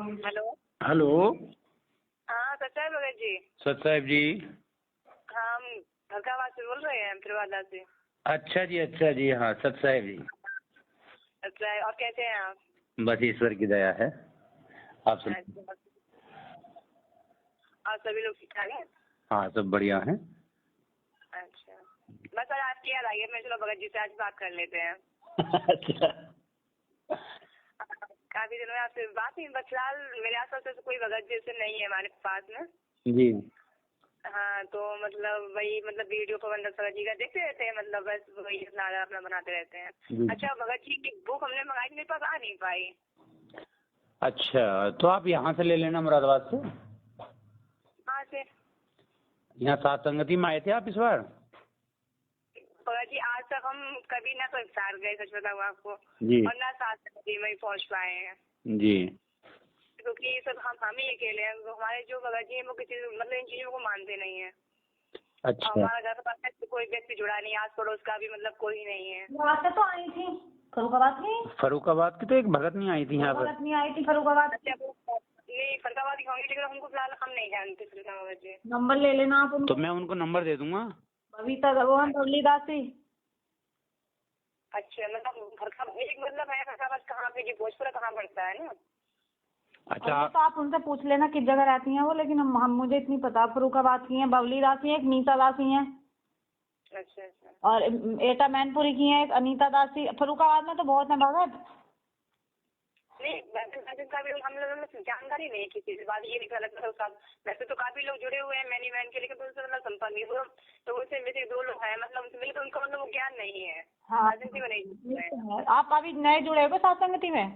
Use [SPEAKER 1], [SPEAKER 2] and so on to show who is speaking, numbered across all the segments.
[SPEAKER 1] Hello.
[SPEAKER 2] Hello.
[SPEAKER 1] हाँ सच्चाई भगत जी।
[SPEAKER 2] सत साहब जी।
[SPEAKER 1] हम भरकाबाद से बोल रहे हैं, फिरवादा से।
[SPEAKER 2] अच्छा जी हाँ सत साहब जी।
[SPEAKER 1] अच्छा, और कैसे हैं आप?
[SPEAKER 2] बस ईश्वर की दया है। आप सुन।
[SPEAKER 1] अच्छा, और सभी लोग ठीक ठाक हैं?
[SPEAKER 2] हाँ सब बढ़िया हैं।
[SPEAKER 1] अच्छा, बस आज आपकी याद आई है, मैं चलो भगत जी से आज बात कर लेते हैं।
[SPEAKER 2] अच्छा।
[SPEAKER 1] काफी दिनों में आपसे बात नहीं, बस फिलहाल मेरे आसपास तो कोई भगत जी से नहीं है हमारे पास में।
[SPEAKER 2] जी।
[SPEAKER 1] हाँ तो मतलब वही वीडियो पवन भगत जी का देखते रहते हैं, बस वही अपना बनाते रहते हैं। अच्छा, भगत जी की बुक हमने मंगाई, मेरे पास आ नहीं पाई।
[SPEAKER 2] अच्छा तो आप यहाँ से ले लेना, मुरादाबाद से।
[SPEAKER 1] कहाँ से?
[SPEAKER 2] यहाँ सात संगति में आए थे आप इस बार?
[SPEAKER 1] भगत जी आज तक हम कभी ना कोई साथ गए, सच बताऊँ आपको,
[SPEAKER 2] जी।
[SPEAKER 1] और ना साथ संगति में ही पहुँच पाए हैं।
[SPEAKER 2] जी।
[SPEAKER 1] क्योंकि ये सब हम ही अकेले हैं, हमारे जो भगत जी हैं वो किसी इन चीजों को मानते नहीं है।
[SPEAKER 2] अच्छा।
[SPEAKER 1] हमारा घर पास में कोई व्यक्ति जुड़ा नहीं, आस पड़ोस का भी कोई नहीं है।
[SPEAKER 3] तो आई थी फरुखाबाद की।
[SPEAKER 2] फरुखाबाद की तो एक भगत नहीं आई थी यहाँ पर।
[SPEAKER 3] भगत नहीं आई थी फरुखाबाद।
[SPEAKER 1] अच्छा, नहीं फरकाबाद की होंगी, लेकिन हमको फिलहाल हम नहीं जानते भगत जी।
[SPEAKER 3] नंबर ले लेना आप उनको।
[SPEAKER 2] तो मैं उनको नंबर दे दूंगा।
[SPEAKER 3] बबीता भगवान मुरलीदासी।
[SPEAKER 1] अच्छा, फरकाबाद एक है फरकाबाद कहाँ पे जी? भोजपुरा कहाँ पड़ता है ना?
[SPEAKER 2] अच्छा
[SPEAKER 3] तो आप उनसे पूछ लेना किस जगह रहती हैं वो, लेकिन हम मुझे इतनी पता। फरुखाबाद की हैं बबली दासी है, एक नीता दासी है।
[SPEAKER 1] अच्छा अच्छा।
[SPEAKER 3] और एटा मैनपुरी की है एक अनीता दासी। फरुखाबाद में तो बहुत है भगत।
[SPEAKER 1] नहीं का भी हम लोगों में जानकारी नहीं है किसी से, बात ये निकल लगता है। वैसे तो काफी लोग जुड़े हुए हैं मैनी वैन के, लेकिन उनसे संपर्क नहीं हुआ। तो उनसे मेरे दो लोग हैं, उनसे मिले तो उनका वो ज्ञान नहीं है।
[SPEAKER 3] हाँ
[SPEAKER 1] राजनीति में नहीं।
[SPEAKER 3] आप अभी नए जुड़े हो सात संगति में?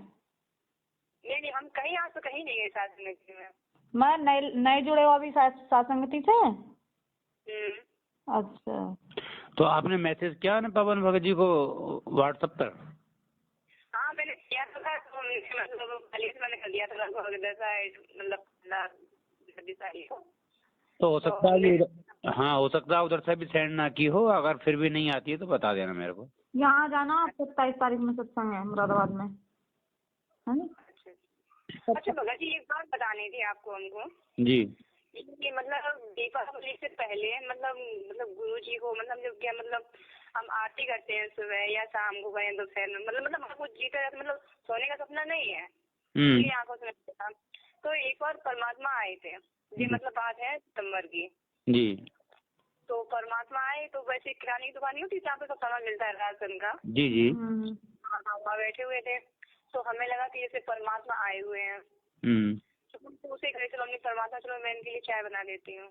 [SPEAKER 1] नहीं हम कहीं आज तो कहीं नहीं गए साथ संगति में।
[SPEAKER 3] मैं नए जुड़े हो अभी सात संगति से? अच्छा
[SPEAKER 2] तो आपने मैसेज किया ना पवन भगत जी को व्हाट्सएप पर?
[SPEAKER 1] हाँ मैंने किया था, तो मैंने कर दिया था लगभग 10
[SPEAKER 2] तो हो सकता है कि हाँ हो सकता है उधर से भी सेंड ना की हो। अगर फिर भी नहीं आती है तो बता देना मेरे को।
[SPEAKER 3] यहाँ जाना आप 27 तारीख में सत्संग है मुरादाबाद में, है ना?
[SPEAKER 1] अच्छा भगत जी एक बात बतानी थी आपको हमको
[SPEAKER 2] जी।
[SPEAKER 1] कि दीपावली से पहले गुरु जी को जब क्या हम आरती करते हैं सुबह या शाम को करें दोपहर में, हमको जीता जाता, सोने का सपना नहीं है, आंखों से। तो एक बार परमात्मा आए थे जी, बात है सितंबर की
[SPEAKER 2] जी।
[SPEAKER 1] तो परमात्मा आए तो वैसे किराने की दुकान नहीं होती जहाँ पे सब सामान मिलता है राशन का।
[SPEAKER 2] जी जी।
[SPEAKER 1] वहाँ बैठे हुए थे तो हमें लगा कि जैसे परमात्मा आए हुए हैं। तो उसे कहे चलो परमात्मा, चलो मैं इनके लिए चाय बना देती हूँ।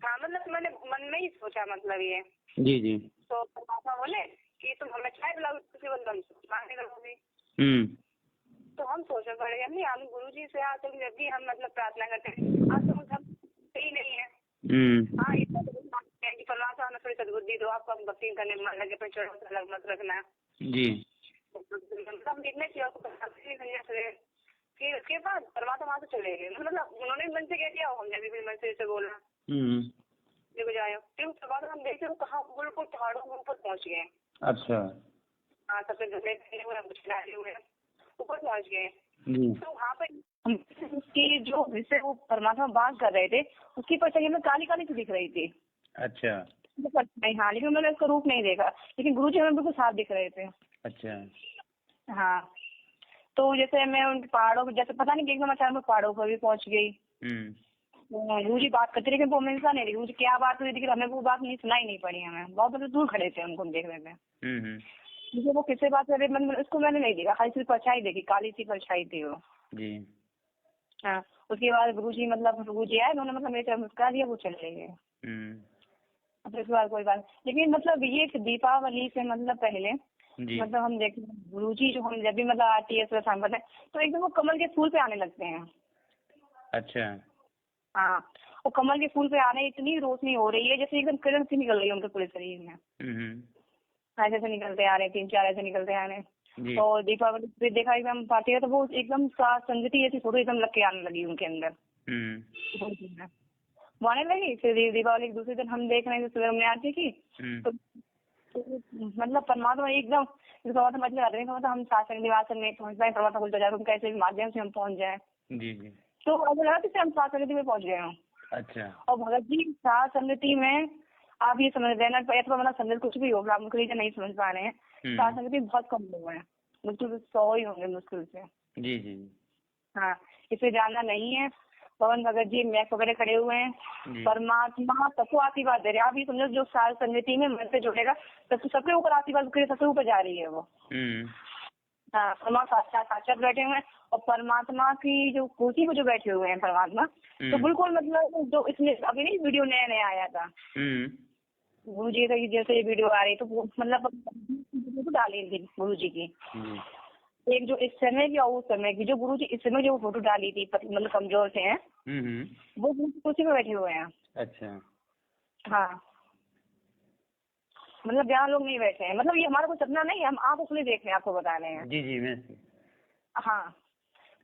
[SPEAKER 1] हाँ मैंने मन में ही सोचा ये।
[SPEAKER 2] जी जी।
[SPEAKER 1] तो परमात्मा बोले कि तुम हमें चाय पिलाओ, किसी बंदम मांगने लगोगी। तो हम सोचने पड़े नहीं, हम गुरु जी से आज जब भी हम प्रार्थना करते हैं आज तो हम सही नहीं है। हाँ परमात्मा हमें थोड़ी सदबुद्धि दो, आपको भक्ति करने में मन लगे, अपने चरणों से अलग मत रखना
[SPEAKER 2] जी।
[SPEAKER 1] फिर उसके बाद परमात्मा वहाँ से चले गए, उन्होंने मन से कह दिया, हमने भी मन से बोला देखो जाओ। फिर उसके बाद हम देखते कहाँ बिल्कुल पहाड़ों के ऊपर पहुँच गए।
[SPEAKER 2] अच्छा।
[SPEAKER 1] हाँ सबसे गले हुए ऊपर पहुँच गए। तो वहाँ पे उसकी जो जिससे वो परमात्मा बात कर रहे थे उसकी परछाई में काली काली सी दिख रही थी।
[SPEAKER 2] अच्छा।
[SPEAKER 1] हाँ लेकिन उन्होंने उसका रूप नहीं देखा, लेकिन गुरु जी हमें बिल्कुल साफ दिख रहे थे।
[SPEAKER 2] अच्छा।
[SPEAKER 1] हाँ तो जैसे मैं उन पहाड़ों पर, जैसे पता नहीं एकदम अचानक पहाड़ों पर भी पहुंच गई। गुरु जी बात करते, लेकिन वो मिलता नहीं रही। गुरु जी क्या बात हुई थी, हमें वो बात नहीं सुनाई नहीं पड़ी। हमें बहुत दूर खड़े थे उनको देखने में। मुझे वो किससे बात कर रहे उसको मैंने नहीं देखा, खाली सिर्फ परछाई देखी, काली सी परछाई थी वो जी। हाँ उसके बाद गुरु जी आए, उन्होंने मेरे तरफ मुस्कुरा दिया, वो चले गए। उसके बाद कोई बात, लेकिन ये दीपावली से पहले हम देखते हैं गुरु जी जो हम जब भी आरती है तो एकदम वो कमल के फूल पे आने लगते हैं। अच्छा। हाँ वो कमल के फूल पे आने इतनी रोशनी हो रही है जैसे एकदम किरण सी निकल रही है उनके पूरे शरीर में। ऐसे से निकलते आ रहे, 3-4 ऐसे निकलते आ रहे। तो दीपावली पे देखा एकदम पार्टी है तो वो एकदम संगति ऐसी फोटो एकदम लग के आने लगी उनके अंदर। वो आने लगी। फिर दीपावली के दूसरे दिन हम देख रहे थे, सुबह हमने आरती की तो मतलब परमात्मा एकदम समझ में आते हैं, हम शासन निवास में पहुंच पाए, परमात्मा खुलता जाए, कैसे भी माध्यम से हम पहुंच जाए।
[SPEAKER 2] जी जी।
[SPEAKER 1] तो अब लगा कि हम सात संगति में पहुंच गए हूँ।
[SPEAKER 2] अच्छा।
[SPEAKER 1] और भगत जी सात संगति में आप ये समझ लेना, मतलब संगत कुछ भी होगा, आप मुझे नहीं समझ पा रहे हैं। सात संगति बहुत कम लोग हैं, मुश्किल 100 ही होंगे मुश्किल से।
[SPEAKER 2] जी जी।
[SPEAKER 1] हाँ, इसे जानना नहीं है। पवन भगत जी मैक वगैरह खड़े हुए हैं, परमात्मा सबको आशीर्वाद दे रहे हैं। आप ये समझो जो साल संगति में मन से जुड़ेगा तो सबके ऊपर आशीर्वाद के सबसे ऊपर जा रही है वो। हाँ, परमात्मा साक्षात बैठे हुए हैं, और परमात्मा की जो कुर्सी पे जो बैठे हुए हैं परमात्मा, तो बिल्कुल मतलब जो इसमें अभी नहीं वीडियो नया नया आया था गुरु जी का, जैसे ये वीडियो आ रही तो वो मतलब डाली थी गुरु जी की, एक जो इस समय की और उस समय की, जो गुरु जी इस समय जो फोटो डाली थी, मतलब कमजोर से हैं, वो गुरु जी कुर्सी पे बैठे हुए हैं। अच्छा। हाँ, मतलब यहाँ लोग नहीं बैठे हैं, मतलब ये हमारा कोई सपना नहीं है, हम आप उसमें देख रहे हैं, आपको बता रहे हैं।
[SPEAKER 2] जी जी। मैं
[SPEAKER 1] हाँ,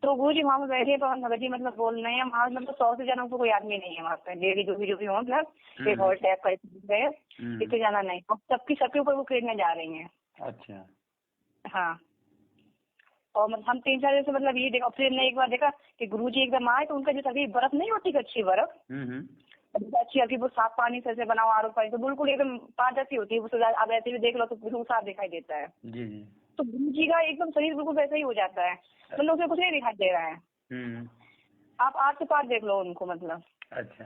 [SPEAKER 1] तो गुरु जी वहाँ पे बैठे, पवन भगत जी मतलब बोल रहे हैं, वहाँ मतलब 100 से ज्यादा कोई आदमी नहीं है वहाँ पे, लेडी जो भी हो, मतलब एक हॉल टाइप का गए, इतने जाना नहीं, और सबके ऊपर वो किरणें जा रही हैं। अच्छा। हाँ, और मतलब हम 3-4 दिन से मतलब ये देखा, फिर ने एक बार देखा कि गुरु जी एकदम आए तो उनका जो सभी बर्फ नहीं होती, अच्छी बर्फ, अच्छी हल्की वो साफ पानी से बनाओ, आर ओ पानी, तो बिल्कुल एकदम 5 जैसी होती है, उससे अब ऐसे भी देख लो तो बिल्कुल साफ दिखाई देता है। जी जी। तो गुरु जी का एकदम शरीर बिल्कुल वैसा ही हो जाता है, मतलब उसमें कुछ नहीं दिखाई दे रहा है। आप 8 से 5 देख लो उनको, मतलब। अच्छा।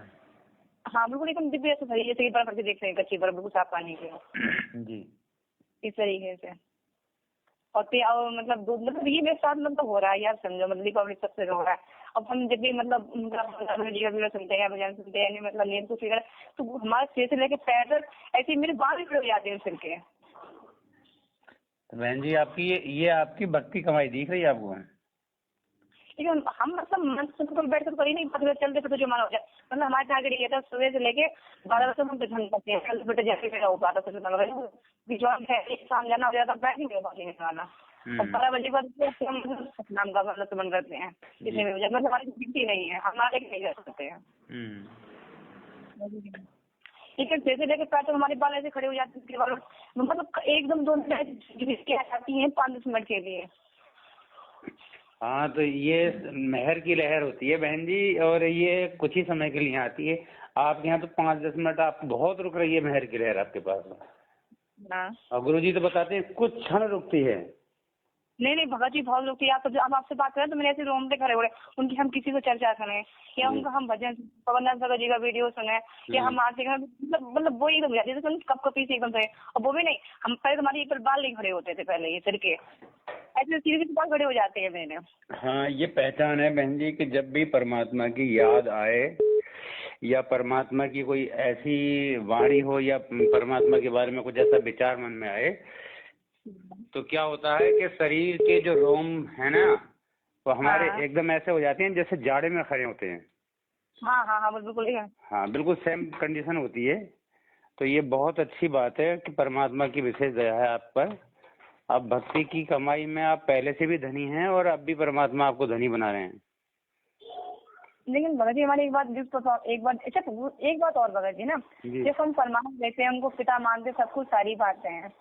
[SPEAKER 1] हाँ, बिल्कुल एकदम दिव्य शरीर, जैसे बर्फ करके देख रहे हैं, कच्ची बर्फ बिल्कुल साफ पानी की। जी, इस तरीके से। और मतलब ये मेरे साथ मतलब हो रहा है यार, समझो, मतलब दीपावली सबसे हो रहा है। अब हम जब भी मतलब वीडियो सुनते हैं, भजन सुनते हैं, मतलब नींद को फिर, तो हमारे सिर से लेके पैर तक ऐसे मेरे बाल भी खड़े हो जाते हैं सिर के।
[SPEAKER 2] बहन जी, आपकी ये आपकी भक्ति कमाई दिख रही है आपको?
[SPEAKER 1] लेकिन हम मतलब मन से बैठ कर कर ही नहीं पता, चलते फिर जो मन हो जाए, मतलब हमारे टारगेट ये था सुबह से लेके 12 बजे हम भजन करते हैं, कल बेटे जैसे मेरा हो पाता शाम जाना हो जाता, बैठ नहीं वाला, और 12 बजे बाद हम नाम का मतलब सुमन करते हैं, किसी में मतलब हमारी गिनती नहीं है, हमारे नहीं कर सकते हैं। लेकिन जैसे लेके पैर तो हमारे बाल ऐसे खड़े हो जाते हैं, मतलब एकदम 2 मिनट आती है 5-10 मिनट के लिए।
[SPEAKER 2] हाँ, तो ये मेहर की लहर होती है बहन जी, और ये कुछ ही समय के लिए आती है। आपके यहाँ तो 5-10 मिनट आप बहुत रुक रही है मेहर की लहर आपके पास। और गुरु जी तो बताते हैं कुछ क्षण रुकती है।
[SPEAKER 1] नहीं भगत जी बहुत रुकती है। अब आपसे बात करें तो मैंने ऐसे रोम पे खड़े हो रहे, उनकी हम किसी को चर्चा सुने, या उनका हम भजन पवन भगत जी का वीडियो सुने, या हम आरती मतलब वो एकदम जाती है कप कपी से एकदम से, और वो भी नहीं, हम पहले हमारे एक बाल नहीं खड़े होते थे पहले, ये सिर के ऐसे सीधे बाल खड़े हो जाते हैं मैंने।
[SPEAKER 2] हाँ, ये पहचान है बहन जी कि जब भी परमात्मा की याद आए, या परमात्मा की कोई ऐसी वाणी हो, या परमात्मा के बारे में कुछ ऐसा विचार मन में आए, तो क्या होता है कि शरीर के जो रोम है ना, वो हमारे एकदम ऐसे हो जाते हैं जैसे जाड़े में खड़े होते हैं।
[SPEAKER 1] हाँ बिल्कुल।
[SPEAKER 2] हाँ, बिल्कुल सेम कंडीशन होती है। तो ये बहुत अच्छी बात है कि परमात्मा की विशेष दया है आप पर। आप भक्ति की कमाई में आप पहले से भी धनी हैं, और अब भी परमात्मा आपको धनी बना रहे हैं।
[SPEAKER 1] लेकिन भगत जी हमारी एक बात और भगत जी ना, जब हम परमात्मा लेते हैं, उनको पिता मानते, सब कुछ सारी बातें हैं,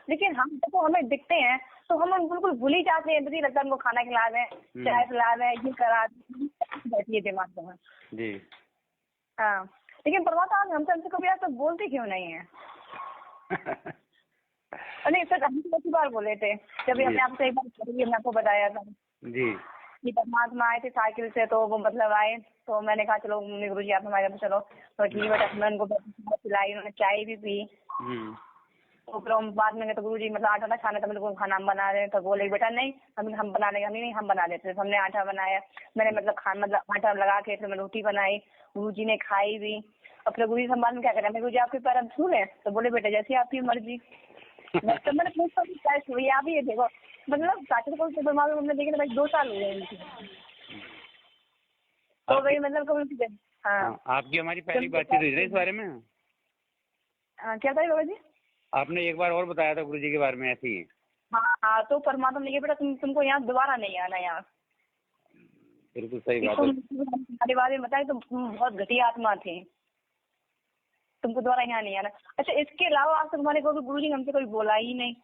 [SPEAKER 1] लेकिन हम जब हमें दिखते हैं तो हम बिल्कुल भूल ही जाते हैं, मुझे लगता है उनको खाना खिला दें, चाय पिला दें, ये करा बैठी है दिमाग में जी। हाँ, लेकिन परमात्मा हमसे कभी आज तक बोलते क्यों नहीं है? नहीं सर, हम तो बार बोले थे जब हमने आपसे एक बार हमने आपको बताया था जी कि परमात्मा आए थे साइकिल से, तो वो मतलब आए, तो मैंने कहा चलो गुरु जी आप हमारे यहाँ चलो, तो ठीक बेटा, मैं उनको पिलाई, उन्होंने चाय भी पी। तो फिर बाद में तो गुरु जी मतलब आटा खाना था, मतलब खाना हम बना रहे हैं, तो बोले बेटा नहीं हम बना लेंगे, नहीं हम बना लेते। हमने आटा बनाया, मैंने मतलब आटा लगा के फिर मैं रोटी बनाई, गुरु जी ने खाई भी, और फिर गुरु जी संभाल में क्या करें, मैं गुरु जी आपके पैर छू लें, तो बोले बेटा जैसी आपकी मर्जी। मैंने पूछा आप ही देखो, मतलब साक्षात को हमने देखे ना भाई 2 साल हो गए, तो भाई मतलब कभी। हाँ,
[SPEAKER 2] आपकी हमारी पहली बातचीत हुई थी इस बारे में।
[SPEAKER 1] क्या था बाबा जी?
[SPEAKER 2] आपने एक बार और बताया था गुरु जी के बारे में ऐसे ही।
[SPEAKER 1] हाँ, तो परमात्मा ने बेटा तुमको यहाँ दोबारा नहीं आना यहाँ।
[SPEAKER 2] बिल्कुल सही बात है।
[SPEAKER 1] तुम्हारे बारे में बताए तो बहुत घटिया आत्मा थी, तुमको दोबारा यहाँ नहीं आना। अच्छा, इसके अलावा आज तक हमारे को गुरु जी हमसे कोई बोला ही नहीं।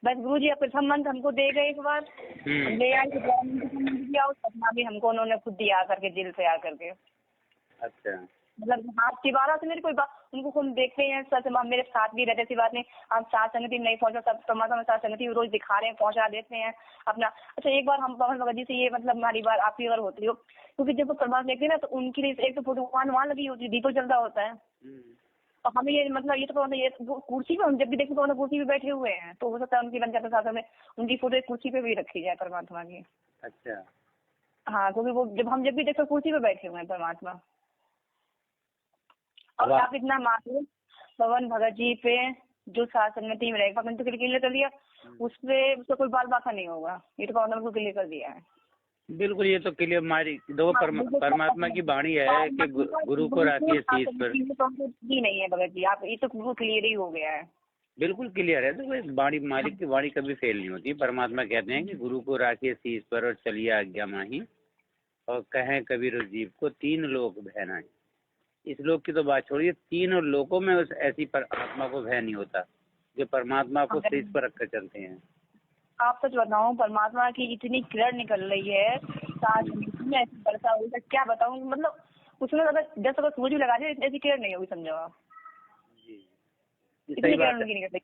[SPEAKER 1] बस गुरु जी प्रथम मंत्र हमको दे गए एक बार, हम ले आए दिया, और सपना भी हमको उन्होंने खुद दिया करके, दिल से आकर के।
[SPEAKER 2] अच्छा,
[SPEAKER 1] मतलब हाँ, तिवारा से मेरी कोई बात, उनको हम देखते हैं सर, मेरे साथ भी रहते, ऐसी बात नहीं। हम साथ संगति में नहीं पहुंचा, सब परमात्मा में साथ संगति रोज दिखा रहे हैं, पहुंचा देते हैं अपना। अच्छा, एक बार हम पवन भगत जी से ये मतलब हमारी बात आपकी अगर होती हो, क्योंकि जब वो परमात्मा देखते हैं ना, तो उनके लिए एक तो फोटो वहाँ लगी होती है, दीपक चलता होता है, और हमें ये मतलब ये तो ये कुर्सी पे हम जब भी देखते तो कुर्सी पे बैठे हुए हैं, तो हो सकता है उनकी लग जाता साथ में उनकी फोटो एक कुर्सी पे भी रखी जाए परमात्मा की।
[SPEAKER 2] अच्छा,
[SPEAKER 1] हाँ, क्योंकि वो हम जब भी देखते कुर्सी पे बैठे हुए हैं परमात्मा। और आप इतना मानो पवन भगत जी पे जो संगति में रहेगा, तो क्लियर कर दिया, उसपे उसका कोई बाल बाका नहीं होगा, ये तो पवन को क्लियर कर दिया है।
[SPEAKER 2] बिल्कुल, ये तो क्लियर हमारी दो परमात्मा की वाणी है कि गुरु को राखिए शीश पर।
[SPEAKER 1] जी नहीं है भगत जी, आप ये तो क्लियर ही हो गया है।
[SPEAKER 2] बिल्कुल क्लियर है। तो वाणी, मालिक की वाणी कभी फेल नहीं होती। परमात्मा कहते हैं कि गुरु को राखिए शीश पर और चलिए आज्ञा माही, और कहें कबीर जीव को तीन लोक भय नहीं। इस लोक की तो बात छोड़िए, तीनों लोकों में उस ऐसी आत्मा को भय नहीं होता जो परमात्मा को शीश पर रखकर चलते हैं।
[SPEAKER 1] आप सच बताऊं, परमात्मा की इतनी किरण निकल रही है साथ में, ऐसी बरसा हुई है, क्या बताऊं, मतलब उसमें अगर 10 अगर सूरज भी लगा दे ऐसी किरण नहीं होगी, समझो आप। इतनी किरण नहीं निकल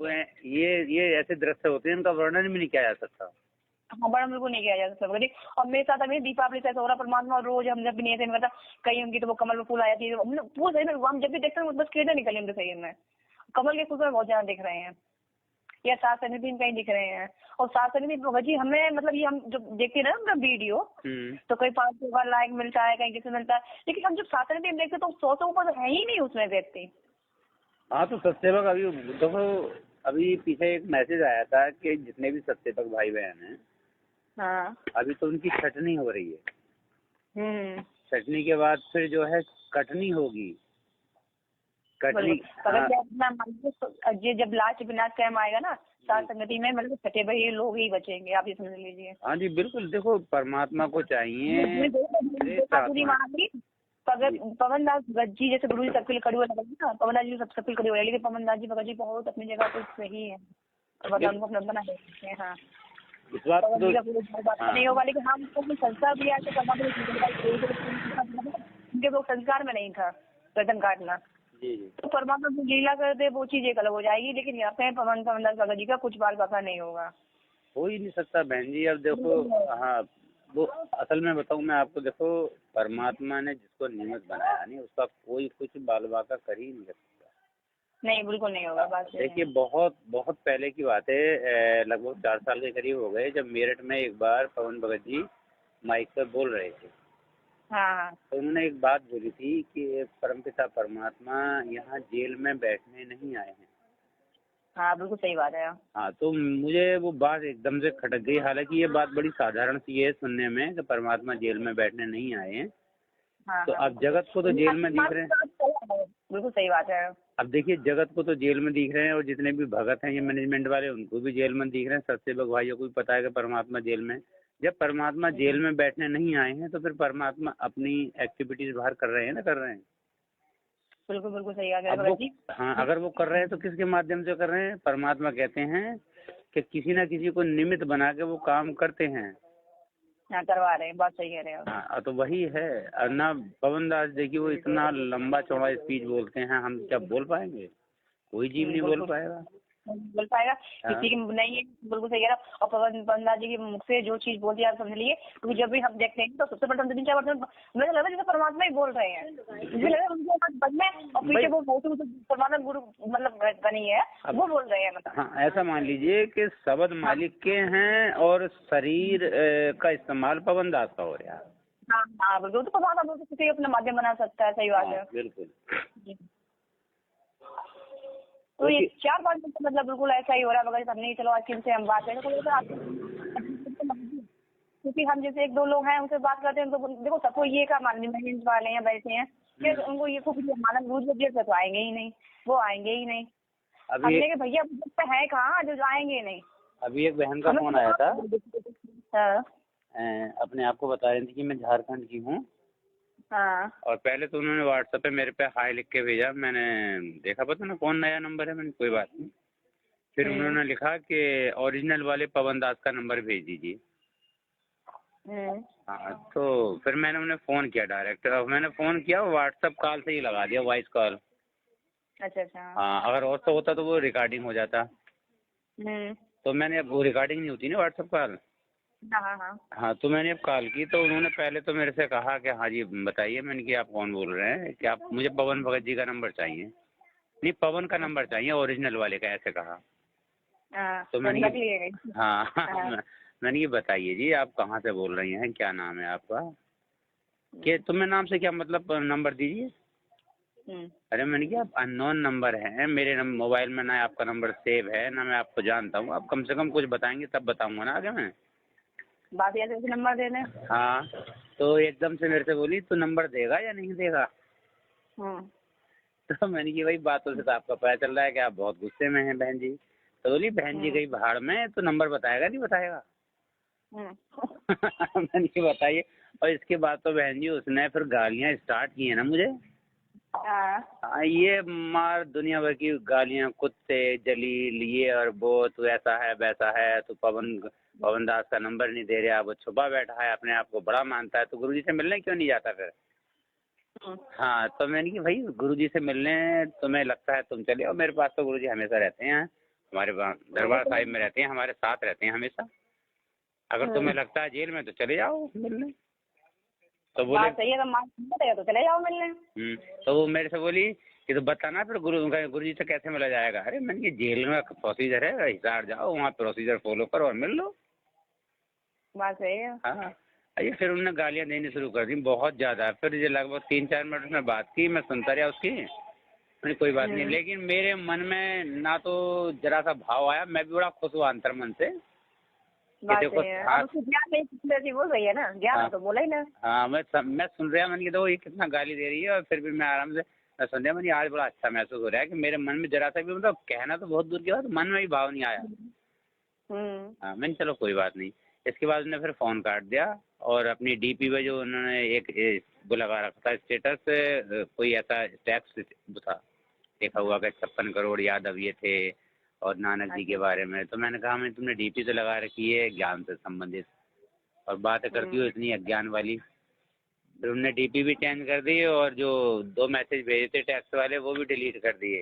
[SPEAKER 1] रही।
[SPEAKER 2] ये ऐसे दृश्य होते हैं, इनका वर्णन भी नहीं किया जा सकता।
[SPEAKER 1] हाँ, बड़ा बिल्कुल नहीं किया जा सकता। और मेरे साथ अभी दीपावली से ऐसा हो रहा, परमात्मा रोज हम जब भी नहीं ऐसे मतलब कहीं होंगी तो वो कमल में फूल आ जाती है, फूल सही में हम जब भी देखते हैं बस किरण निकले हमसे सही में, कमल के फूल में बहुत ज्यादा दिख रहे हैं, या सात सन्निधि में कहीं दिख रहे हैं। और सात सन्निधि भगत जी हमें मतलब ये हम जो देखते हैं ना वीडियो, तो कहीं 500 लाइक मिलता है, कहीं किसी मिलता है, लेकिन हम जब सात सन्निधि में देखते तो 100 ऊपर है ही नहीं उसमें व्यक्ति।
[SPEAKER 2] हाँ, तो सत्सेवक अभी देखो, अभी पीछे एक मैसेज आया था कि जितने भी सत्सेवक भाई बहन हैं,
[SPEAKER 1] हाँ,
[SPEAKER 2] अभी तो उनकी छटनी हो रही है। छटनी के बाद फिर जो है कटनी होगी। कटनी
[SPEAKER 1] जब लास्ट विनाश टाइम आएगा ना, सात संगति में मतलब छठे भाई लोग ही बचेंगे, आप ये समझ लीजिए।
[SPEAKER 2] हाँ जी, बिल्कुल। देखो, परमात्मा को चाहिए
[SPEAKER 1] पवन दास भगत जी जैसे गुरु जी सबके लिए खड़े हुए ना, पवन दास जी सबके लिए खड़े हुए, लेकिन पवन दास जी भगत जी बहुत अपनी जगह पे सही है, उनको अपना बना है। हाँ,
[SPEAKER 2] इस बात तो
[SPEAKER 1] नहीं होगा, लेकिन हम संस्कार भी उनके वो संस्कार में नहीं था गर्दन काटना। तो परमात्मा जो लीला कर दे वो चीज एक अलग हो जाएगी, लेकिन यहाँ पे पवन दास भगत जी का कुछ बाल बाका नहीं होगा,
[SPEAKER 2] हो ही नहीं सकता बहन जी। अब देखो, हाँ, वो असल में बताऊं मैं आपको, देखो परमात्मा ने जिसको नियमित बनाया नहीं, उसका कोई कुछ बाल बाका कर ही नहीं सकता।
[SPEAKER 1] नहीं, बिल्कुल नहीं होगा। बात
[SPEAKER 2] देखिए, बहुत बहुत पहले की बात है, लगभग 4 साल के करीब हो गए, जब मेरठ में एक बार पवन भगत जी माइक पर बोल रहे थे।
[SPEAKER 1] हाँ,
[SPEAKER 2] तो उन्होंने एक बात बोली थी कि परमपिता परमात्मा यहाँ जेल में बैठने नहीं आए हैं।
[SPEAKER 1] हाँ, बिल्कुल सही बात है।
[SPEAKER 2] हाँ, तो मुझे वो बात एकदम से खटक गई। हालांकि ये बात बड़ी साधारण सी है सुनने में कि परमात्मा जेल में बैठने नहीं आए हैं।
[SPEAKER 1] हाँ,
[SPEAKER 2] तो अब जगत को तो जेल में दिख रहे हैं।
[SPEAKER 1] बिल्कुल सही बात है।
[SPEAKER 2] अब देखिए, जगत को तो जेल में दिख रहे हैं, और जितने भी भगत हैं ये मैनेजमेंट वाले, उनको भी जेल में दिख रहे हैं। सत्सेवक भाइयों को भी पता है कि परमात्मा जेल में। जब परमात्मा जेल में बैठने नहीं आए हैं, तो फिर परमात्मा अपनी एक्टिविटीज बाहर कर रहे हैं ना, कर रहे हैं।
[SPEAKER 1] बिल्कुल बिल्कुल सही आ गया जी।
[SPEAKER 2] हाँ, अगर वो कर रहे हैं तो किसके माध्यम से कर रहे हैं? परमात्मा कहते हैं कि किसी ना किसी को निमित्त बना के वो काम करते हैं।
[SPEAKER 1] हाँ, करवा रहे हैं, बात सही कह रहे हो।
[SPEAKER 2] हाँ, तो वही है। और ना पवन दास देखिए, वो इतना लंबा चौड़ा स्पीच बोलते हैं, हम क्या बोल पाएंगे? कोई जीव नहीं बोल पाएगा।
[SPEAKER 1] किसी की नहीं है, बिल्कुल सही कह रहा। और पवन दास जी के मुख से जो चीज बोलती है आप समझ लीजिए, क्योंकि जब भी हम देखते हैं तो सबसे पहले 3-4 बार मुझे लगा जैसे परमात्मा ही बोल रहे हैं, मुझे लगा उनके बद में, और पीछे वो परमात्मा गुरु मतलब बनी है, वो बोल रहे हैं मतलब।
[SPEAKER 2] हाँ, ऐसा मान लीजिए कि शब्द मालिक के हैं और शरीर का इस्तेमाल पवन दास का हो रहा है।
[SPEAKER 1] हाँ हाँ, बिल्कुल। तो परमात्मा किसी अपना माध्यम बना सकता है, सही बात है।
[SPEAKER 2] बिल्कुल।
[SPEAKER 1] तो ये 4-5 दिन से मतलब बिल्कुल ऐसा ही हो रहा है। मगर हमने चलो आज से हम बात करें, क्योंकि हम जैसे 1-2 लोग हैं उनसे बात करते हैं, तो देखो सबको ये का मैनेजमेंट वाले हैं बैठे हैं, फिर उनको ये खूब मानव रूज तो आएंगे ही नहीं, वो आएंगे ही नहीं। हमने कि भैया है कहाँ जो आएंगे नहीं।
[SPEAKER 2] अभी एक बहन का फोन आया था।
[SPEAKER 1] हाँ,
[SPEAKER 2] अपने आप को बता रही थी कि मैं झारखंड की हूँ,
[SPEAKER 1] हाँ।
[SPEAKER 2] और पहले तो उन्होंने व्हाट्सएप पे मेरे पे हाय लिख के भेजा, मैंने देखा पता ना कौन नया नंबर है, मैंने कोई बात नहीं। फिर उन्होंने लिखा कि ओरिजिनल वाले पवन दास का नंबर भेज दीजिए। हाँ, तो फिर मैंने उन्हें फ़ोन किया डायरेक्ट, मैंने फ़ोन किया व्हाट्सएप कॉल से ही लगा दिया, वॉइस कॉल।
[SPEAKER 1] अच्छा अच्छा।
[SPEAKER 2] हाँ, अगर और तो होता तो वो रिकॉर्डिंग हो जाता। तो मैंने, अब वो रिकॉर्डिंग नहीं होती ना व्हाट्सएप कॉल।
[SPEAKER 1] हाँ हाँ।
[SPEAKER 2] हाँ, तो मैंने अब कॉल की तो उन्होंने पहले तो मेरे से कहा कि हाँ जी बताइए। मैंने कि आप कौन बोल रहे हैं, कि आप, मुझे पवन भगत जी का नंबर चाहिए। नहीं, पवन का नंबर चाहिए ओरिजिनल वाले का, ऐसे कहा। तो मैंने हाँ मैंने ये बताइए जी आप कहाँ से बोल रही हैं, क्या नाम है आपका, कि तुम्हें नाम से क्या मतलब, नंबर दीजिए। अरे मैंने कहा आप अननोन नंबर है, मेरे मोबाइल में ना आपका नंबर सेव है ना मैं आपको जानता हूँ, आप कम से कम कुछ बताएंगे तब बताऊंगा ना आगे मैं।
[SPEAKER 1] बात ऐसे नंबर देने।
[SPEAKER 2] हाँ, तो एकदम से मेरे से बोली तो नंबर देगा या नहीं देगा। तो मैंने की भाई बातों से तो आपका पता चल रहा है कि आप बहुत गुस्से में हैं बहन जी। तो बोली बहन जी गई भाड़ में, तो नंबर बताएगा नहीं बताएगा। मैंने की बताइए। और इसके बाद तो बहन जी उसने फिर गालियाँ स्टार्ट की है ना मुझे। हाँ, ये मार दुनिया भर की गालियाँ, कुत्ते, जलील, ये और वो, तू ऐसा है वैसा है, तू पवन दास का नंबर नहीं दे रहा, वो छुपा बैठा है, अपने आप को बड़ा मानता है, तो गुरुजी से मिलने क्यों नहीं जाता फिर। हाँ, तो मैंने कि भाई गुरुजी से मिलने तुम्हें लगता है तुम चले आओ, मेरे पास तो गुरुजी हमेशा रहते हैं, हमारे दरबार साहिब में रहते हैं, हमारे साथ रहते हैं हमेशा। अगर तुम्हें लगता है जेल में तो चले जाओ मिलने। तो बोले
[SPEAKER 1] सही है, तो चले जाओ मिलने।
[SPEAKER 2] तो वो मेरे से बोली कि तो बताना फिर गुरुजी से कैसे मिला जाएगा। अरे मैंने कि जेल में प्रोसीजर है, हिसार जाओ वहाँ प्रोसीजर फॉलो करो और मिल लो।
[SPEAKER 1] बात सही है।
[SPEAKER 2] हाँ, ये फिर उन्होंने गालियाँ देनी शुरू कर दी बहुत ज़्यादा। फिर ये लगभग 3-4 मिनट उसने बात की, मैं सुनता रहा उसकी, मैंने कोई बात नहीं। लेकिन मेरे मन में ना तो जरा सा भाव आया, मैं भी बड़ा खुश हुआ अंतर मन से।
[SPEAKER 1] देखो बोल रही है ना, ज्ञान तो बोला ही ना।
[SPEAKER 2] हाँ, मैं सुन रहा, मैंने देखो ये कितना गाली दे रही है, और फिर भी मैं आराम से मैं सुन रहा। मैंने आज बड़ा अच्छा महसूस हो रहा है कि मेरे मन में जरा सा भी, मतलब कहना तो बहुत दूर की बात, मन में भी भाव नहीं आया। हाँ, मैंने चलो कोई बात नहीं। इसके बाद उन्होंने फिर फ़ोन काट दिया, और अपनी डीपी पे जो उन्होंने एक वो लगा रखा था स्टेटस, कोई ऐसा टैक्स था देखा हुआ कि 56 करोड़ यादव ये थे और नानक जी के बारे में। तो मैंने कहा मैं तुमने डीपी तो लगा रखी है ज्ञान से संबंधित, और बातें करती हो इतनी अज्ञान वाली। फिर उन्होंने डीपी भी चेंज कर दी, और जो 2 मैसेज भेजे थे टैक्स वाले वो भी डिलीट कर दिए।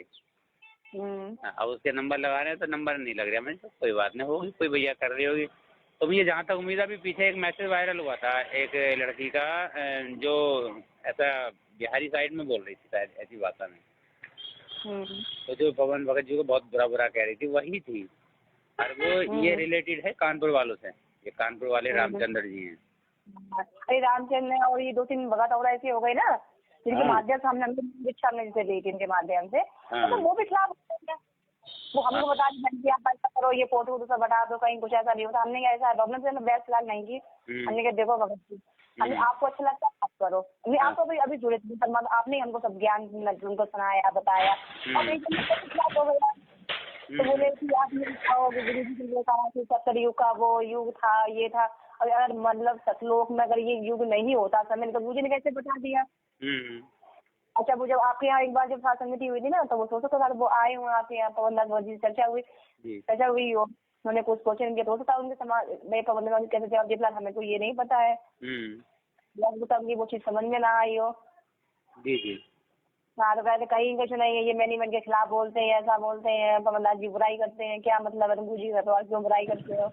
[SPEAKER 2] अब उसके नंबर लगा रहे हैं तो नंबर नहीं लग रहा। मैं तो कोई बात नहीं, होगी कोई भैया कर रही होगी। तो मुझे जहाँ तक उम्मीद है, अभी पीछे एक मैसेज वायरल हुआ था एक लड़की का, जो ऐसा बिहारी साइड में बोल रही थी शायद ऐसी भाषा में, तो जो पवन भगत जी को बहुत बुरा बुरा कह रही थी वही थी। और वो ये रिलेटेड है कानपुर वालों से, ये कानपुर वाले रामचंद्र जी हैं।
[SPEAKER 1] अरे रामचंद्र और ये 2-3 भगत और ऐसे हो गए ना, जिनके माध्यम से हमने दीक्षा में जैसे ली थी, इनके माध्यम से, तो वो भी खिलाफ हैं। वो हमको बता दी आप ऐसा करो, ये फोटो वोटो सब बता दो, कहीं कुछ ऐसा नहीं होता। हमने ऐसा गवर्नमेंट से बहस फिलहाल नहीं की। हमने कहा देखो भगत जी, हमने आपको अच्छा लगता है आप करो। हमने आपको अभी जुड़े थे, आपने हमको सब ज्ञान उनको सुनाया बताया, और खिलाफ हो गया। तो बोले कि आप गुरु जी से कहा कि सत्तर युग का वो युग था, ये था। अगर मतलब सतलोक में अगर ये युग नहीं होता समय, तो गुरु जी ने कैसे बता दिया। अच्छा, वो जब आपके यहाँ एक बार जब समिति हुई थी ना, तो वो सोचो के साथ वो आए हुए आपके यहाँ पवन दास जी चर्चा हुई हो, उन्होंने कुछ क्वेश्चन किया तो था उनके समाज में, पवन दास कैसे जवाब दिया, हमें को ये नहीं पता है। वो चीज समझ में ना आई हो। हाँ, तो कहते कहीं कुछ नहीं है, ये मैनेजमेंट के खिलाफ बोलते हैं, ऐसा बोलते हैं, पवन दास जी बुराई करते हैं। क्या मतलब है, गुरु जी का क्यों बुराई करते हो।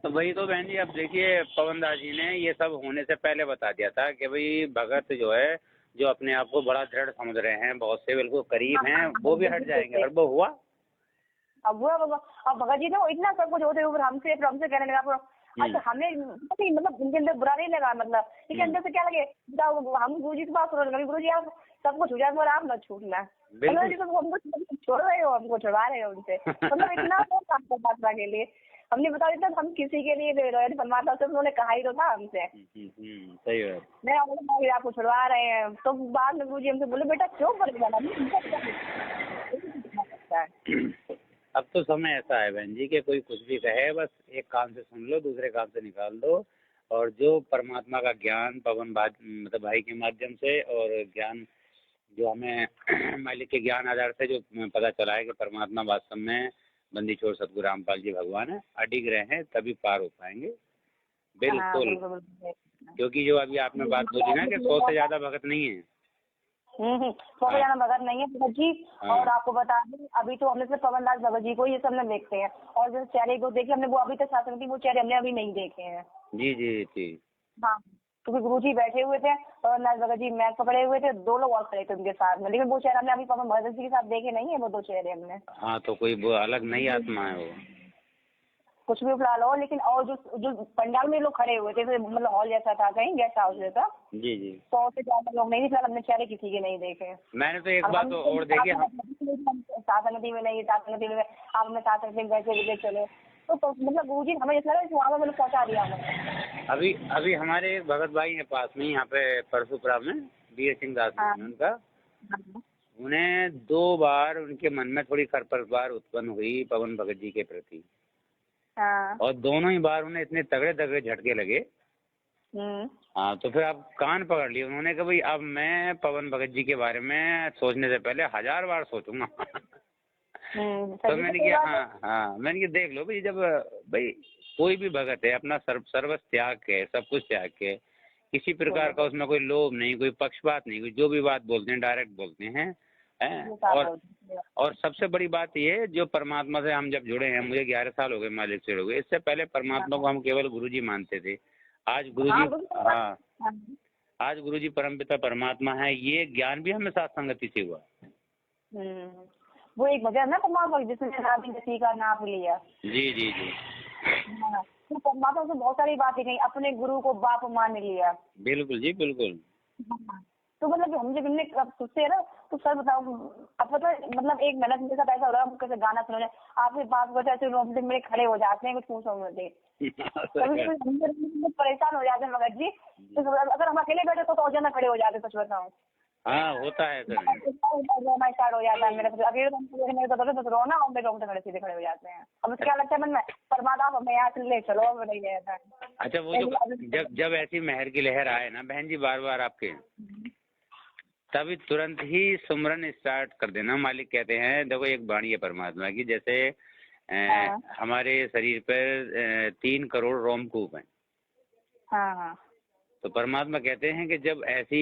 [SPEAKER 2] तो वही तो बहन जी, अब देखिए पवन दास जी ने ये सब होने से पहले बता दिया था कि भाई भगत जो है, जो अपने आप को बड़ा दृढ़ समझ रहे हैं, बहुत से बिल्कुल करीब हैं, वो भी हट जाएंगे। और वो हुआ।
[SPEAKER 1] अब भगत जी ने इतना सब कुछ होते हुए हमसे कहने लगा। अच्छा, हमें मतलब इनके अंदर बुरा नहीं लगा, मतलब इनके अंदर से क्या लगे, हम गुरु जी की बात सुन रहे, गुरु जी आप सब कुछ हो जाए और आप न छूटना। हमको छोड़ रहे हो, हमको छुड़वा रहे हो उनसे। मतलब इतना बात के लिए हमने बता दिया, हम किसी के लिए परमात्मा से उन्होंने कहा ही तो था हमसे।
[SPEAKER 2] सही है।
[SPEAKER 1] मैं आपको छुड़वा रहे हैं, तो बाद में गुरु जी हमसे बोले बेटा क्यों बदला।
[SPEAKER 2] अब तो समय ऐसा है बहन जी कि कोई कुछ भी कहे, बस एक कान से सुन लो दूसरे कान से निकाल दो। और जो परमात्मा का ज्ञान पवन मतलब भाई के माध्यम से और ज्ञान जो हमें मालिक के ज्ञान आधार से जो पता चला है कि परमात्मा वास्तव में बंदी छोड़ सतगुरु रामपाल जी भगवान है, अडिग रहे हैं तभी पार हो पाएंगे। बिल्कुल, क्योंकि जो अभी आपने बात बोली ना कि 100 से ज्यादा भगत नहीं है।
[SPEAKER 1] 100 से ज्यादा भगत नहीं है भगत जी। और आपको बता दें, अभी तो हमने सिर्फ पवन दास भगत जी को ये सब ने देखते हैं, और जो चेहरे को देखे हमने वो अभी तक शासन थी, वो चेहरे हमने अभी नहीं देखे हैं।
[SPEAKER 2] जी जी जी।
[SPEAKER 1] हाँ, क्योंकि गुरु जी बैठे हुए थे और नाथ भगत जी मैच पकड़े हुए थे, 2 लोग और खड़े थे उनके साथ में, लेकिन वो चेहरा हमने अभी पवन भगत जी के साथ देखे नहीं है, वो 2 चेहरे हमने।
[SPEAKER 2] हाँ, तो कोई वो अलग नई आत्मा है वो,
[SPEAKER 1] कुछ भी फिलहाल हो, लेकिन और जो पंडाल में लोग खड़े हुए थे, मतलब हॉल जैसा था, कहीं गेस्ट हाउस जैसा।
[SPEAKER 2] जी जी।
[SPEAKER 1] 100 से ज्यादा लोग नहीं, फिलहाल हमने चेहरे किसी के नहीं देखे।
[SPEAKER 2] मैंने तो एक बात और देखी,
[SPEAKER 1] सात नदी में नहीं, सात नदी में आप हमें सात नदी में वैसे चले, तो मतलब गुरु जी हमें जैसा वहाँ पर पहुँचा दिया हमें।
[SPEAKER 2] अभी हमारे एक भगत भाई है पास में यहाँ पे परशुपुरा में, बीर सिंह दास उनका, उन्हें 2 बार उनके मन में थोड़ी खरपतवार उत्पन्न हुई पवन भगत जी के प्रति। और दोनों ही बार उन्हें इतने तगड़े तगड़े झटके लगे। हाँ, तो फिर आप कान पकड़ लिए, उन्होंने कहा भाई अब मैं पवन भगत जी के बारे में सोचने से पहले 1000 बार सोचूंगा। तो मैंने किया, हाँ मैंने कहा देख लो भाई, जब भाई कोई भी भगत है अपना सर्वस्व त्याग के, सब कुछ त्याग के, किसी प्रकार का उसमें कोई लोभ नहीं, कोई पक्षपात नहीं, कोई जो भी बात बोलते हैं डायरेक्ट बोलते हैं। और सबसे बड़ी बात ये, जो परमात्मा से हम जब जुड़े हैं, मुझे 11 साल हो गए मालिक से जुड़े, इससे पहले परमात्मा को हम केवल गुरुजी मानते थे। आज गुरुजी, हाँ आज गुरुजी परमपिता परमात्मा है, ये ज्ञान भी हमें साथ संगति से हुआ।
[SPEAKER 1] वो एक भजन ना परमात्मा जिसने गति का नाम लिया।
[SPEAKER 2] जी जी जी।
[SPEAKER 1] तो परमात्मा से बहुत सारी बातें कही, अपने गुरु को बाप मान लिया।
[SPEAKER 2] बिल्कुल जी बिल्कुल।
[SPEAKER 1] तो मतलब हम जब इनने सोचते हैं ना, तो सर बताओ, अब पता मतलब एक मेहनत मेरे साथ ऐसा हो रहा है, कैसे गाना सुन रहे आपके बात को ऐसे रोमटिंग मेरे खड़े हो जाते हैं, कुछ पूछो मुझे परेशान हो जाते हैं भगत जी। तो अगर हम अकेले बैठे तो और ज्यादा खड़े हो जाते, सच बताओ।
[SPEAKER 2] हाँ होता है सर,
[SPEAKER 1] रोना स्टार्ट हो जाता है मेरे अकेले, तो रोना और मेरे रोंगटे खड़े सीधे खड़े हो जाते हैं। अब क्या लगता है मन में, परमात्मा हमें यहाँ से ले चलो, अब नहीं गया था।
[SPEAKER 2] अच्छा, वो जो जब ऐसी मेहर की लहर आए ना बहन जी बार बार आपके, तभी तुरंत ही सुमरन स्टार्ट कर देना। मालिक कहते हैं, देखो एक वाणी है परमात्मा की, जैसे हमारे शरीर पर 3 करोड़ रोमकूप हैं।
[SPEAKER 1] हाँ। तो
[SPEAKER 2] परमात्मा कहते हैं कि जब ऐसी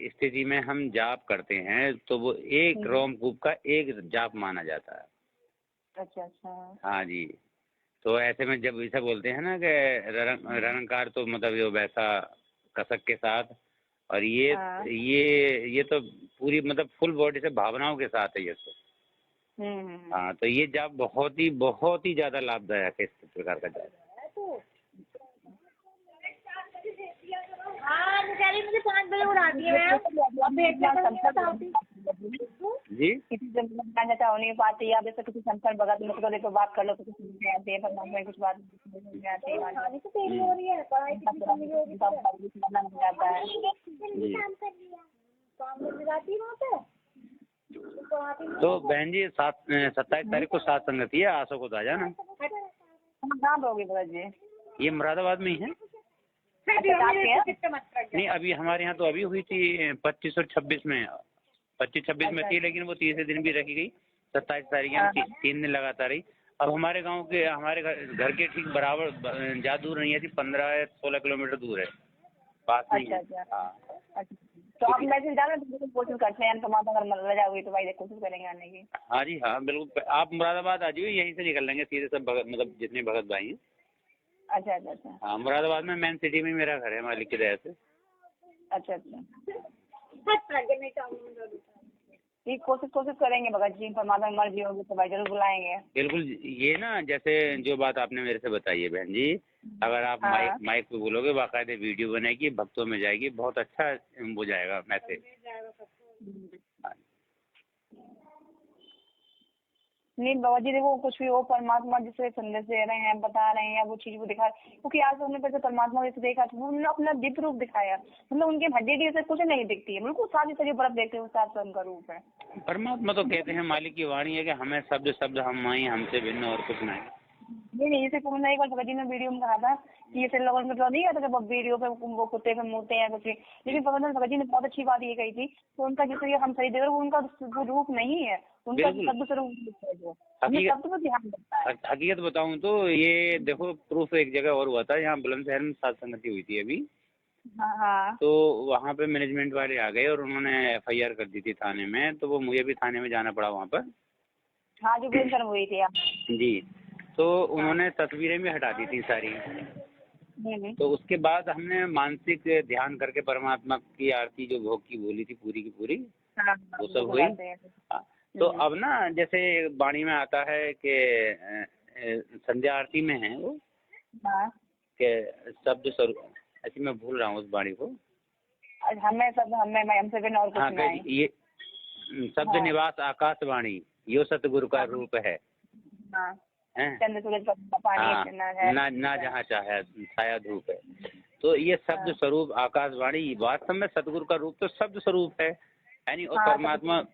[SPEAKER 2] स्थिति में हम जाप करते हैं तो वो एक रोमकूप का एक जाप माना जाता है।
[SPEAKER 1] अच्छा। हाँ जी।
[SPEAKER 2] तो ऐसे में जब ऐसा बोलते हैं ना कि रंकार, तो मतलब ये वैसा कसक के साथ, और ये तो पूरी मतलब फुल बॉडी से भावनाओं के साथ है ये तो। हाँ, तो ये जाप बहुत ही ज्यादा लाभदायक है, इस प्रकार का जाप।
[SPEAKER 3] मुझे 5 बजे उड़ाती है
[SPEAKER 2] जी।
[SPEAKER 1] किसी से जाता होने की बात है, या जैसे किसी संसार भगत में तो देखो बात कर लो तो कुछ नहीं आती है, परमात्मा कुछ बात नहीं आती है, जाता है।
[SPEAKER 2] तो बहन जी 27 तारीख को सात संगति है, आशा को आ जाना।
[SPEAKER 1] कहाँ पे होगी भगत जी?
[SPEAKER 2] ये मुरादाबाद में ही है। नहीं, अभी हमारे यहाँ तो अभी हुई थी 25 और 26 में, 25-26 में थी, लेकिन वो तीसरे दिन भी रखी गई। 27 तारीख 3 दिन लगातार रही। अब हमारे गांव के, हमारे घर के ठीक बराबर, ज्यादा दूर नहीं है, 15-16 किलोमीटर दूर है, पास नहीं है।
[SPEAKER 1] तो आप मैसेज डालें तो कोशिश करते हैं, अगर रजा हुई तो भाई कोशिश करेंगे आने की।
[SPEAKER 2] हाँ जी हाँ बिल्कुल, आप मुरादाबाद आ जाइए, यहीं से निकल लेंगे सीधे सब भगत, मतलब जितने भगत भाई हैं।
[SPEAKER 1] अच्छा।
[SPEAKER 2] हाँ, मुरादाबाद में मेन सिटी में मेरा घर है मालिक की दया से।
[SPEAKER 1] अच्छा। ठीक, कोशिश करेंगे भगत जी, परमात्मा मर्जी होगी तो भाई जरूर बुलाएंगे। बिल्कुल।
[SPEAKER 2] ये ना जैसे जो बात आपने मेरे से बताई है बहन जी, अगर आप माइक पे बोलोगे, बाकायदे वीडियो बनेगी, भक्तों में जाएगी, बहुत अच्छा हो जाएगा मैसेज। नहीं बाबा जी, देखो कुछ भी हो, परमात्मा जिसे संदेश दे रहे हैं, बता रहे हैं, या वो चीज वो दिखा रहे हैं, क्योंकि आज हमने पहले परमात्मा जैसे देखा था, उन्होंने अपना दिव्य रूप दिखाया, मतलब उनके हड्डी से कुछ नहीं दिखती है, बिल्कुल सारी सभी बर्फ देखते हुए साथ उनका रूप है। परमात्मा तो कहते हैं, मालिक की वाणी है कि हमें शब्द हम माई, हमसे भिन्न और कुछ नहीं।
[SPEAKER 1] नहीं जैसे तुमने एक बार भगत जी ने वीडियो में कहा था कि ऐसे लोगों में तो नहीं आता जब वीडियो पे वो कुत्ते पे मुड़ते हैं कुछ भी, लेकिन भगत जी ने बहुत अच्छी बात ये कही थी तो उनका जैसे ये हम सही देख रहे वो उनका वो रूप नहीं है, उनका शब्द स्वरूप है जो शब्द पर ध्यान देता है।
[SPEAKER 2] हकीकत बताऊं तो ये देखो प्रूफ एक जगह और हुआ था, यहाँ बुलंदशहर में सात संगति हुई थी अभी।
[SPEAKER 1] हाँ
[SPEAKER 2] तो वहाँ पे मैनेजमेंट वाले आ गए और उन्होंने FIR कर दी थी थाने में, तो वो मुझे भी थाने में जाना पड़ा वहाँ पर।
[SPEAKER 1] हाँ जो बुलंदशहर हुई थी
[SPEAKER 2] जी, तो उन्होंने तस्वीरें भी हटा दी थी सारी। तो उसके बाद हमने मानसिक ध्यान करके परमात्मा की आरती जो भोग की बोली थी पूरी की पूरी वो सब हुई। तो अब ना जैसे वाणी में आता है कि संध्या आरती में है वो कि शब्द स्वरूप, ऐसे मैं भूल रहा हूँ उस वाणी को।
[SPEAKER 1] हाँ
[SPEAKER 2] ये शब्द निवास आकाशवाणी यो सतगुरु का रूप है।
[SPEAKER 1] चंद्र सूरज पानी
[SPEAKER 2] ना जहाँ चाहे छाया धूप है। तो ये शब्द स्वरूप आकाशवाणी वास्तव में सतगुरु का रूप तो शब्द स्वरूप है, यानी। और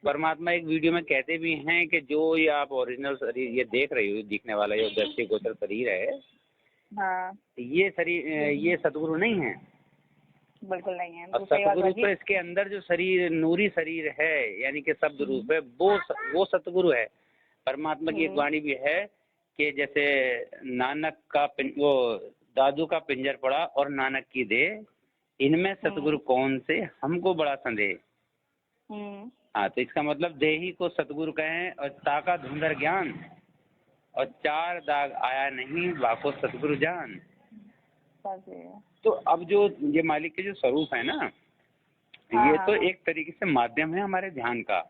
[SPEAKER 2] परमात्मा एक वीडियो में कहते भी हैं कि जो ये आप ओरिजिनल शरीर ये देख रहे हो, दिखने वाला ये दृष्टिगोचर शरीर है, ये शरीर ये सतगुरु नहीं है,
[SPEAKER 1] बिल्कुल नहीं है।
[SPEAKER 2] और सतगुरु तो इसके अंदर जो शरीर नूरी शरीर है यानी कि शब्द रूप है वो सतगुरु है। परमात्मा की एक वाणी भी है कि जैसे नानक का वो दादू का पिंजर पड़ा और नानक की दे, इनमें सतगुरु कौन से हमको बड़ा संदेह। हाँ, तो इसका मतलब देही को सतगुरु कहें और ताका धुंधर ज्ञान और चार दाग आया नहीं वाको सतगुरु जान। तो अब जो ये मालिक के जो स्वरूप है ना, ये तो एक तरीके से माध्यम है हमारे ध्यान का।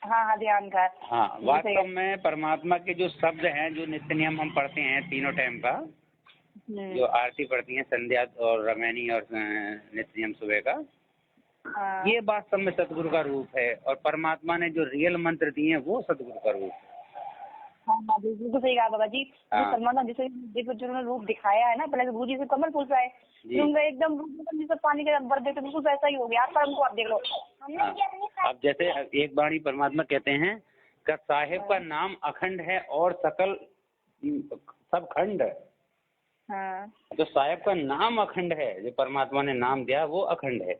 [SPEAKER 1] हाँ ध्यान का।
[SPEAKER 2] हाँ, वास्तव में परमात्मा के जो शब्द हैं, जो नित्य नियम हम पढ़ते हैं तीनों टाइम का, जो आरती पढ़ती हैं संध्या और रमैनी और नित्य नियम सुबह का, ये वास्तव में सतगुरु का रूप है। और परमात्मा ने जो रियल मंत्र दिए हैं वो सतगुरु का रूप है।
[SPEAKER 1] हाँ बिल्कुल सही कहा बाबा जी। परमात्मा जिसे जिन्होंने रूप दिखाया है ना, पहले गुरु जी से कमल फूल पे आए, उनका एकदम जैसे पानी के अंदर देखते बिल्कुल वैसा ही हो गया। आप हमको आप देख लो।
[SPEAKER 2] अब जैसे एक बाणी परमात्मा कहते हैं कि साहिब का नाम अखंड है और सकल सब खंड है। तो साहिब का नाम अखंड है, जो परमात्मा ने नाम दिया वो अखंड है।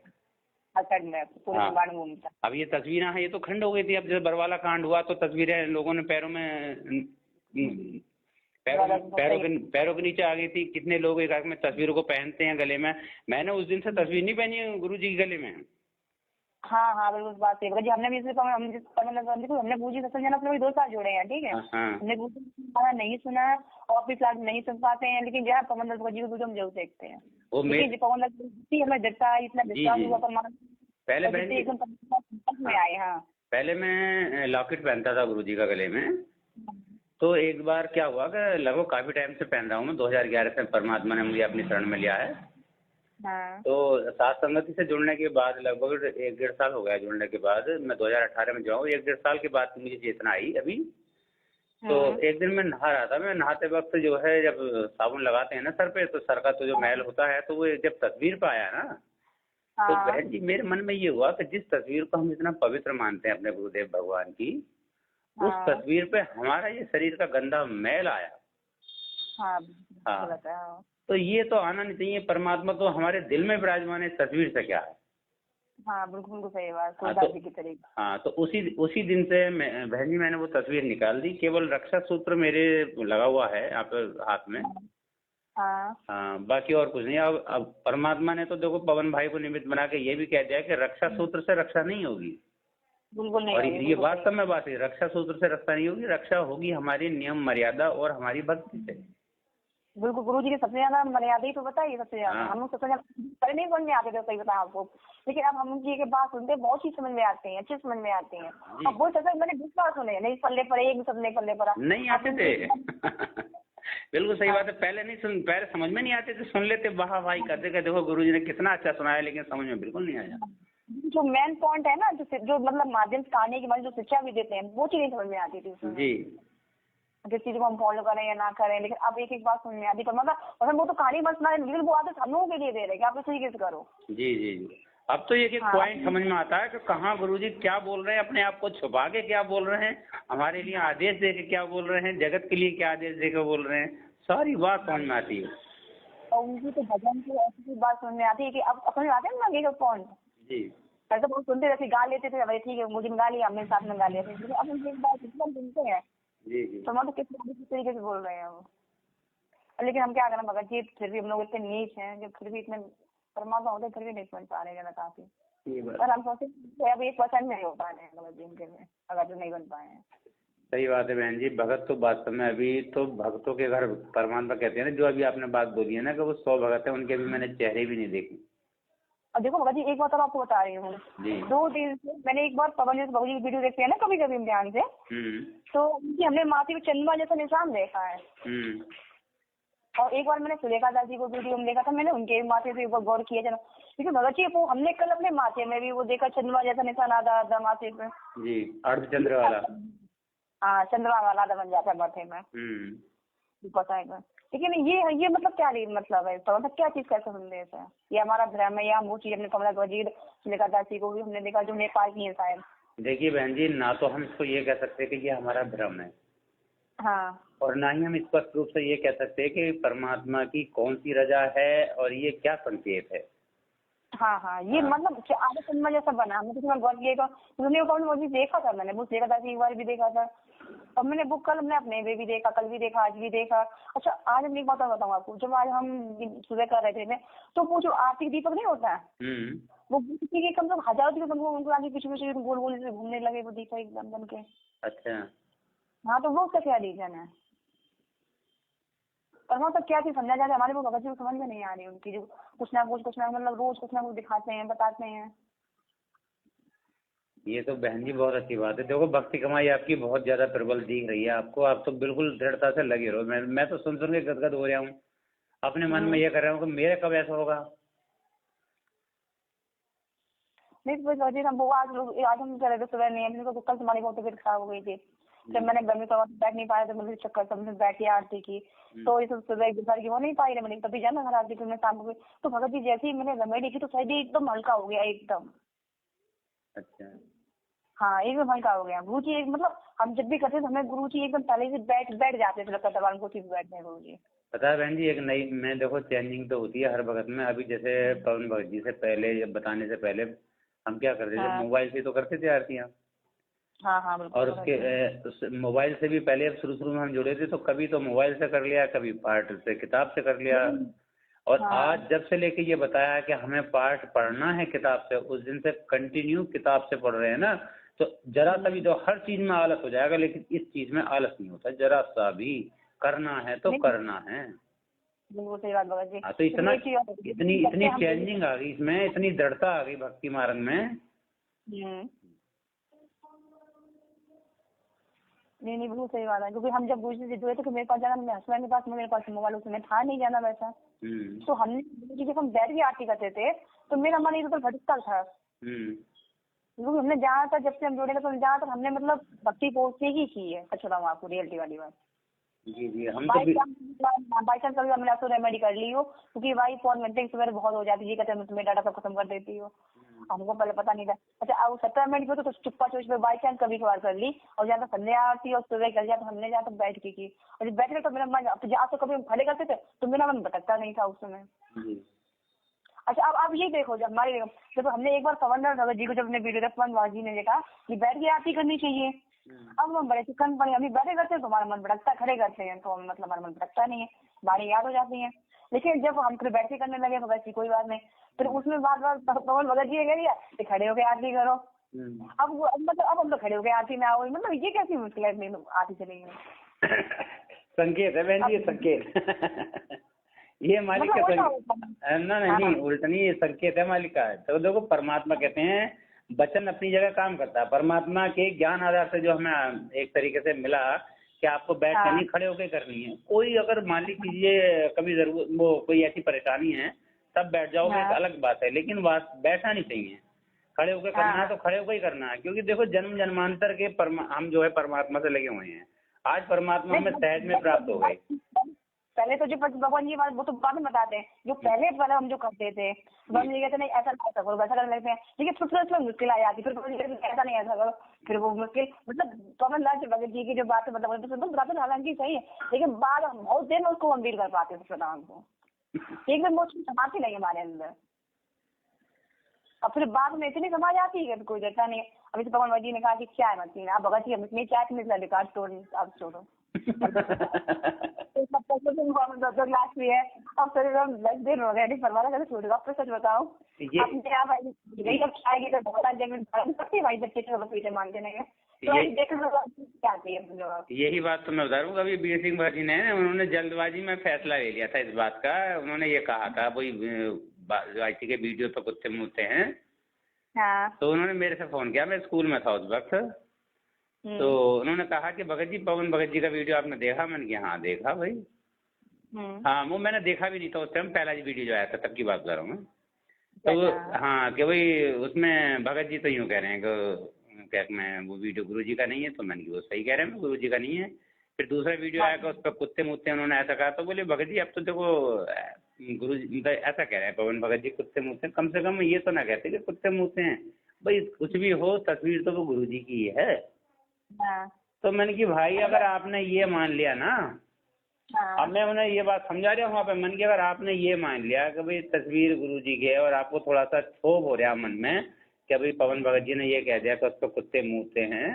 [SPEAKER 2] अब ये तस्वीरें हैं, ये तो खंड हो गई थी। अब जैसे बरवाला कांड हुआ तो तस्वीरें लोगों ने पैरों के नीचे आ गई थी। कितने लोग एक आग में तस्वीरों को पहनते हैं गले में। मैंने उस दिन से तस्वीर नहीं पहनी है गुरु जी के गले में।
[SPEAKER 1] हाँ बिल्कुल बात है जी। हमने भी हमने गुरु जी सत्संग जाना अपने 2 साल जोड़े हैं, ठीक है। हमने गुरु जी नहीं सुना और फिर क्लास नहीं सुन पाते हैं, लेकिन जहाँ पवन दत्त जी को हम जरूर देखते हैं। पवन दत्त हमें डरता इतना विश्वास हुआ परमात्मा
[SPEAKER 2] पहले
[SPEAKER 1] में आए। हाँ,
[SPEAKER 2] पहले मैं लॉकेट पहनता था गुरु जी का गले में। तो एक बार क्या हुआ कि लगभग काफी टाइम से पहन रहा हूँ मैं, 2011 से परमात्मा ने मुझे अपनी शरण में लिया है। तो सात संगति से जुड़ने के बाद लगभग 1-1.5 साल हो गया। जुड़ने के बाद मैं 2018 में जाऊँ, 1-1.5 साल के बाद मुझे चेतना आई अभी। तो एक दिन मैं नहा रहा था, मैं नहाते वक्त जो है जब साबुन लगाते हैं ना सर पे, तो सर का तो जो मैल होता है, तो वो जब तस्वीर पे आया ना, तो बहन जी मेरे मन में ये हुआ कि जिस तस्वीर को हम इतना पवित्र मानते हैं अपने गुरुदेव भगवान की, उस तस्वीर पे हमारा ये शरीर का गंदा मैल आया। हाँ, तो ये तो आना नहीं चाहिए। परमात्मा तो हमारे दिल में विराजमान है, तस्वीर से क्या है।
[SPEAKER 1] हाँ बिल्कुल सही बात।
[SPEAKER 2] हाँ, तो उसी दिन से बहन जी मैंने वो तस्वीर निकाल दी। केवल रक्षा सूत्र मेरे लगा हुआ है यहाँ पे हाथ में। हाँ, बाकी और कुछ नहीं। अब परमात्मा ने तो देखो पवन भाई को निमित्त बना के ये भी कह दिया कि रक्षा सूत्र से रक्षा नहीं होगी।
[SPEAKER 1] बिल्कुल नहीं।
[SPEAKER 2] और ये वास्तव में बात है, रक्षा सूत्र से रक्षा नहीं होगी, रक्षा होगी हमारी नियम मर्यादा और हमारी भक्ति से।
[SPEAKER 1] बिल्कुल, गुरु जी की सबसे ज्यादा मर्यादा ही तो बताइए। सबसे ज्यादा हम लोग सबसे ज्यादा नहीं समझ में आते थे, सही बताया आपको। लेकिन अब हम जी के बात सुनते बहुत चीज समझ में आते हैं, अच्छे समझ में आते हैं। अब वो सच मैंने विश्वास सुने नहीं, पल्ले पड़े एक सबने पल्ले पड़ा
[SPEAKER 2] नहीं आते थे। बिल्कुल सही बात है। पहले समझ में नहीं आते थे, सुन लेते वाह भाई करते कि देखो गुरु जी ने कितना अच्छा सुनाया, लेकिन समझ में बिल्कुल नहीं आया।
[SPEAKER 1] जो मेन पॉइंट है ना, जो मतलब माध्यम से कहानी के बाद जो शिक्षा भी देते हैं, वो चीज नहीं समझ में आती थी उसमें जी। जिस चीज को हम फॉलो करें या ना करें, लेकिन अब एक बात समझ में आती है। मतलब वो तो कहानी बस ना, लेकिन वो आदत हम लोगों के लिए दे रहे हैं कि आप इस तरीके से करो।
[SPEAKER 2] जी जी जी। अब तो एक पॉइंट समझ में आता है कि कहाँ गुरुजी क्या बोल रहे हैं, अपने आप को छुपा के क्या बोल रहे हैं, हमारे लिए आदेश दे के क्या बोल रहे हैं, जगत के लिए क्या आदेश दे के बोल रहे हैं, सारी बात समझ में आती है।
[SPEAKER 1] और उनकी तो भजन की ऐसी बात समझ में आती है कि अब अपने आते हैं ना कौन
[SPEAKER 2] जी
[SPEAKER 1] ऐसा बहुत सुनते रहते, गा लेते थे, भाई ठीक है मुझे गा लिया, हमने साथ में गा लिया थे, अब उनकी एक बात इतना सुनते हैं
[SPEAKER 2] जी जी
[SPEAKER 1] तो मतलब किस तरीके से बोल रहे हैं वो। लेकिन हम क्या करें भगत जी, फिर भी हम लोग इतने नीच हैं कि फिर भी इतने परमात्मा होते फिर भी नहीं समझ पा रहे हैं काफी। और हम सोचते अब 1% नहीं हो पा रहे हैं भगत जी उनके में, अगर जो नहीं बन पाए हैं।
[SPEAKER 2] सही बात है बहन जी। भगत तो वास्तव में अभी तो भक्तों के घर परमात्मा कहते हैं ना, जो अभी आपने बात बोली है ना कि वो 100 भगत है, उनके भी मैंने चेहरे भी नहीं देखे।
[SPEAKER 1] और देखो भगत जी एक बात और आपको बता रही हूँ, 2 दिन से मैंने एक बार पवन जी भगत जी की वीडियो देखते हैं ना कभी कभी ध्यान से, तो उनकी हमने माथे में चंद्रमा जैसा निशान देखा है। और एक बार मैंने सुलेखा दास जी को वीडियो में देखा था, मैंने उनके माथे पे एक बार गौर किया था, क्योंकि भगत जी वो हमने कल अपने माथे में भी वो देखा चंद्रमा जैसा निशान आधा माथे पे
[SPEAKER 2] जी, अर्धचंद्र वाला।
[SPEAKER 1] हाँ चंद्रमा वाला आधा बन जाता है माथे में, पता है। लेकिन ये मतलब क्या मतलब है, तो मतलब क्या चीज का संदेश है, ये हमारा भ्रम है या हम वो चीज अपने कमला वजीर सुलेखा दास जी को भी हमने देखा जो नेपाल की है शायद।
[SPEAKER 2] देखिए बहन जी, ना तो हम इसको ये कह सकते कि ये हमारा भ्रम है,
[SPEAKER 1] हाँ, और
[SPEAKER 2] ना ही हम स्पष्ट रूप से ये कह सकते हैं कि परमात्मा की कौन सी रजा है और ये क्या संकेत है।
[SPEAKER 1] हाँ, ये मतलब आधे चंद्रमा जैसा बना, हमने किसी गौर किया वो भी देखा था, मैंने वो देखा था, एक बार भी देखा था, और मैंने वो कल हमने अपने भी देखा, कल भी देखा, आज भी देखा। अच्छा आज हम एक बात बताऊँ आपको, जब आज हम सुबह कर रहे थे तो वो जो आरती दीपक नहीं होता है, वो किसी के कम से कम हजारों दीपक उनको आगे पीछे पीछे गोल गोल से घूमने लगे वो दीपक एकदम बन के।
[SPEAKER 2] अच्छा
[SPEAKER 1] हाँ, तो वो उसका क्या रीजन है, और वहाँ तक क्या चीज समझा जाता है, हमारे को भगत जी को समझ में नहीं आ रही उनकी, जो कुछ ना मतलब रोज कुछ ना कुछ दिखाते हैं, बताते हैं।
[SPEAKER 2] ये तो बहन जी बहुत अच्छी बात है। देखो भक्ति कमाई आपकी बहुत ज्यादा प्रबल दिख रही है आपको, आप तो बिल्कुल दृढ़ता से लगे रहो। मैं तो सुन के गदगद हो रहा हूँ, अपने मन में ये कर रहा हूँ कि मेरे कब ऐसा होगा।
[SPEAKER 1] नहीं तो हम वो आज हम कह रहे थे सुबह नहीं, कल तुम्हारी बहुत तबीयत खराब हो गई थी, जब मैंने गर्मी का बैठ नहीं पाया तो मुझे चक्कर सब बैठ के आरती की, तो ये सब सुबह दोपहर की हो नहीं पाई, मैंने तभी जाना घर आरती की, मैं शाम को तो भगत जी जैसे ही मैंने रेमेडी की तो शायद एकदम हल्का हो गया एकदम।
[SPEAKER 2] अच्छा
[SPEAKER 1] हाँ एकदम हल्का हो गया। गुरु जी मतलब हम जब भी करते थे हमें गुरु जी एकदम पहले से बैठ जाते थे, लगता था बैठते हैं गुरु जी।
[SPEAKER 2] पता है बहन जी, एक नई मैं देखो चेंजिंग तो होती है हर भगत में। अभी जैसे पवन भगत जी से पहले बताने से पहले हम क्या करते थे, मोबाइल से तो करते थे आरतियाँ।
[SPEAKER 1] हाँ
[SPEAKER 2] और उसके मोबाइल से भी पहले अब शुरू में हम जुड़े थे तो कभी तो मोबाइल से कर लिया, कभी पाठ से किताब से कर लिया। और आज जब से लेके ये बताया कि हमें पाठ पढ़ना है किताब से, उस दिन से कंटिन्यू किताब से पढ़ रहे हैं ना, तो जरा सा भी तो हर चीज में आलस हो जाएगा, लेकिन इस चीज में आलस नहीं होता जरा सा भी। करना है तो करना है।
[SPEAKER 1] बिल्कुल सही बात भगत जी।
[SPEAKER 2] हाँ, तो इतनी चेंजिंग आ गई इसमें, इतनी दृढ़ता आ गई भक्ति मार्ग में।
[SPEAKER 1] नहीं बिल्कुल सही बात है, क्योंकि हम जब गुरु जी से जुड़े थे तो मेरे पास जाना, मेरे हस्बैंड के पास मेरे पास मोबाइल उसमें था नहीं जाना वैसा, तो हमने जब हम बैठ के आरती करते थे तो मेरा मन इधर भटकता था, क्योंकि हमने जहाँ तक जब से हम जुड़े थे तो जहाँ तक हमने मतलब भक्ति पोस्ट से ही की है, सच बताऊँ आपको रियलिटी वाली बात।
[SPEAKER 2] जी हम
[SPEAKER 1] बाई चांस कभी हमने आपको रेमेडी कर ली हो, क्योंकि भाई फोन घंटे सुबह बहुत हो जाती है, कहते हैं तुम्हें डाटा सब खत्म कर देती हो, हमको पहले पता नहीं था। अच्छा अब 17 मिनट पे तो चुप्पा चोच पे बाई चांस कभी कभार कर ली, और जहाँ तक संध्या आती और सुबह कर जाए तो हमने जहाँ तक बैठ की और जब बैठ गए तो मेरा मन, जहाँ तो कभी हम खड़े करते थे तो मेरा मन भटकता नहीं था उस समय। अच्छा अब ये देखो, जब हमारे जब हमने एक बार पवन जी को जब हमने वीडियो पवन जी ने देखा कि बैठ के आरती करनी चाहिए, अब हम बड़े चिकन पड़े हम बैठे करते हैं तो हमारा मन भटकता, खड़े करते हैं तो मतलब हमारा मन भटकता नहीं है, बारी याद हो जाती है। लेकिन जब हम फिर बैठ के करने लगे भगत जी कोई बात नहीं, फिर उसमें बार बार पवन भगत जी ने कह दिया कि खड़े होकर आरती करो। अब हम तो खड़े होकर आरती में आओ, मतलब ये कैसी मुश्किल है आरती चली गई।
[SPEAKER 2] संकेत है बहन जी, संकेत ये मालिक का संकेत नहीं उल्टा नहीं, ये संकेत है मालिक का। तो देखो परमात्मा कहते हैं वचन अपनी जगह काम करता है। परमात्मा के ज्ञान आधार से जो हमें एक तरीके से मिला कि आपको बैठ करनी, खड़े होकर करनी है। कोई अगर मान लीजिए कभी जरूर वो कोई ऐसी परेशानी है तब बैठ जाओगे, अलग बात है, लेकिन बैठना नहीं चाहिए। खड़े होकर करना है तो खड़े होकर ही करना है, क्योंकि देखो जन्म जन्मांतर के हम जो है परमात्मा से लगे हुए हैं। आज परमात्मा हमें सहज में प्राप्त हो गए।
[SPEAKER 1] पहले तो जो भगवान जी बात वो तो बाद में बताते हैं, जो पहले हम जो करते थे भगवान जी कहते नहीं ऐसा नहीं ऐसा करो वैसा करने लगते हैं, लेकिन फिर उसमें मुश्किल आ जाती, फिर ऐसा नहीं ऐसा करो, फिर वो मुश्किल मतलब पवन लाल भगत जी की जो बात है मतलब बताते हालांकि सही है, लेकिन बाद हम बहुत देर में उसको गंभीर कर पाते हैं को एकदम मुश्किल समाती नहीं हमारे अंदर, और फिर बाद में इतनी समझ आती है कि कोई देता नहीं। अभी तो भगवान जी ने कहा कि चाय मत पीना, आप भगत जी हम इतनी चाय पीने रिकॉर्ड स्टोरी आप छोड़ो ग्लास भी है अब फिर 10 दिन हो गए नहीं परवाना कैसे छूट गया, सच बताओ अपने आप खाएगी तो बहुत भाई बच्चे पीछे मानते नहीं है, देख लो क्या चाहिए।
[SPEAKER 2] यही बात तो मैं बता रहा हूँ। अभी बीर सिंह भाजी ने उन्होंने जल्दबाजी में फैसला ले लिया था इस बात का। उन्होंने ये कहा था वही IT के वीडियो पे कुत्ते मुँहते हैं।
[SPEAKER 1] हाँ।
[SPEAKER 2] तो उन्होंने मेरे से फोन किया, मैं स्कूल में था उस वक्त। तो उन्होंने कहा कि भगत जी पवन भगत जी का वीडियो आपने देखा? मैंने कहा हाँ देखा भाई। हाँ वो मैंने देखा भी नहीं था उस टाइम, पहला वीडियो जो आया था तब की बात कर रहा हूँ मैं। तो हाँ कि भाई उसमें भगत जी तो यूँ कह रहे हैं कि क्या मैं वो वीडियो गुरु जी का नहीं है, तो मैंने वो सही कह रहे हैं गुरु जी का नहीं है। फिर दूसरा वीडियो आया कि उस पर कुत्ते मुत्ते उन्होंने ऐसा कहा, तो बोले भगत जी अब तो देखो गुरु जी ऐसा कह रहे हैं पवन भगत जी कुत्ते मुत्ते, कम से कम ये तो ना कहते कि कुत्ते मुत्ते हैं भाई, कुछ भी हो तस्वीर तो वो गुरु जी की है। तो मैंने कि भाई अगर आपने ये मान लिया ना, अब मैं उन्हें ये बात समझा रहा हूँ वहाँ पे, मन की अगर आपने ये मान लिया कि भाई तस्वीर गुरु जी की है और आपको थोड़ा सा क्षोभ हो रहा मन में कि भाई पवन भगत जी ने ये कह दिया कि उसको कुत्ते मुँहते हैं,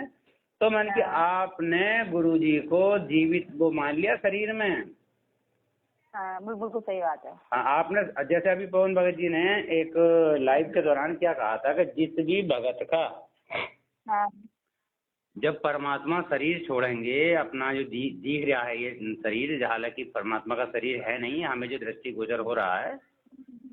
[SPEAKER 2] तो मैंने कि आपने गुरु जी को जीवित वो मान लिया शरीर में।
[SPEAKER 1] हाँ बिल्कुल सही बात है।
[SPEAKER 2] हाँ आपने जैसे अभी पवन भगत जी ने एक लाइव के दौरान क्या कहा था कि जिस भी भगत का जब परमात्मा शरीर छोड़ेंगे, अपना जो दिख रहा है ये शरीर, हालांकि परमात्मा का शरीर है नहीं, हमें जो दृष्टि गोचर हो रहा है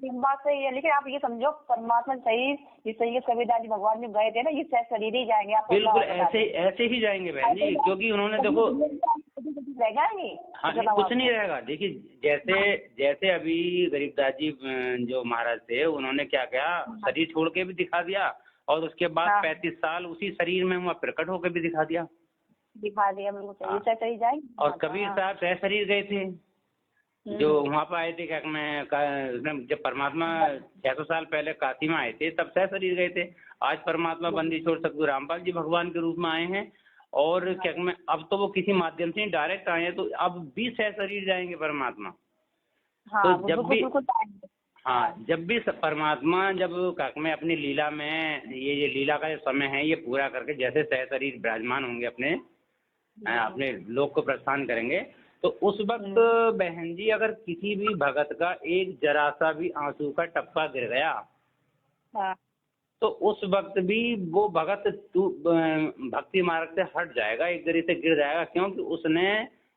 [SPEAKER 1] बात सही है, लेकिन आप ये समझो परमात्मा शरीर ये सही कबीरदास जी भगवान जो गए थे ना, ये शरीर ही जाएंगे। आप
[SPEAKER 2] बिल्कुल ऐसे ही जाएंगे बहन जी, क्योंकि उन्होंने देखो हाँ कुछ नहीं रहेगा। देखिए जैसे अभी गरीबदास जी जो महाराज थे उन्होंने क्या किया, शरीर छोड़ के भी दिखा दिया और उसके बाद 35 साल उसी शरीर में वहाँ प्रकट होकर भी दिखा दिया
[SPEAKER 1] बिल्कुल सही जाएंगे।
[SPEAKER 2] और कबीर साहब सह शरीर गए थे जो वहाँ पर आए थे, क्या मैं जब परमात्मा 600 साल पहले काशी में आए थे तब सह शरीर गए थे। आज परमात्मा बंदी छोड़ सतगुरु रामपाल जी भगवान के रूप में आए हैं और क्या मैं अब तो वो किसी माध्यम से डायरेक्ट आए हैं, तो अब भी सह शरीर जाएंगे परमात्मा। तो जब भी परमात्मा जब मैं अपनी लीला में ये लीला का जो समय है ये पूरा करके जैसे सह शरीर विराजमान होंगे अपने लोक को प्रस्थान करेंगे, तो उस वक्त बहन जी अगर किसी भी भगत का एक जरा सा भी आंसू का टप्पा गिर गया तो उस वक्त भी वो भगत भक्ति मार्ग से हट जाएगा, एक तरीके से गिर जाएगा, क्योंकि उसने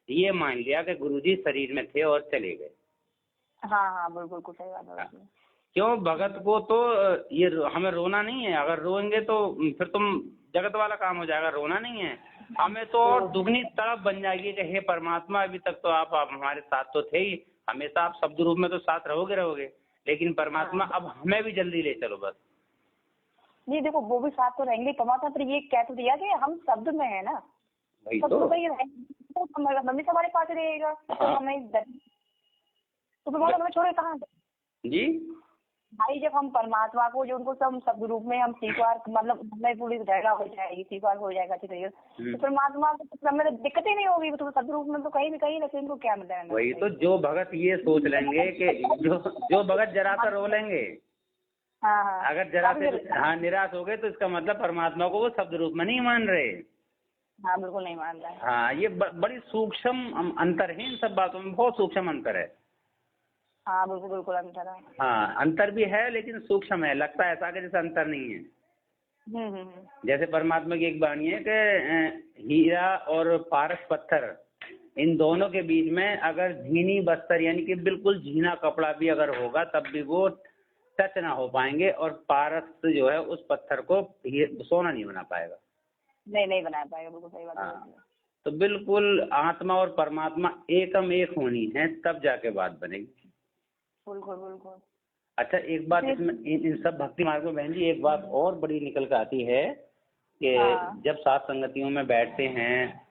[SPEAKER 2] ये मान लिया कि गुरुजी शरीर में थे और चले गए।
[SPEAKER 1] हाँ बिल्कुल सही बात है।
[SPEAKER 2] क्यों भगत को तो ये हमें रोना नहीं है, अगर रोएंगे तो फिर तुम जगत वाला काम हो जाएगा, रोना नहीं है हमें तो दुगनी तड़प बन जाएगी कि हे परमात्मा अभी तक तो आप हमारे साथ तो थे ही, हमेशा आप शब्द रूप में तो साथ रहोगे, लेकिन परमात्मा अब हमें भी जल्दी ले चलो बस।
[SPEAKER 1] नहीं देखो वो भी साथ तो रहेंगे, परमात्मा पर ये कह तो दिया कि हम शब्द में है ना,
[SPEAKER 2] वही तो
[SPEAKER 1] मम्मी हमारे पास रहेगा तो हमें तो परमात्मा हमें छोड़े कहाँ
[SPEAKER 2] जी
[SPEAKER 1] भाई। जब हम परमात्मा को जो उनको सब शब्द रूप में हम स्वीकार मतलब हमें पूरी जगह हो जाएगी, स्वीकार हो जाएगा अच्छी तरीके से, तो परमात्मा को में दिक्कत ही नहीं होगी, तो शब्द रूप में तो कहीं भी कहीं रखे इनको क्या मतलब।
[SPEAKER 2] वही तो जो भगत ये सोच लेंगे कि जो भगत जरा सा रो लेंगे, अगर जरा से निराश हो गए तो इसका मतलब परमात्मा को वो शब्द रूप में नहीं मान रहे।
[SPEAKER 1] बिल्कुल नहीं मान रहे।
[SPEAKER 2] हाँ ये बड़ी सूक्ष्म अंतर है, इन सब बातों में बहुत सूक्ष्म अंतर है।
[SPEAKER 1] बिल्कुल अंतर है।
[SPEAKER 2] हाँ अंतर भी है लेकिन सूक्ष्म है, लगता है ऐसा कि जैसे अंतर नहीं है। जैसे परमात्मा की एक वाणी है कि हीरा और पारस पत्थर इन दोनों के बीच में अगर झीनी बस्तर यानी कि बिल्कुल झीना कपड़ा भी अगर होगा तब भी वो टच ना हो पाएंगे, और पारस जो है उस पत्थर को सोना नहीं बना पाएगा।
[SPEAKER 1] नहीं बना पाएगा, बिल्कुल सही बात है।
[SPEAKER 2] तो बिल्कुल आत्मा और परमात्मा एकम एक होनी है तब जाके बात बनेगी।
[SPEAKER 1] बिल्कुल।
[SPEAKER 2] अच्छा एक बात इसमें इन सब भक्ति मार्ग में बहन जी एक बात और बड़ी निकल कर आती है कि जब सात संगतियों में बैठते हैं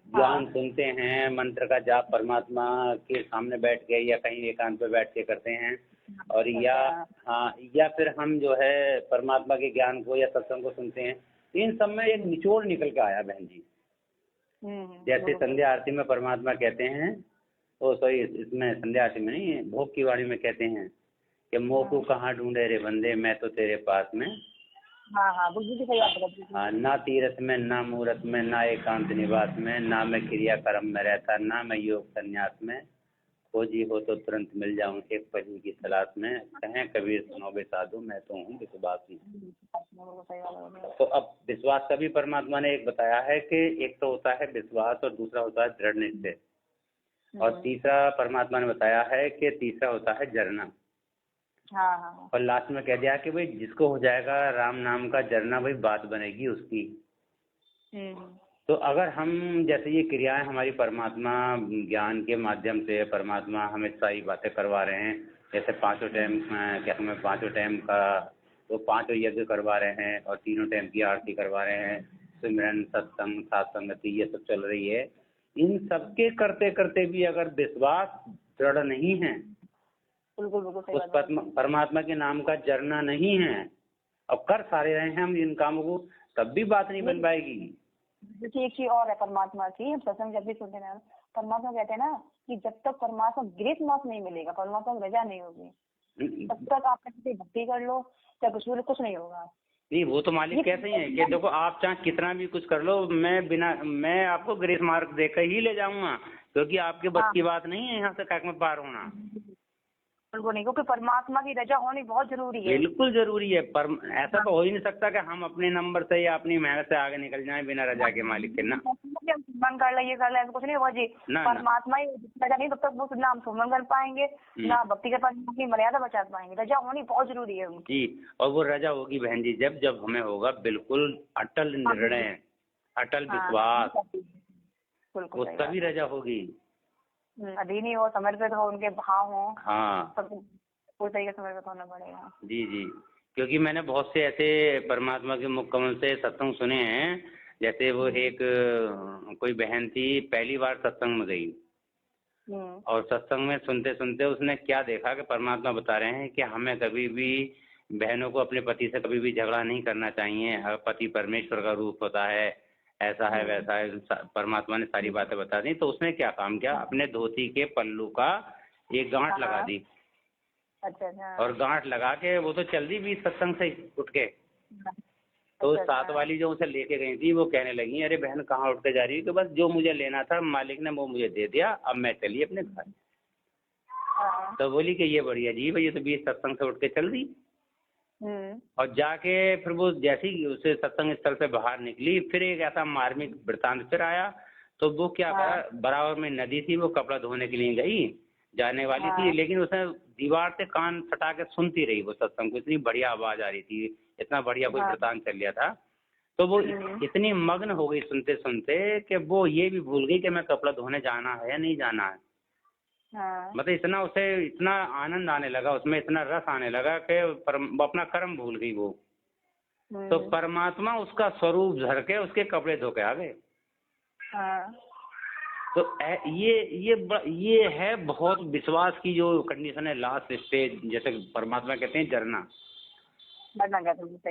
[SPEAKER 2] ज्ञान सुनते हैं, मंत्र का जाप परमात्मा के सामने बैठ के या कहीं एकांत पे बैठ के करते हैं, और या फिर हम जो है परमात्मा के ज्ञान को या सत्संग को सुनते हैं, इन सब में एक निचोड़ निकल के आया बहन जी। जैसे संध्या आरती में परमात्मा कहते हैं, तो सॉरी इसमें संध्या आरती में नहीं, भोग की वाणी में कहते हैं कि मोह को कहाँ ढूंढे रे बंदे, मैं तो तेरे पास में। हाँ, ना तीरथ में, ना मूरत में, ना एकांत निवास में, ना मैं क्रिया कर्म में रहता, ना मैं योग संन्यास में, खोजी हो तो तुरंत मिल जाऊं एक पल की तलाश में, कहें कबीर सुनोगे साधु, मैं तो हूँ विश्वास में। तो अब विश्वास का भी परमात्मा ने एक बताया है कि एक तो होता है विश्वास और दूसरा होता है दृढ़ निश्चय, और तीसरा परमात्मा ने बताया है कि तीसरा होता है जरना। और लास्ट में कह दिया कि भाई जिसको हो जाएगा राम नाम का जरना, भाई बात बनेगी उसकी। तो अगर हम जैसे ये क्रियाएं हमारी परमात्मा ज्ञान के माध्यम से परमात्मा हमें सारी बातें करवा रहे हैं, जैसे पांचों टाइम का तो 5 यज्ञ करवा रहे हैं और 3 टाइम की आरती करवा रहे हैं, सिमरन सत्संग सात संगति ये सब चल रही है, इन सबके करते करते भी अगर विश्वास दृढ़ नहीं है, उस परमात्मा के नाम का जरना नहीं है, अब कर सारे रहे हैं हम इन कामों को, तब भी बात नहीं बन पाएगी।
[SPEAKER 1] जैसे एक चीज और है परमात्मा की, हम सत्संग जब भी सुनते हैं परमात्मा कहते हैं ना कि जब तक परमात्मा ग्रेस मार्क्स नहीं मिलेगा, परमात्मा की रजा नहीं होगी, तब तक आप किसी भक्ति कर लो चाहे कुछ नहीं होगा।
[SPEAKER 2] नहीं, वो तो मालिक कहते हैं कि देखो आप चाहे कितना भी कुछ कर लो, मैं आपको ग्रेस मार्क देकर ही ले जाऊंगा, क्योंकि आपके बस की बात नहीं है यहाँ से काक में पार होना।
[SPEAKER 1] बिल्कुल नहीं, क्योंकि परमात्मा की रजा होनी बहुत जरूरी है।
[SPEAKER 2] बिल्कुल जरूरी है, पर ऐसा तो हो ही नहीं सकता कि हम अपने नंबर से या अपनी मेहनत से आगे निकल जाएं बिना रजा के मालिक के। ना
[SPEAKER 1] सुमन कर ले, ये कर ले, ऐसा कुछ नहीं होगा जी। परमात्मा ही रजा नहीं, तब तक वो ना हम सुमन कर पाएंगे ना भक्ति कर पाएंगे, अपनी मर्यादा बचा पाएंगे। रजा होनी बहुत जरूरी है
[SPEAKER 2] जी, और वो रजा होगी बहन जी जब हमें होगा बिल्कुल अटल निर्णय, अटल विश्वास, वो तभी रजा होगी।
[SPEAKER 1] अधीन ही हो, समर्पित हो, उनके भाव हो,
[SPEAKER 2] हाँ
[SPEAKER 1] पूरी तरीके से समर्पित होना पड़ेगा।
[SPEAKER 2] जी, क्योंकि मैंने बहुत से ऐसे परमात्मा के मुख कमल से सत्संग सुने हैं, जैसे वो एक कोई बहन थी, पहली बार सत्संग में गई, और सत्संग में सुनते सुनते उसने क्या देखा कि परमात्मा बता रहे हैं कि हमें कभी भी बहनों को अपने पति से कभी भी झगड़ा नहीं करना चाहिए, पति परमेश्वर का रूप होता है, ऐसा है वैसा है, परमात्मा ने सारी बातें बता दी। तो उसने क्या काम किया, अपने धोती के पल्लू का एक गांठ लगा दी। अच्छा। और गांठ लगा के वो तो चल दी भी सत्संग से उठ के। तो साथ वाली जो उसे लेके गई थी वो कहने लगी, अरे बहन कहाँ उठ के जा रही है? तो बस जो मुझे लेना था मालिक ने वो मुझे दे दिया, अब मैं चली अपने घर। तो बोली कि ये बढ़िया जी, भाई ये तो भी सत्संग से उठ के चल दी। और जाके फिर वो जैसी उसे सत्संग स्थल से बाहर निकली, फिर एक ऐसा मार्मिक वृतांत फिर आया। तो वो क्या करा, बराबर में नदी थी, वो कपड़ा धोने के लिए गई, जाने वाली थी, लेकिन उसने दीवार से कान सटा के सुनती रही वो सत्संग को, इतनी बढ़िया आवाज आ रही थी, इतना बढ़िया कोई वृतांत चल गया था। तो वो इतनी मग्न हो गई सुनते सुनते कि वो ये भी भूल गई कि मैं कपड़ा धोने जाना है या नहीं जाना है। मतलब इतना उसे इतना आनंद आने लगा, उसमें इतना रस आने लगा कि अपना कर्म भूल गई वो। तो परमात्मा उसका स्वरूप झर के उसके कपड़े धो के आ गए। तो ये है बहुत विश्वास की जो कंडीशन है, लास्ट स्टेज, जैसे परमात्मा कहते हैं जरना।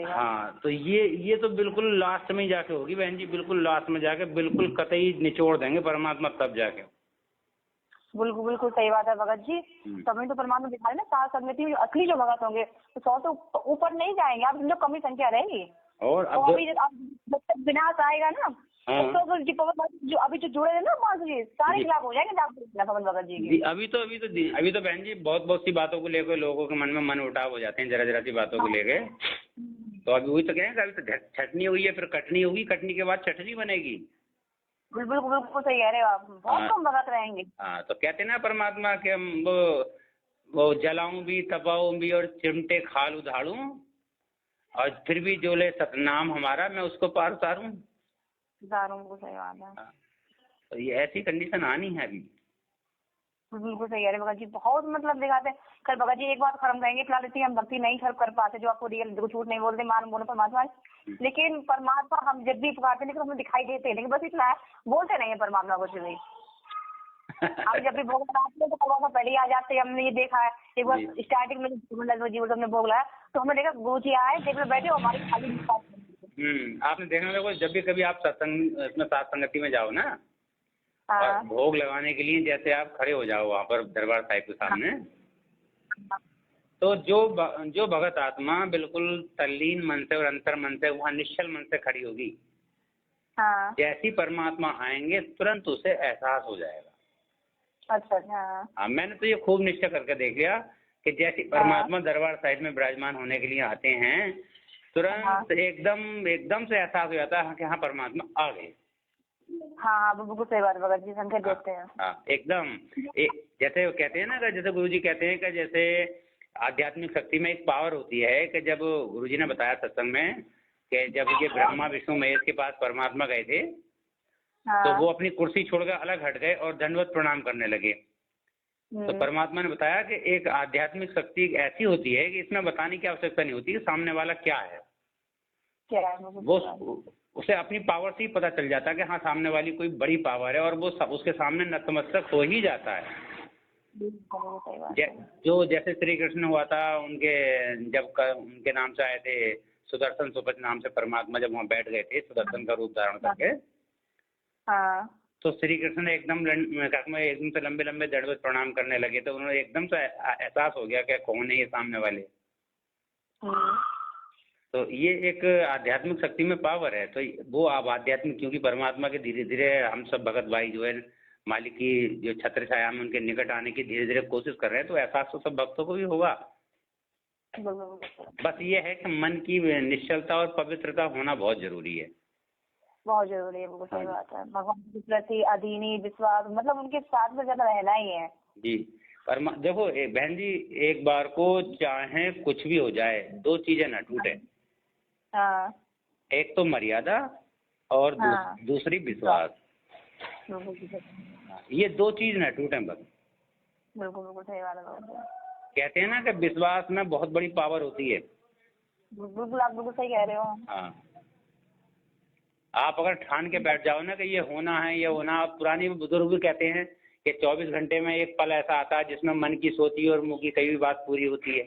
[SPEAKER 2] हाँ, तो ये तो बिल्कुल लास्ट में जाके होगी बहन जी, बिल्कुल लास्ट में जाके बिल्कुल कतई निचोड़ देंगे परमात्मा तब जाके।
[SPEAKER 1] बिल्कुल सही बात है भगत जी। तभी तो परमात्मा दिखा रहे ना, सात संगति में असली जो भगत होंगे तो 100 से ऊपर नहीं जाएंगे, आप समझो कम ही संख्या रहेगी। और अभी जब तक विनाश आएगा ना, तो जो अभी जो जुड़े हैं ना माधु जी, सारे खिलाफ हो जाएंगे भगत जी।
[SPEAKER 2] अभी तो बहन जी बहुत सी बातों को लेकर लोगों के मन में मन उठाव हो जाते हैं, जरा सी बातों को लेके। तो अभी वही तो कहेंगे, अभी तो छटनी हुई है, फिर कटनी होगी, कटनी के बाद चटनी बनेगी।
[SPEAKER 1] बिल्कुल सही कह रहे हो आप, बहुत कम भगत रहेंगे।
[SPEAKER 2] हाँ, तो कहते ना परमात्मा के वो जलाऊं भी, तपाऊं भी और चिमटे खाल उधाड़ूं, और फिर भी जो ले सतनाम हमारा, मैं उसको पार उतारूं।
[SPEAKER 1] सही बात है।
[SPEAKER 2] तो ये ऐसी कंडीशन आनी है अभी।
[SPEAKER 1] बिल्कुल सही कह रहे भगत जी, बहुत मतलब दिखाते हैं। कल भगत जी एक बात खत्म कहेंगे फिलहाल, इतनी हम भक्ति नहीं कर पाते जो आपको रियल, जो झूठ नहीं बोलते, मान बोलो परमात्मा, लेकिन परमात्मा हम जब भी पुकारते लेकिन हमें दिखाई देते हैं, लेकिन बस इतना है बोलते नहीं है परमात्मा कुछ भी। हम जब भी भोग लगाते हैं तो परमात्मा पहले ही आ जाते हैं, हमने ये देखा है। एक बार स्टार्टिंग में जी हमने भोग लगाया तो हमने देखा गुरु जी आए, देख में बैठे, हमारी खाली
[SPEAKER 2] आपने देखना देखो, जब भी कभी आप सत्संग इसमें साथ संगति में जाओ ना, और भोग लगाने के लिए जैसे आप खड़े हो जाओ वहाँ पर दरबार साहिब के सामने, तो जो भगत आत्मा बिल्कुल तल्लीन मन से और अंतर मन से वहाँ निश्चल मन से खड़ी होगी, जैसी परमात्मा आएंगे तुरंत उसे एहसास हो जाएगा।
[SPEAKER 1] अच्छा अच्छा।
[SPEAKER 2] हाँ, मैंने तो ये खूब निश्चय करके देख लिया कि जैसी परमात्मा दरबार साहिब में विराजमान होने के लिए आते हैं, तुरंत एकदम से एहसास हो जाता है कि हाँ परमात्मा आ गए।
[SPEAKER 1] हाँ बिल्कुल सही बात भगत जी, संकेत देते हैं।
[SPEAKER 2] हाँ एकदम, जैसे कहते हैं ना, जैसे गुरुजी कहते हैं कि जैसे आध्यात्मिक शक्ति में एक पावर होती है कि जब गुरुजी ने बताया सत्संग में कि जब ये ब्रह्मा विष्णु महेश के पास परमात्मा गए थे, तो वो अपनी कुर्सी छोड़कर अलग हट गए और दंडवत प्रणाम करने लगे। तो परमात्मा ने बताया कि एक आध्यात्मिक शक्ति ऐसी होती है कि इसमें बताने की आवश्यकता नहीं होती कि सामने वाला क्या है, वो उसे अपनी पावर से ही पता चल जाता है कि हाँ सामने वाली कोई बड़ी पावर है, और वो उसके सामने नतमस्तक हो ही जाता है। जो जैसे श्री कृष्ण हुआ था, उनके नाम से आए थे सुदर्शन सुपथ नाम से परमात्मा, जब वहाँ बैठ गए थे सुदर्शन का रूप धारण करके, तो श्री कृष्ण ने एकदम से लंबे लंबे दंडवत प्रणाम करने लगे, तो उन्होंने एकदम से एहसास हो गया कि कौन है ये सामने वाले। तो ये एक आध्यात्मिक शक्ति में पावर है। तो वो अब आध्यात्मिक, क्योंकि परमात्मा के धीरे धीरे हम सब भगत भाई जो है मालिक की जो छत्र छाया में उनके निकट आने की धीरे धीरे कोशिश कर रहे हैं, तो एहसास तो सब भक्तों को भी होगा। बस ये है कि मन की निश्चलता और पवित्रता होना बहुत जरूरी है।
[SPEAKER 1] बहुत जरूरी है, बिल्कुल सही बात है। भगवान के प्रति अधीनी विश्वास, मतलब उनके साथ में ज्यादा रहना ही है
[SPEAKER 2] जी। पर देखो बहन जी, एक बार को चाहे कुछ भी हो जाए, दो चीजें न टूटे। एक तो मर्यादा और दूसरी विश्वास। ये दो चीज न टूटे बस।
[SPEAKER 1] बिल्कुल बिल्कुल सही बात है।
[SPEAKER 2] कहते हैं ना कि विश्वास में बहुत बड़ी पावर होती है।
[SPEAKER 1] बिल्कुल, आप बिल्कुल सही कह रहे हो।
[SPEAKER 2] हाँ, आप अगर ठान के बैठ जाओ ना कि ये होना है, ये होना, पुरानी बुजुर्ग भी कहते हैं कि 24 घंटे में एक पल ऐसा आता है जिसमें मन की सोची और मुंह की कई भी बात पूरी होती है।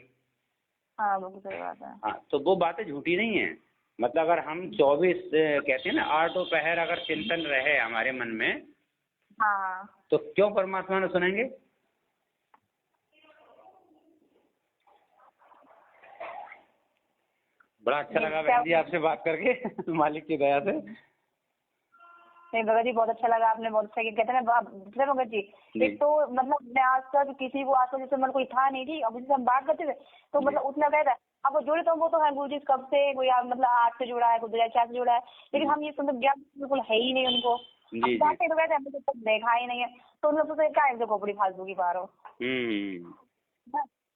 [SPEAKER 1] हाँ बिल्कुल सही बात है।
[SPEAKER 2] हाँ, तो वो बातें झूठी नहीं है। मतलब अगर हम 24 कहते हैं ना 8 पहर अगर चिंतन रहे हमारे मन में, तो क्यों परमात्मा ने सुनेंगे? बड़ा अच्छा लगा बहन जी आपसे बात करके मालिक की दया से।
[SPEAKER 1] नहीं भगत जी, बहुत अच्छा लगा, आपने बहुत अच्छा किया। कहते हैं ना भगत जी, एक तो मतलब मैं आज तक किसी को आज तक जैसे मन कोई था नहीं थी, अब जैसे हम बात करते थे तो मतलब उतना कहता है। अब वो जुड़े तो वो तो है गुरु जी कब से, कोई मतलब 8 से जुड़ा है, कोई 2004 से जुड़ा है, लेकिन हम ये मतलब ज्ञान बिल्कुल है ही नहीं उनको। जाते तो कहते हैं हमने तो देखा ही नहीं है, तो उन लोग तो क्या है खोपड़ी फालतू की बारो।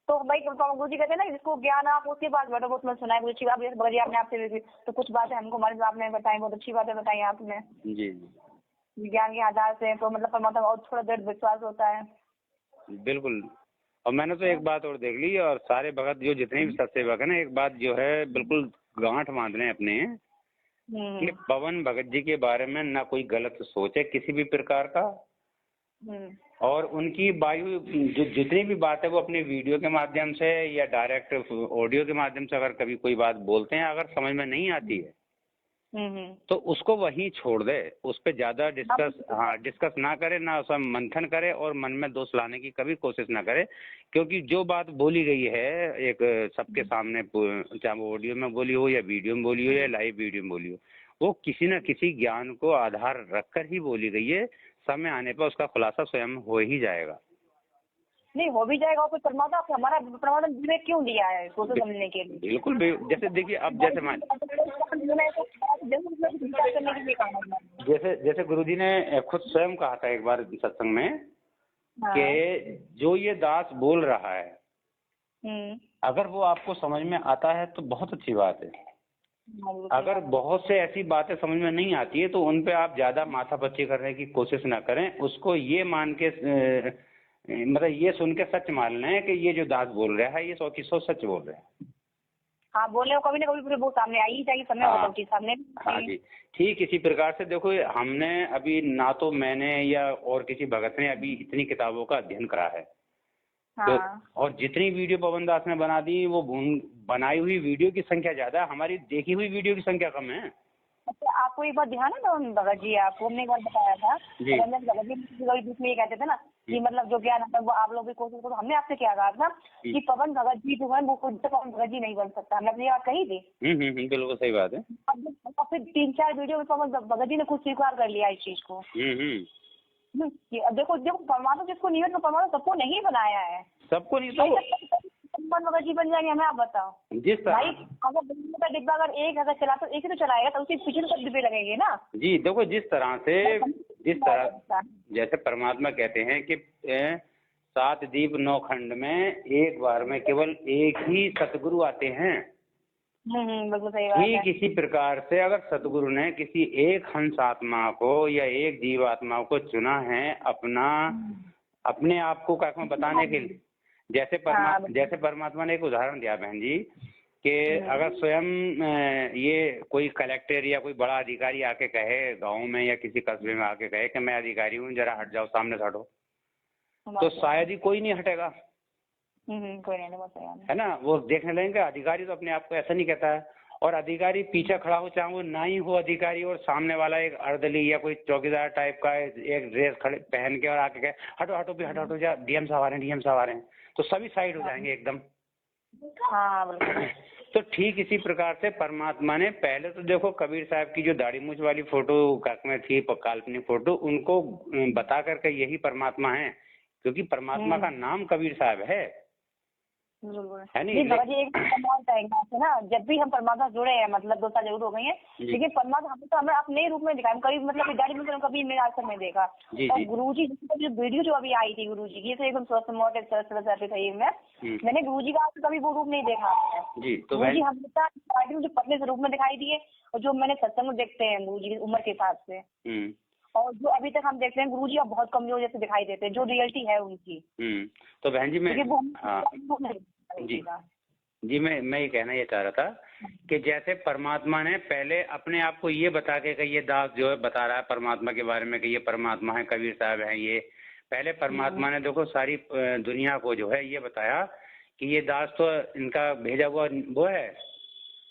[SPEAKER 1] तो भाई गुरु जी कहते हैं ना, जिसको ज्ञान आप उसके पास बैठो, वो तुम्हें सुनाए। कुछ अच्छी बात भगत जी आपने आपसे भी, तो कुछ बातें हमको हमारे आपने बताई, बहुत अच्छी बातें बताई आपने
[SPEAKER 2] जी।
[SPEAKER 1] विज्ञान के आधार से, तो मतलब परमात्मा और थोड़ा दृढ़ विश्वास होता है।
[SPEAKER 2] बिल्कुल। और मैंने तो एक बात और देख ली, और सारे भगत जो जितने भी सत्सेवक है ना, एक बात जो है बिल्कुल गांठ बांध लें अपने कि पवन भगत जी के बारे में ना कोई गलत सोचे किसी भी प्रकार का, और उनकी वायु जो जितनी भी बात है वो अपने वीडियो के माध्यम से या डायरेक्ट ऑडियो के माध्यम से अगर कभी कोई बात बोलते हैं, अगर समझ में नहीं आती है तो उसको वहीं छोड़ दे, उस पर ज्यादा डिस्कस ना करे, ना उसमें मंथन करे और मन में दोष लाने की कभी कोशिश ना करे। क्योंकि जो बात बोली गई है एक सबके सामने, चाहे वो ऑडियो में बोली हो या वीडियो में बोली हो या लाइव वीडियो में बोली हो, वो किसी न किसी ज्ञान को आधार रखकर ही बोली गई है। समय आने पर उसका खुलासा स्वयं हो ही जाएगा।
[SPEAKER 1] नहीं हो भी जाएगा, और परमात्मा हमारा परमात्मा विवेक क्यों दिया है इसको समझने के लिए।
[SPEAKER 2] बिल्कुल, जैसे देखिए अब जैसे गुरुजी ने खुद स्वयं कहा था एक बार सत्संग में कि जो ये दास बोल रहा है अगर वो आपको समझ में आता है तो बहुत अच्छी बात है। अगर बहुत से ऐसी बातें समझ में नहीं आती है तो उन पे आप ज्यादा माथापच्ची करने की कोशिश ना करें। उसको ये मान के मतलब ये सुन के सच मान लें कि ये जो दास बोल रहा है ये 100 सच बोल रहे हैं।
[SPEAKER 1] हाँ, बोले कभी ना कभी फिर वो सामने आई ही जाएगी, समय
[SPEAKER 2] हाँ,
[SPEAKER 1] होता है सामने।
[SPEAKER 2] हाँ जी, ठीक इसी प्रकार से देखो हमने अभी ना तो मैंने या और किसी भगत ने अभी इतनी किताबों का अध्ययन करा है। तो
[SPEAKER 1] हाँ।
[SPEAKER 2] और जितनी वीडियो पवन दास ने बना दी वो बनाई हुई वीडियो की संख्या ज्यादा, हमारी देखी हुई वीडियो की संख्या कम है।
[SPEAKER 1] अच्छा, आपको एक बार ध्यान है ना भगत जी, आपको हमने एक बार बताया था
[SPEAKER 2] जी।
[SPEAKER 1] भगत जी बीच में ये कहते थे ना कि मतलब जो ज्ञान आता है वो आप लोग भी कोशिश करो। हमने आपसे क्या कहा था कि पवन भगत जी जो है वो खुद से पवन भगत जी नहीं बन सकता, हमने अपनी बात कही थी।
[SPEAKER 2] बिल्कुल सही बात है।
[SPEAKER 1] अब फिर 3-4 वीडियो में पवन भगत जी ने खुद स्वीकार कर लिया इस चीज को। देखो देखो, परमात्मा जिसको नियत में परमात्मा सबको नहीं बनाया है,
[SPEAKER 2] सबको नहीं। तो
[SPEAKER 1] पवन भगत जी बन जाएंगे, हमें आप बताओ।
[SPEAKER 2] जिस
[SPEAKER 1] भाई
[SPEAKER 2] तरह
[SPEAKER 1] अगर बिजली का डिब्बा अगर एक अगर चला तो एक ही तो चलाएगा, तो उसके पीछे तो डिब्बे लगेंगे ना।
[SPEAKER 2] जी देखो जिस तरह जैसे परमात्मा कहते हैं कि 7 दीप 9 खंड में एक बार में केवल एक ही सतगुरु आते हैं।
[SPEAKER 1] बिल्कुल सही बात है।
[SPEAKER 2] ठीक इसी प्रकार से अगर सतगुरु ने किसी एक हंस आत्मा को या एक जीवात्मा को चुना है अपने आप को क्या बताने के लिए, जैसे परमात्मा ने एक उदाहरण दिया बहन जी कि अगर स्वयं ये कोई कलेक्टर या कोई बड़ा अधिकारी आके कहे गांव में या किसी कस्बे में आके कहे कि मैं अधिकारी हूँ, जरा हट जाओ, सामने से हटो, तो शायद ही कोई नहीं हटेगा।
[SPEAKER 1] कोई नहीं,
[SPEAKER 2] है ना, वो देखने लगेंगे। अधिकारी तो अपने आप को ऐसा नहीं कहता है, और अधिकारी पीछे खड़ा हो, चाहे वो ना ही हो अधिकारी, और सामने वाला एक अर्दली या कोई चौकीदार टाइप का एक ड्रेस खड़े पहन के और आके कहे हटो हटो भी हटो जा, डीएम साहब आ रहे हैं, डीएम साहब आ रहे हैं, तो सभी साइड हो जाएंगे एकदम।
[SPEAKER 1] हाँ
[SPEAKER 2] तो ठीक इसी प्रकार से परमात्मा ने पहले तो देखो कबीर साहब की जो दाढ़ी मूछ वाली फोटो में थी, काल्पनिक फोटो, उनको बता करके यही परमात्मा है, क्योंकि परमात्मा का नाम कबीर साहब है नहीं।
[SPEAKER 1] ना, जब भी हम परमात्मा जुड़े हैं, मतलब 2 साल जरूर हो गए हैं, लेकिन परमात्मा हमको हमें अपने रूप में दिखाया, कभी मतलब गाड़ी में कभी मेरे आज तक नहीं देखा। और गुरुजी जो वीडियो जो अभी आई थी गुरुजी की, तो एकदम स्वस्थ मोटे सही में मैंने गुरुजी का आज कभी वो रूप नहीं देखा है। गुरुजी हमेशा गाड़ी में जो पतले से रूप में दिखाई दिए, और जो मैंने सत्संग में देखते हैं गुरुजी की उम्र के हिसाब से, और जो अभी तक हम देखते हैं गुरुजी अब बहुत कमजोर जैसे दिखाई देते हैं, जो रियलिटी है उनकी।
[SPEAKER 2] तो बहन जी मैं ये कहना ये चाह रहा था कि जैसे परमात्मा ने पहले अपने आप को ये बता के कि ये दास जो है बता रहा है परमात्मा के बारे में कि ये परमात्मा है, कबीर साहब हैं, ये पहले परमात्मा ने देखो सारी दुनिया को जो है ये बताया कि ये दास तो इनका भेजा हुआ वो है,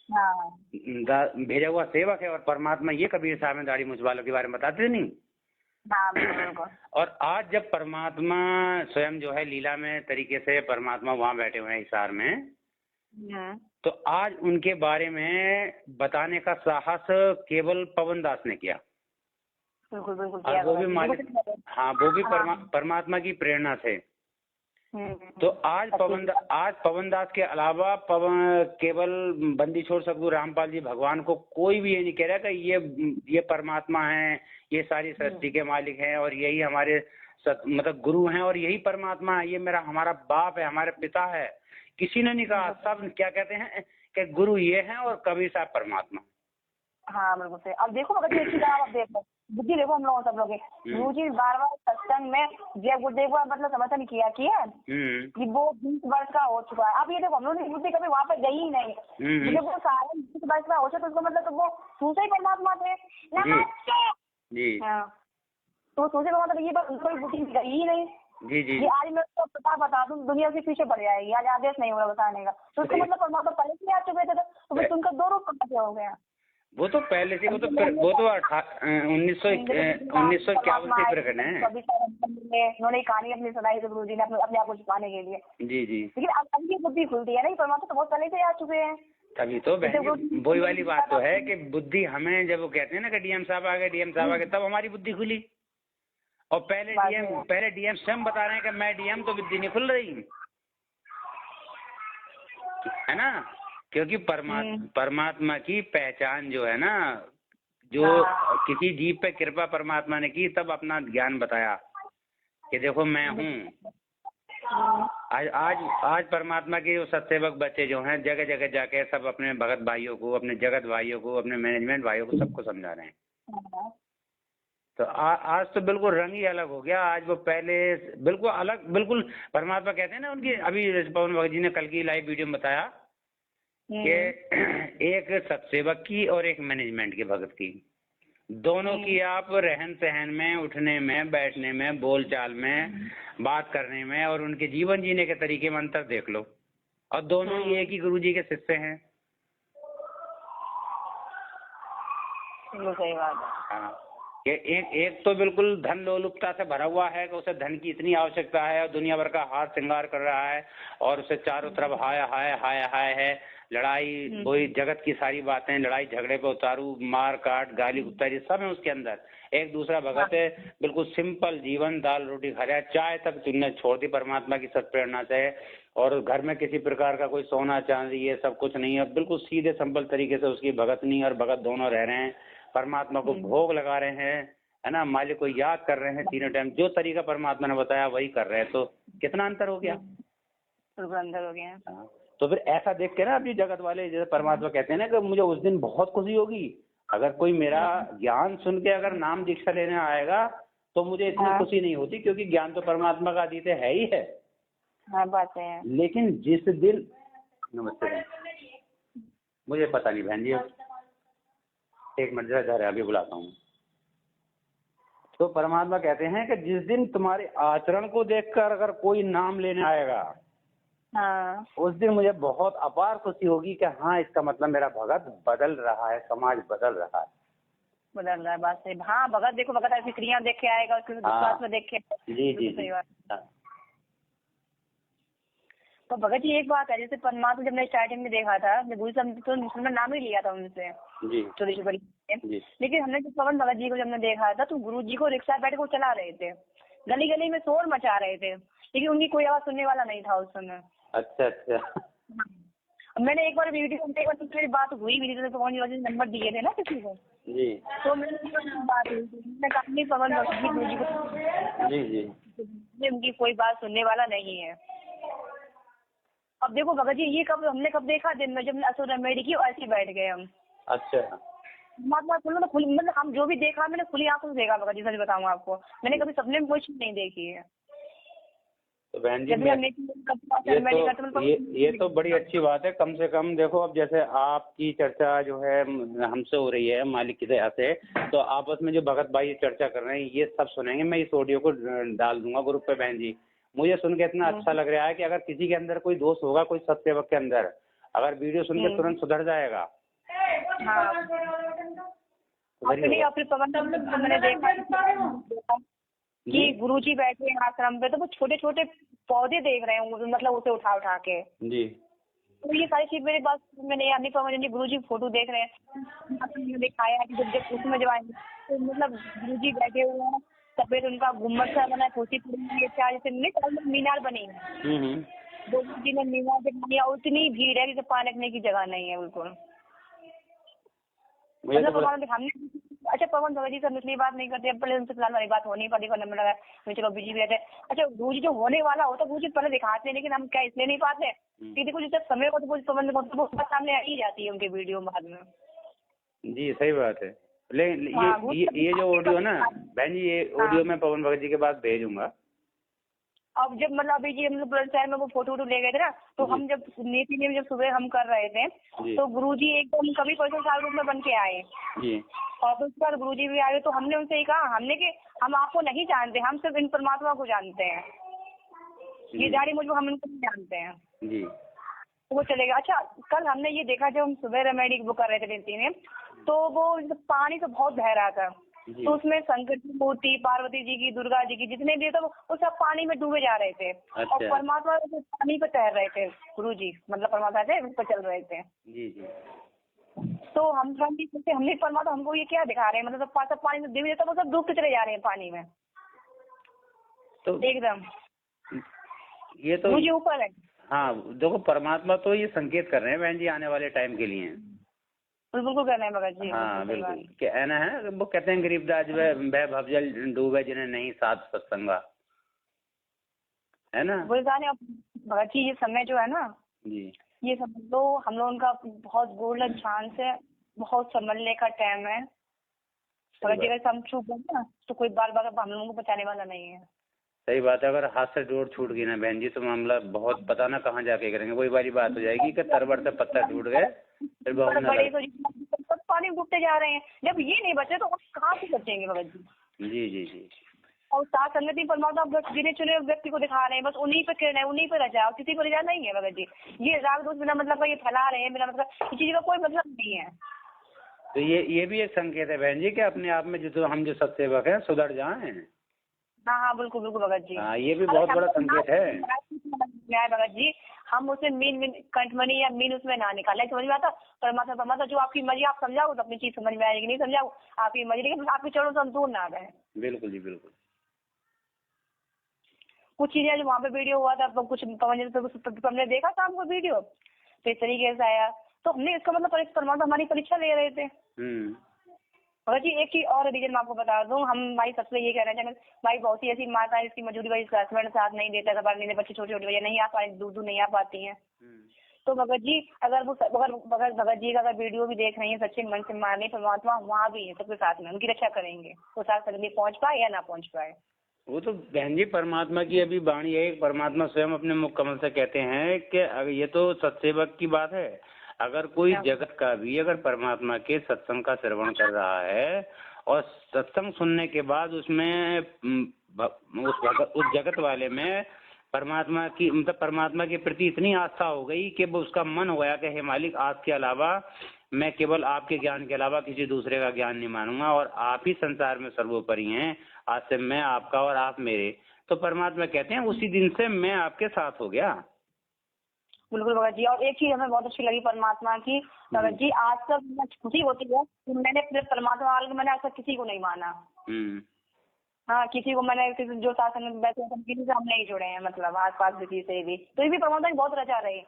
[SPEAKER 2] भेजा हुआ सेवक है, और परमात्मा ये कबीर साहब में दाढ़ी मूछ वालों के बारे में बताते नहीं। और आज जब परमात्मा स्वयं जो है लीला में तरीके से परमात्मा वहां बैठे हुए हैं हिसार में, तो आज उनके बारे में बताने का साहस केवल पवन दास ने किया।
[SPEAKER 1] बिल्कुल
[SPEAKER 2] और वो भी मालिक, हाँ वो भी परमात्मा की प्रेरणा से। तो आज पवन दास के अलावा केवल बंदी छोड़ सतगुरु रामपाल जी भगवान को कोई भी ये नहीं कह रहा कि ये परमात्मा है, ये सारी सृष्टि के मालिक हैं, और यही हमारे मतलब गुरु हैं, और यही परमात्मा है, ये हमारा बाप है, हमारे पिता है। किसी ने नहीं कहा। सब क्या कहते हैं कि गुरु ये हैं और कबीर साहब परमात्मा।
[SPEAKER 1] हाँ बिल्कुल सही। अब देखो अगर आप देखो बुद्धि देखो हम लोग सब लोग गुरु जी बार सत्संग में जय गुरुदेव का मतलब समर्थन किया कि वो 20 वर्ष का हो चुका है। अब ये देखो हम लोग की बुद्धि कभी वहाँ पर गई ही नहीं, जब वो सारे 20 वर्ष का हो चुका तो उसका मतलब तो वो सूसे ही परमात्मा थे। तो सूसे परमात्मा ये कोई बुद्धि गई ही नहीं। ये आज मैं उसको बता दूं दुनिया के पीछे पड़ जाएगी, आज आदेश नहीं होगा बताने का, तो उसका मतलब परमात्मा पहले से आ चुके थे, तो फिर उनका 2 रूप कहाँ से हो गया।
[SPEAKER 2] वो तो पहले से वो तो 1951 से प्रकट है।
[SPEAKER 1] उन्होंने कहानी अपनी सुनाई गुरु जी ने अपने आप को छुपाने के लिए। जी लेकिन अब ये बुद्धि खुलती है ना, परमात्मा तो बहुत पहले से आ चुके हैं।
[SPEAKER 2] तभी तो वही वाली बात तो है कि बुद्धि हमें जब वो कहते हैं ना कि डीएम साहब आ गए तब हमारी बुद्धि खुली। और पहले डीएम स्वयं बता रहे हैं कि मैं डीएम, तो बुद्धि नहीं खुल रही है ना, क्योंकि परमात्मा की पहचान जो है ना, जो किसी जीव पे कृपा परमात्मा ने की तब अपना ज्ञान बताया कि देखो मैं हूँ। आज परमात्मा के सत्सेवक बच्चे जो हैं जगह जगह जाके सब अपने भगत भाइयों को, अपने जगत भाइयों को, अपने मैनेजमेंट भाइयों को सबको समझा रहे हैं। तो आज तो बिल्कुल रंग ही अलग हो गया। आज वो पहले बिल्कुल अलग, बिल्कुल परमात्मा कहते हैं ना उनकी, अभी पवन भगत जी ने कल की लाइव वीडियो में बताया कि एक सत्सेवक की और एक मैनेजमेंट के भगत की, दोनों की आप रहन सहन में, उठने में, बैठने में, बोलचाल में, बात करने में और उनके जीवन जीने के तरीके में अंतर देख लो। और दोनों ही एक ही गुरु जी के शिष्य हैं।
[SPEAKER 1] सही बात है।
[SPEAKER 2] हाँ, कि एक तो बिल्कुल धन लोलुपता से भरा हुआ है कि उसे धन की इतनी आवश्यकता है और दुनिया भर का हार श्रृंगार कर रहा है और उसे चारों तरफ हाय हाय हाय हाय है, लड़ाई, कोई जगत की सारी बातें, लड़ाई झगड़े पे उतारू, मार काट, गाली गुप्तारी सब है उसके अंदर। एक दूसरा भगत है बिल्कुल सिंपल जीवन, दाल रोटी खा रहा है, चाय तक तुमने छोड़ दी परमात्मा की सत्प्रेरणा से, और घर में किसी प्रकार का कोई सोना चांदी ये सब कुछ नहीं है, बिल्कुल सीधे सिंपल तरीके से उसकी भगतनी और भगत दोनों रह रहे हैं, परमात्मा को भोग लगा रहे हैं, है ना, मालिक को याद कर रहे हैं तीनों टाइम, जो तरीका परमात्मा ने बताया वही कर रहे हैं। तो कितना अंतर हो गया,
[SPEAKER 1] अंतर हो गया।
[SPEAKER 2] तो फिर ऐसा देख के ना अभी जगत वाले जैसे परमात्मा कहते हैं ना कि मुझे उस दिन बहुत खुशी होगी अगर कोई मेरा ज्ञान सुन के अगर नाम दीक्षा लेने आएगा तो मुझे इतनी खुशी नहीं होती, क्योंकि ज्ञान तो परमात्मा का अधीत है ही है।
[SPEAKER 1] हाँ, बात है।
[SPEAKER 2] लेकिन जिस दिन, नमस्ते बहन, मुझे पता नहीं बहन जी, एक मिनट जरा अभी बुलाता हूँ। तो परमात्मा कहते हैं कि जिस दिन तुम्हारे आचरण को देखकर अगर कोई नाम लेने आएगा,
[SPEAKER 1] हाँ,
[SPEAKER 2] उस दिन मुझे बहुत अपार खुशी होगी कि हाँ इसका मतलब मेरा भगत बदल रहा है, समाज बदल रहा है।
[SPEAKER 1] बदल रहा है, बात सही। हाँ, भगत देखो, भगत ऐसी क्रिया देख के आएगा, उसके विश्वास में देख के।
[SPEAKER 2] जी जी
[SPEAKER 1] सही बात।
[SPEAKER 2] हाँ।
[SPEAKER 1] तो भगत जी एक बात है, जैसे परमात्मा जब मैं स्टार्टिंग में देखा था, जब गुरु साहब तो हमने नाम ही लिया था उनसे
[SPEAKER 2] जी
[SPEAKER 1] छोटी बड़ी, लेकिन हमने जब पवन भगत जी को जब हमने देखा था तो गुरु जी को रिक्शा बैठ के चला रहे थे, गली गली में शोर मचा रहे थे, लेकिन उनकी कोई आवाज सुनने वाला नहीं था उस समय।
[SPEAKER 2] अच्छा अच्छा।
[SPEAKER 1] मैंने एक बार वीडियो में देखा, मेरी बात हुई भी थी, तो पवन जी नंबर दिए थे ना किसी को,
[SPEAKER 2] जी,
[SPEAKER 1] तो मैंने बात हुई थी, मैंने कहा नहीं पवन भगत जी गुरु जी को,
[SPEAKER 2] जी जी,
[SPEAKER 1] उनकी कोई बात सुनने वाला नहीं है। अब देखो भगत जी, ये हमने कब देखा दिन में, जब असुर रेमेडी की ऐसे बैठ गए हम।
[SPEAKER 2] अच्छा,
[SPEAKER 1] परमात्मा खुला खुली, मतलब हम जो भी देखा मैंने खुली आंखों से देखा भगत जी, सच बताऊँ आपको, मैंने कभी सपने में कोई चीज नहीं देखी है।
[SPEAKER 2] तो बहन जी ये तो बड़ी अच्छी बात है। कम से कम देखो, अब जैसे आपकी चर्चा जो है हमसे हो रही है मालिक की दया से, तो आपस में जो भगत भाई चर्चा कर रहे हैं ये सब सुनेंगे। मैं इस ऑडियो को डाल दूंगा ग्रुप पे। बहन जी मुझे सुन के इतना अच्छा लग रहा है कि अगर किसी के अंदर कोई दोष होगा, कोई सत्सेवक के अंदर, अगर वीडियो सुन के तुरंत सुधर जाएगा।
[SPEAKER 1] मैंने देखा कि गुरुजी बैठे हैं आश्रम पे, तो वो छोटे छोटे पौधे देख रहे हैं, मतलब उसे उठा उठा के जी। तो ये सारी चीज मेरे पास, मैंने अपनी पवन जी गुरुजी फोटो देख रहे हैं, दिखाया कि जब उसमें जब आएंगे तो मतलब गुरुजी बैठे हुए हैं, सफेद उनका गुम्बद सा बना है, कुर्सी पड़ी है, जैसे मीनार बनी है, दो गुरुजी ने मीनार दिखाई, और उतनी भीड़ है कि पानी रखने की जगह नहीं है बिल्कुल। मतलब हमने अच्छा पवन भगत जी से दूसरी बात नहीं करते, पहले उनसे फिलहाल वाली बात होनी पड़ी, नंबर लगा चलो बिजी भी रहते। अच्छा गुरुजी जो होने वाला होता गुरुजी पहले दिखाते हैं, लेकिन हम क्या इसलिए नहीं पाते कि देखो जब समय को तो पवन को सामने आ ही जाती है उनके वीडियो बाद में। जी
[SPEAKER 2] सही बात है। लेकिन ये जो ऑडियो है ना बहन जी, ये ऑडियो मैं पवन भगत जी के पास भेजूंगा।
[SPEAKER 1] अब जब मतलब अभी जी हम लोग शहर में वो फोटो ले गए थे ना, तो हम जब नीति में जब सुबह हम कर रहे थे तो गुरुजी एकदम कभी पर्सनल साल रूप में बन के आए और तो उसके बाद गुरुजी भी आए, तो हमने उनसे कहा हमने कि हम आपको नहीं जानते, हम सिर्फ इन परमात्मा को जानते हैं, ये दाढ़ी मुझे हम इनको नहीं जानते हैं जी। तो वो चलेगा। अच्छा कल हमने ये देखा जब हम सुबह रेमेडी वो कर रहे थे नीति में, तो वो पानी तो बहुत बह रहा था, तो उसमें शंकर की मूर्ति, पार्वती जी की, दुर्गा जी की जितने भी थे वो सब पानी में डूबे जा रहे थे। अच्छा। और परमात्मा पानी पे तैर रहे थे गुरु जी, मतलब परमात्मा थे उस पर चल रहे थे जी जी। तो हमने परमात्मा हमको ये क्या दिखा रहे हैं, मतलब सब पानी में डूबे, वो सब डूबते चले जा रहे हैं पानी में, तो एकदम
[SPEAKER 2] ये तो
[SPEAKER 1] मुझे ऊपर है।
[SPEAKER 2] हाँ देखो परमात्मा तो ये संकेत कर रहे हैं बहन जी आने वाले टाइम के लिए।
[SPEAKER 1] बिल्कुल करना है भगत जी।
[SPEAKER 2] हाँ बिल्कुल, क्या ना है वो कहते हैं गरीबदास वह भवजल डूबे जिन्हें नहीं साथ सत्संगा, है ना। भगत जी ये समय जो है ना जी, ये समझ लो हम लोगों का बहुत गोल्डन चांस है, बहुत संभलने का टाइम है,
[SPEAKER 1] अगर जगह हम छूट गए ना तो कोई बार बार हम लोगों को बचाने वाला नहीं है।
[SPEAKER 2] सही बात है। अगर हाथ से डोर छूट गई ना बहन जी तो मामला बहुत पता ना कहाँ जाके करेंगे। वही वाली बात हो जाएगी कि तरवर से पत्ता टूट गए फिर बहुत
[SPEAKER 1] बड़े तो पानी डूबते जा रहे हैं, जब ये नहीं बचे तो कहाँ से बचेंगे भगत जी।
[SPEAKER 2] जी जी जी।
[SPEAKER 1] और सात संगति परमात्मा बस गिने चुने व्यक्ति को दिखा रहे हैं, बस उन्हीं पे किरण है, उन्हीं पे रजा, और किसी को रजा नहीं है भगत जी। ये राग दोष बिना मतलब का ये फैला रहे हैं, बिना मतलब इस चीज का कोई मतलब नहीं है।
[SPEAKER 2] तो ये भी एक संकेत है बहन जी कि अपने आप में जो हम जो सत्सेवक हैं सुधर जाएं।
[SPEAKER 1] हाँ हाँ बिल्कुल बिल्कुल भगत जी।
[SPEAKER 2] हाँ, ये भी बहुत बड़ा संकेत है
[SPEAKER 1] भगत जी। हम उसे मीन कंठमणि या मीन उसमें ना निकाले, समझ में आता। परमात्मा परमात्मा जो आपकी मर्जी आप समझाओ तो अपनी चीज समझ में आएगी, नहीं समझाओ आपकी मर्जी, लेकिन आपके चरणों से हम दूर ना गए।
[SPEAKER 2] बिल्कुल जी बिल्कुल।
[SPEAKER 1] कुछ चीजें जो वहाँ पे वीडियो हुआ था, कुछ हमने देखा था हमको वीडियो, तो इस तरीके से आया तो हमने इसका मतलब परमात्मा हमारी परीक्षा ले रहे थे। भगत जी एक ही और रीजन मैं आपको बता दूं, हम भाई सबसे ये कहना चाहेंगे भाई, बहुत सी ऐसी माता है जिसकी मजदूरी भाई हस्बैंड साथ नहीं देता, कबार नहीं, बच्चे छोटे छोटे भैया नहीं आ पाए, दूर नहीं आ पाती हैं। तो भगत जी अगर भगत जी का अगर वीडियो भी देख रही है, सच्चे मन से माने परमात्मा वहाँ भी है सबके साथ में, उनकी रक्षा करेंगे, वो साथ सदमे पहुँच पाए या ना पहुँच पाए।
[SPEAKER 2] वो तो बहन जी परमात्मा की अभी वाणी है, परमात्मा स्वयं अपने मुख कमल से कहते हैं कि ये तो सत्सेवक की बात है। अगर कोई जगत का भी अगर परमात्मा के सत्संग का श्रवण कर रहा है और सत्संग सुनने के बाद उसमें उस जगत वाले में परमात्मा की मतलब परमात्मा के प्रति इतनी आस्था हो गई कि वो उसका मन हो गया कि हे मालिक आज के अलावा मैं केवल आपके ज्ञान के अलावा किसी दूसरे का ज्ञान नहीं मानूंगा और आप ही संसार में सर्वोपरि हैं, आज से मैं आपका और आप मेरे, तो परमात्मा कहते हैं उसी दिन से मैं आपके साथ हो गया।
[SPEAKER 1] बिल्कुल भगत जी। और एक चीज हमें बहुत अच्छी लगी परमात्मा की, भगत जी आज तक खुशी होती है कि मैंने अपने परमात्मा वाले मैंने आज तक किसी को नहीं माना। हाँ किसी को मैंने जो शासन में बैठे किसी से हम नहीं जुड़े हैं, मतलब आस पास किसी से भी, तो ये भी परमात्मा की बहुत रचा रही,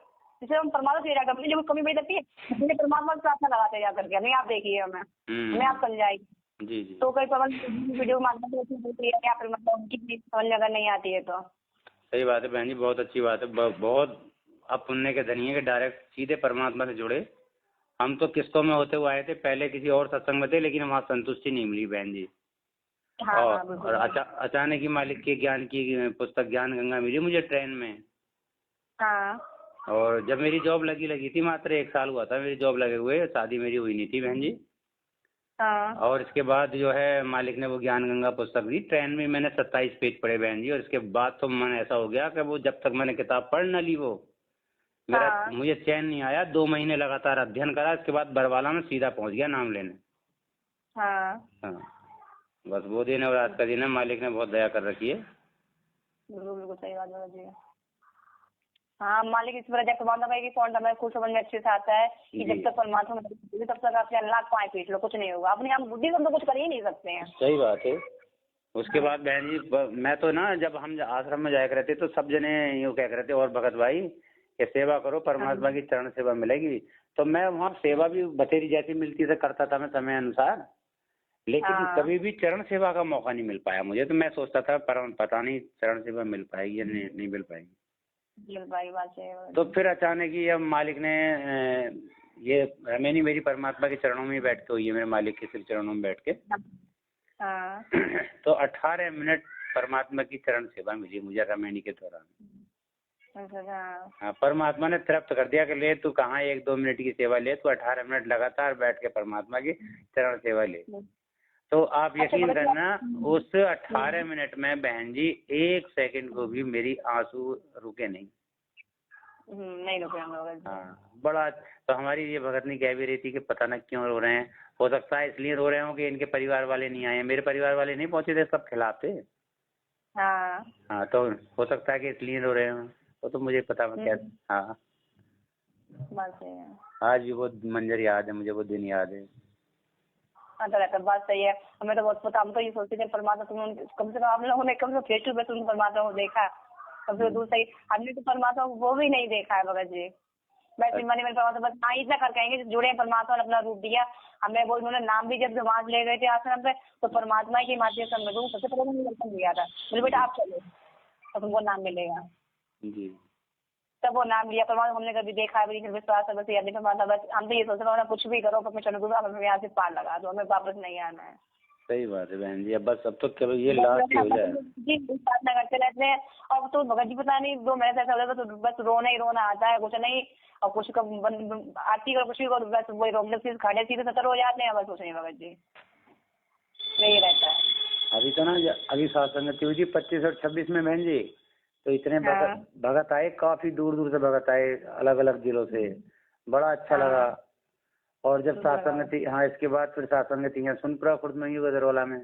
[SPEAKER 1] जिसे हम परमात्मा से जाकर जो कमी बड़ी लगती है परमात्मा से प्रार्थना लगाते जा करके नहीं आप देखिए हमें आप समझाएगी।
[SPEAKER 2] जी जी।
[SPEAKER 1] तो कई वीडियो माध्यम से उनकी समझ में अगर नहीं आती है तो
[SPEAKER 2] सही बात है बहन जी, बहुत अच्छी बात है। बहुत आप पुण्य के धनी है कि डायरेक्ट सीधे परमात्मा से जुड़े। हम तो किस्तों में होते हुए आए थे, पहले किसी और सत्संग में थे लेकिन वहाँ संतुष्टि नहीं मिली बहन जी।
[SPEAKER 1] हाँ,
[SPEAKER 2] और अचानक ही मालिक के ज्ञान की पुस्तक ज्ञान गंगा मिली मुझे ट्रेन में।
[SPEAKER 1] हाँ।
[SPEAKER 2] और जब मेरी जॉब लगी थी, मात्र 1 साल हुआ था मेरी जॉब लगे हुए, शादी मेरी हुई नहीं थी बहन जी।
[SPEAKER 1] हाँ। और
[SPEAKER 2] इसके बाद जो है मालिक ने वो ज्ञान गंगा पुस्तक दी, ट्रेन में मैंने 27 पेज पढ़े बहन जी। और इसके बाद तो मन ऐसा हो गया कि वो जब तक मैंने किताब पढ़ न ली वो मुझे चैन नहीं आया। 2 महीने लगातार अध्ययन करा, इसके बाद बरवाला में सीधा पहुंच गया नाम लेने। हाँ बस वो दिन और आज का दिन है, मालिक ने बहुत दया कर रखी है।
[SPEAKER 1] बिल्कुल सही बात है। हाँ मालिक इस पर परमात्मा की पॉइंट हमें खुद समझ में अच्छे से आता है कि जब तक परमात्मा तब तक आप अल्लाह पाए पीट लो, कुछ नहीं होगा, अपने आप बुद्धि से तो कुछ कर ही नहीं सकते हैं।
[SPEAKER 2] सही बात है। उसके बाद बहन जी मैं तो ना जब हम आश्रम में जाया करते तो सब जने यूँ कह रहे थे और भगत भाई ये सेवा करो परमात्मा की चरण सेवा मिलेगी। तो मैं वहाँ सेवा भी बतेरी जैसी मिलती थी करता था मैं समय अनुसार, लेकिन कभी भी चरण सेवा का मौका नहीं मिल पाया मुझे। तो मैं सोचता था पता नहीं चरण सेवा मिल पाएगी या नहीं मिल पाएगी। तो फिर अचानक ही अब मालिक ने ये मैंने मेरी परमात्मा के चरणों में बैठ के हुई है, मेरे मालिक के सिर्फ चरणों में बैठ के तो 18 मिनट परमात्मा की चरण सेवा मिली मुझे रमैनी के दौरान। हाँ परमात्मा ने तृप्त कर दिया कि ले तू कहाँ 1-2 मिनट की सेवा ले, तू 18 मिनट लगातार बैठ के परमात्मा की चरण सेवा ले। तो आप यकीन करना उस 18 मिनट में बहन जी 1 सेकंड को भी मेरी आंसू रुके नहीं।
[SPEAKER 1] नहीं रुके हम लोग।
[SPEAKER 2] हाँ बड़ा। तो हमारी ये भगतनी कह भी रही थी कि पता न क्यों रो रहे हैं, हो सकता है इसलिए रो रहे हो कि इनके परिवार वाले नहीं आए, मेरे परिवार वाले नहीं पहुंचे थे, सब खिलाफ थे। हाँ तो हो सकता है कि इसलिए रो रहे हो, तो मुझे पता क्या। हाँ आज भी वो मंजर याद है मुझे, वो दिन याद है।
[SPEAKER 1] बात सही है, हमें तो बहुत पता, हम तो ये सोचते थे परमात्मा तुम कम से कम हम लोगों ने कम से कम फेस टू फेस परमात्मा को देखा, कम से दूर सही हमने तो परमात्मा वो भी नहीं देखा है भगत जी। वैसे मन में परमात्मा बस हाँ इतना कर कहेंगे जुड़े परमात्मा ने अपना रूप दिया हमें, वो उन्होंने नाम भी जब वहां ले गए थे आश्रम पे तो परमात्मा के माध्यम से हमें सबसे पहले उन्होंने दर्शन दिया था, बोले बेटा आप चलो तो तुमको नाम मिलेगा
[SPEAKER 2] जी।
[SPEAKER 1] तब वो नाम लिया परमात्मा हमने कभी देखा भी नहीं, विश्वास है बस याद परमात्मा बस हम तो ये सोच रहे कुछ भी करो अपने चलो गुरु हमें यहाँ से पार लगा दो, हमें वापस नहीं आना है।
[SPEAKER 2] सही बात है बहन जी। अब बस अब तो केवल ये लास्ट हो जाए
[SPEAKER 1] जी, प्रार्थना करते रहते हैं। अब तो भगत जी पता नहीं 2 महीने से ऐसा हो जाता तो बस रोना ही रोना आता है, कुछ नहीं। और कुछ आरती करो, कुछ भी करो, बस वही रोमले से खड़े सीधे सतर हो जाते हैं, बस कुछ नहीं भगत जी, यही रहता है।
[SPEAKER 2] अभी तो ना अभी सात संगति हुई थी 25 और 26 में बहन जी, तो इतने भगत आए, काफी दूर दूर से भगत आए, अलग अलग जिलों से, बड़ा अच्छा लगा। और जब सात संगति, हाँ, इसके बाद फिर सात संगति यहाँ सुनपुरा खुर्द में ही गदरवाला में,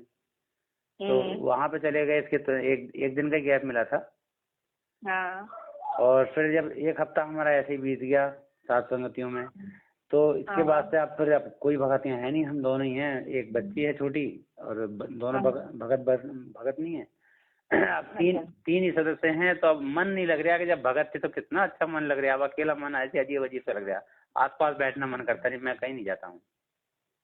[SPEAKER 2] तो वहाँ पे चले गए। इसके तो एक दिन का गैप मिला था। और फिर जब एक हफ्ता हमारा ऐसे ही बीत गया सात संगतियों में, तो इसके बाद से अब कोई भगत यहाँ है नहीं, हम दोनों ही हैं। एक बच्ची है छोटी, और दोनों भगत नहीं है। अब तीन ही सदस्य हैं, तो अब मन नहीं लग रहा कि जब भगत थे तो कितना अच्छा मन लग रहा है। अब अकेला मन ऐसे अजीब अजीब सा लग रहा है, आसपास बैठना मन करता नहीं, मैं कहीं नहीं जाता हूँ।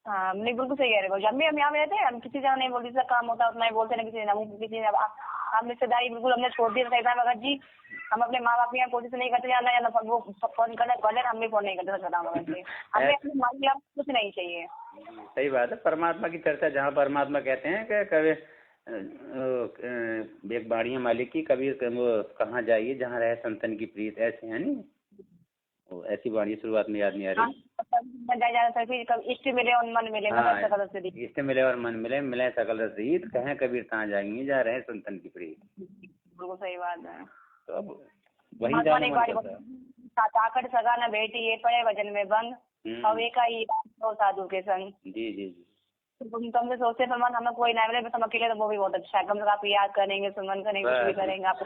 [SPEAKER 1] हाँ, नहीं बिल्कुल सही कह रहे हो। जब भी हम यहाँ रहते हैं, हम किसी से नहीं बोलते, जितना काम होता है उतना ही बोलते ना, किसी ने हम रिश्तेदारी बिल्कुल हमने छोड़ दी रहता है भगत जी। हम अपने माँ बाप की यहाँ कोशिश नहीं करते जाना, या वो फोन करना भले, हम भी फोन नहीं करते सच बताऊं भगत जी। हमें अपनी माँ की कुछ नहीं चाहिए।
[SPEAKER 2] सही बात है। परमात्मा की चर्चा, जहाँ परमात्मा कहते हैं कि कभी एक बाणी है मालिक की, कभी वो कहाँ जाइए जहाँ रहे संतन की प्रीत, ऐसे है नहीं, वो ऐसी बाणी शुरुआत में याद नहीं आ रही।
[SPEAKER 1] इष्ट मिले और मन मिले,
[SPEAKER 2] इष्ट मिले और मन मिले, मिले सकल रसीद, कहें कबीर कहाँ जाएंगे जहाँ रहे संतन की प्रीत।
[SPEAKER 1] बिल्कुल सही बात है।
[SPEAKER 2] तो अब वही जाना
[SPEAKER 1] ताकत सगा न बेटी, ये पड़े वजन में बंद, और एक ही साधु के संग।
[SPEAKER 2] जी जी जी।
[SPEAKER 1] तुमसे सोचते सुमन, हमें कोई ना मिले, बस हम अकेले, तो वो भी बहुत अच्छा है। कम से कम आप याद करेंगे, सुमन करेंगे, कुछ भी करेंगे आप।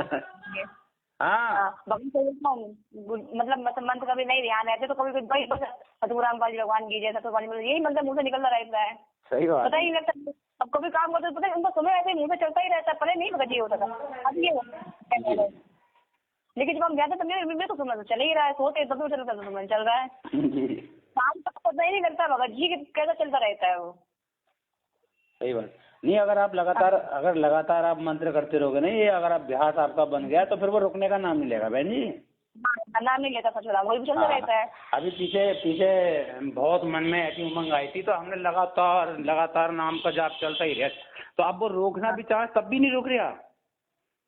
[SPEAKER 1] हाँ, मतलब मंत्र कभी नहीं ध्यान रहते, तो कभी सतगुराम बाजी भगवान की जय, सतगुराम, यही मंत्र मुँह से निकलता रहता है।
[SPEAKER 2] सही बात,
[SPEAKER 1] पता ही नहीं लगता। अब कभी काम करते पता है, उनको सुनो ऐसे मुँह से चलता ही रहता है, पहले नहीं भगत जी होता था, अब ये लेकिन जब हम जाते तो मैं तो सुना तो चल ही रहा है, सोते तब तो चलता तो चल रहा है। काम तो पता ही नहीं लगता भगत जी कैसा चलता रहता है वो।
[SPEAKER 2] सही बात नहीं। अगर आप लगातार आप मंत्र करते रहोगे ना, ये अगर अभ्यास आपका बन गया, तो फिर वो रुकने का नाम नहीं लेगा बहन जी।
[SPEAKER 1] नाम नहीं लेता, सच वही चलता रहता है।
[SPEAKER 2] अभी पीछे बहुत मन में ऐसी उमंग आई थी, तो हमने लगातार नाम का जाप चलता ही रहा, तो अब वो रोकना भी चाहे तब भी नहीं रोक रहा।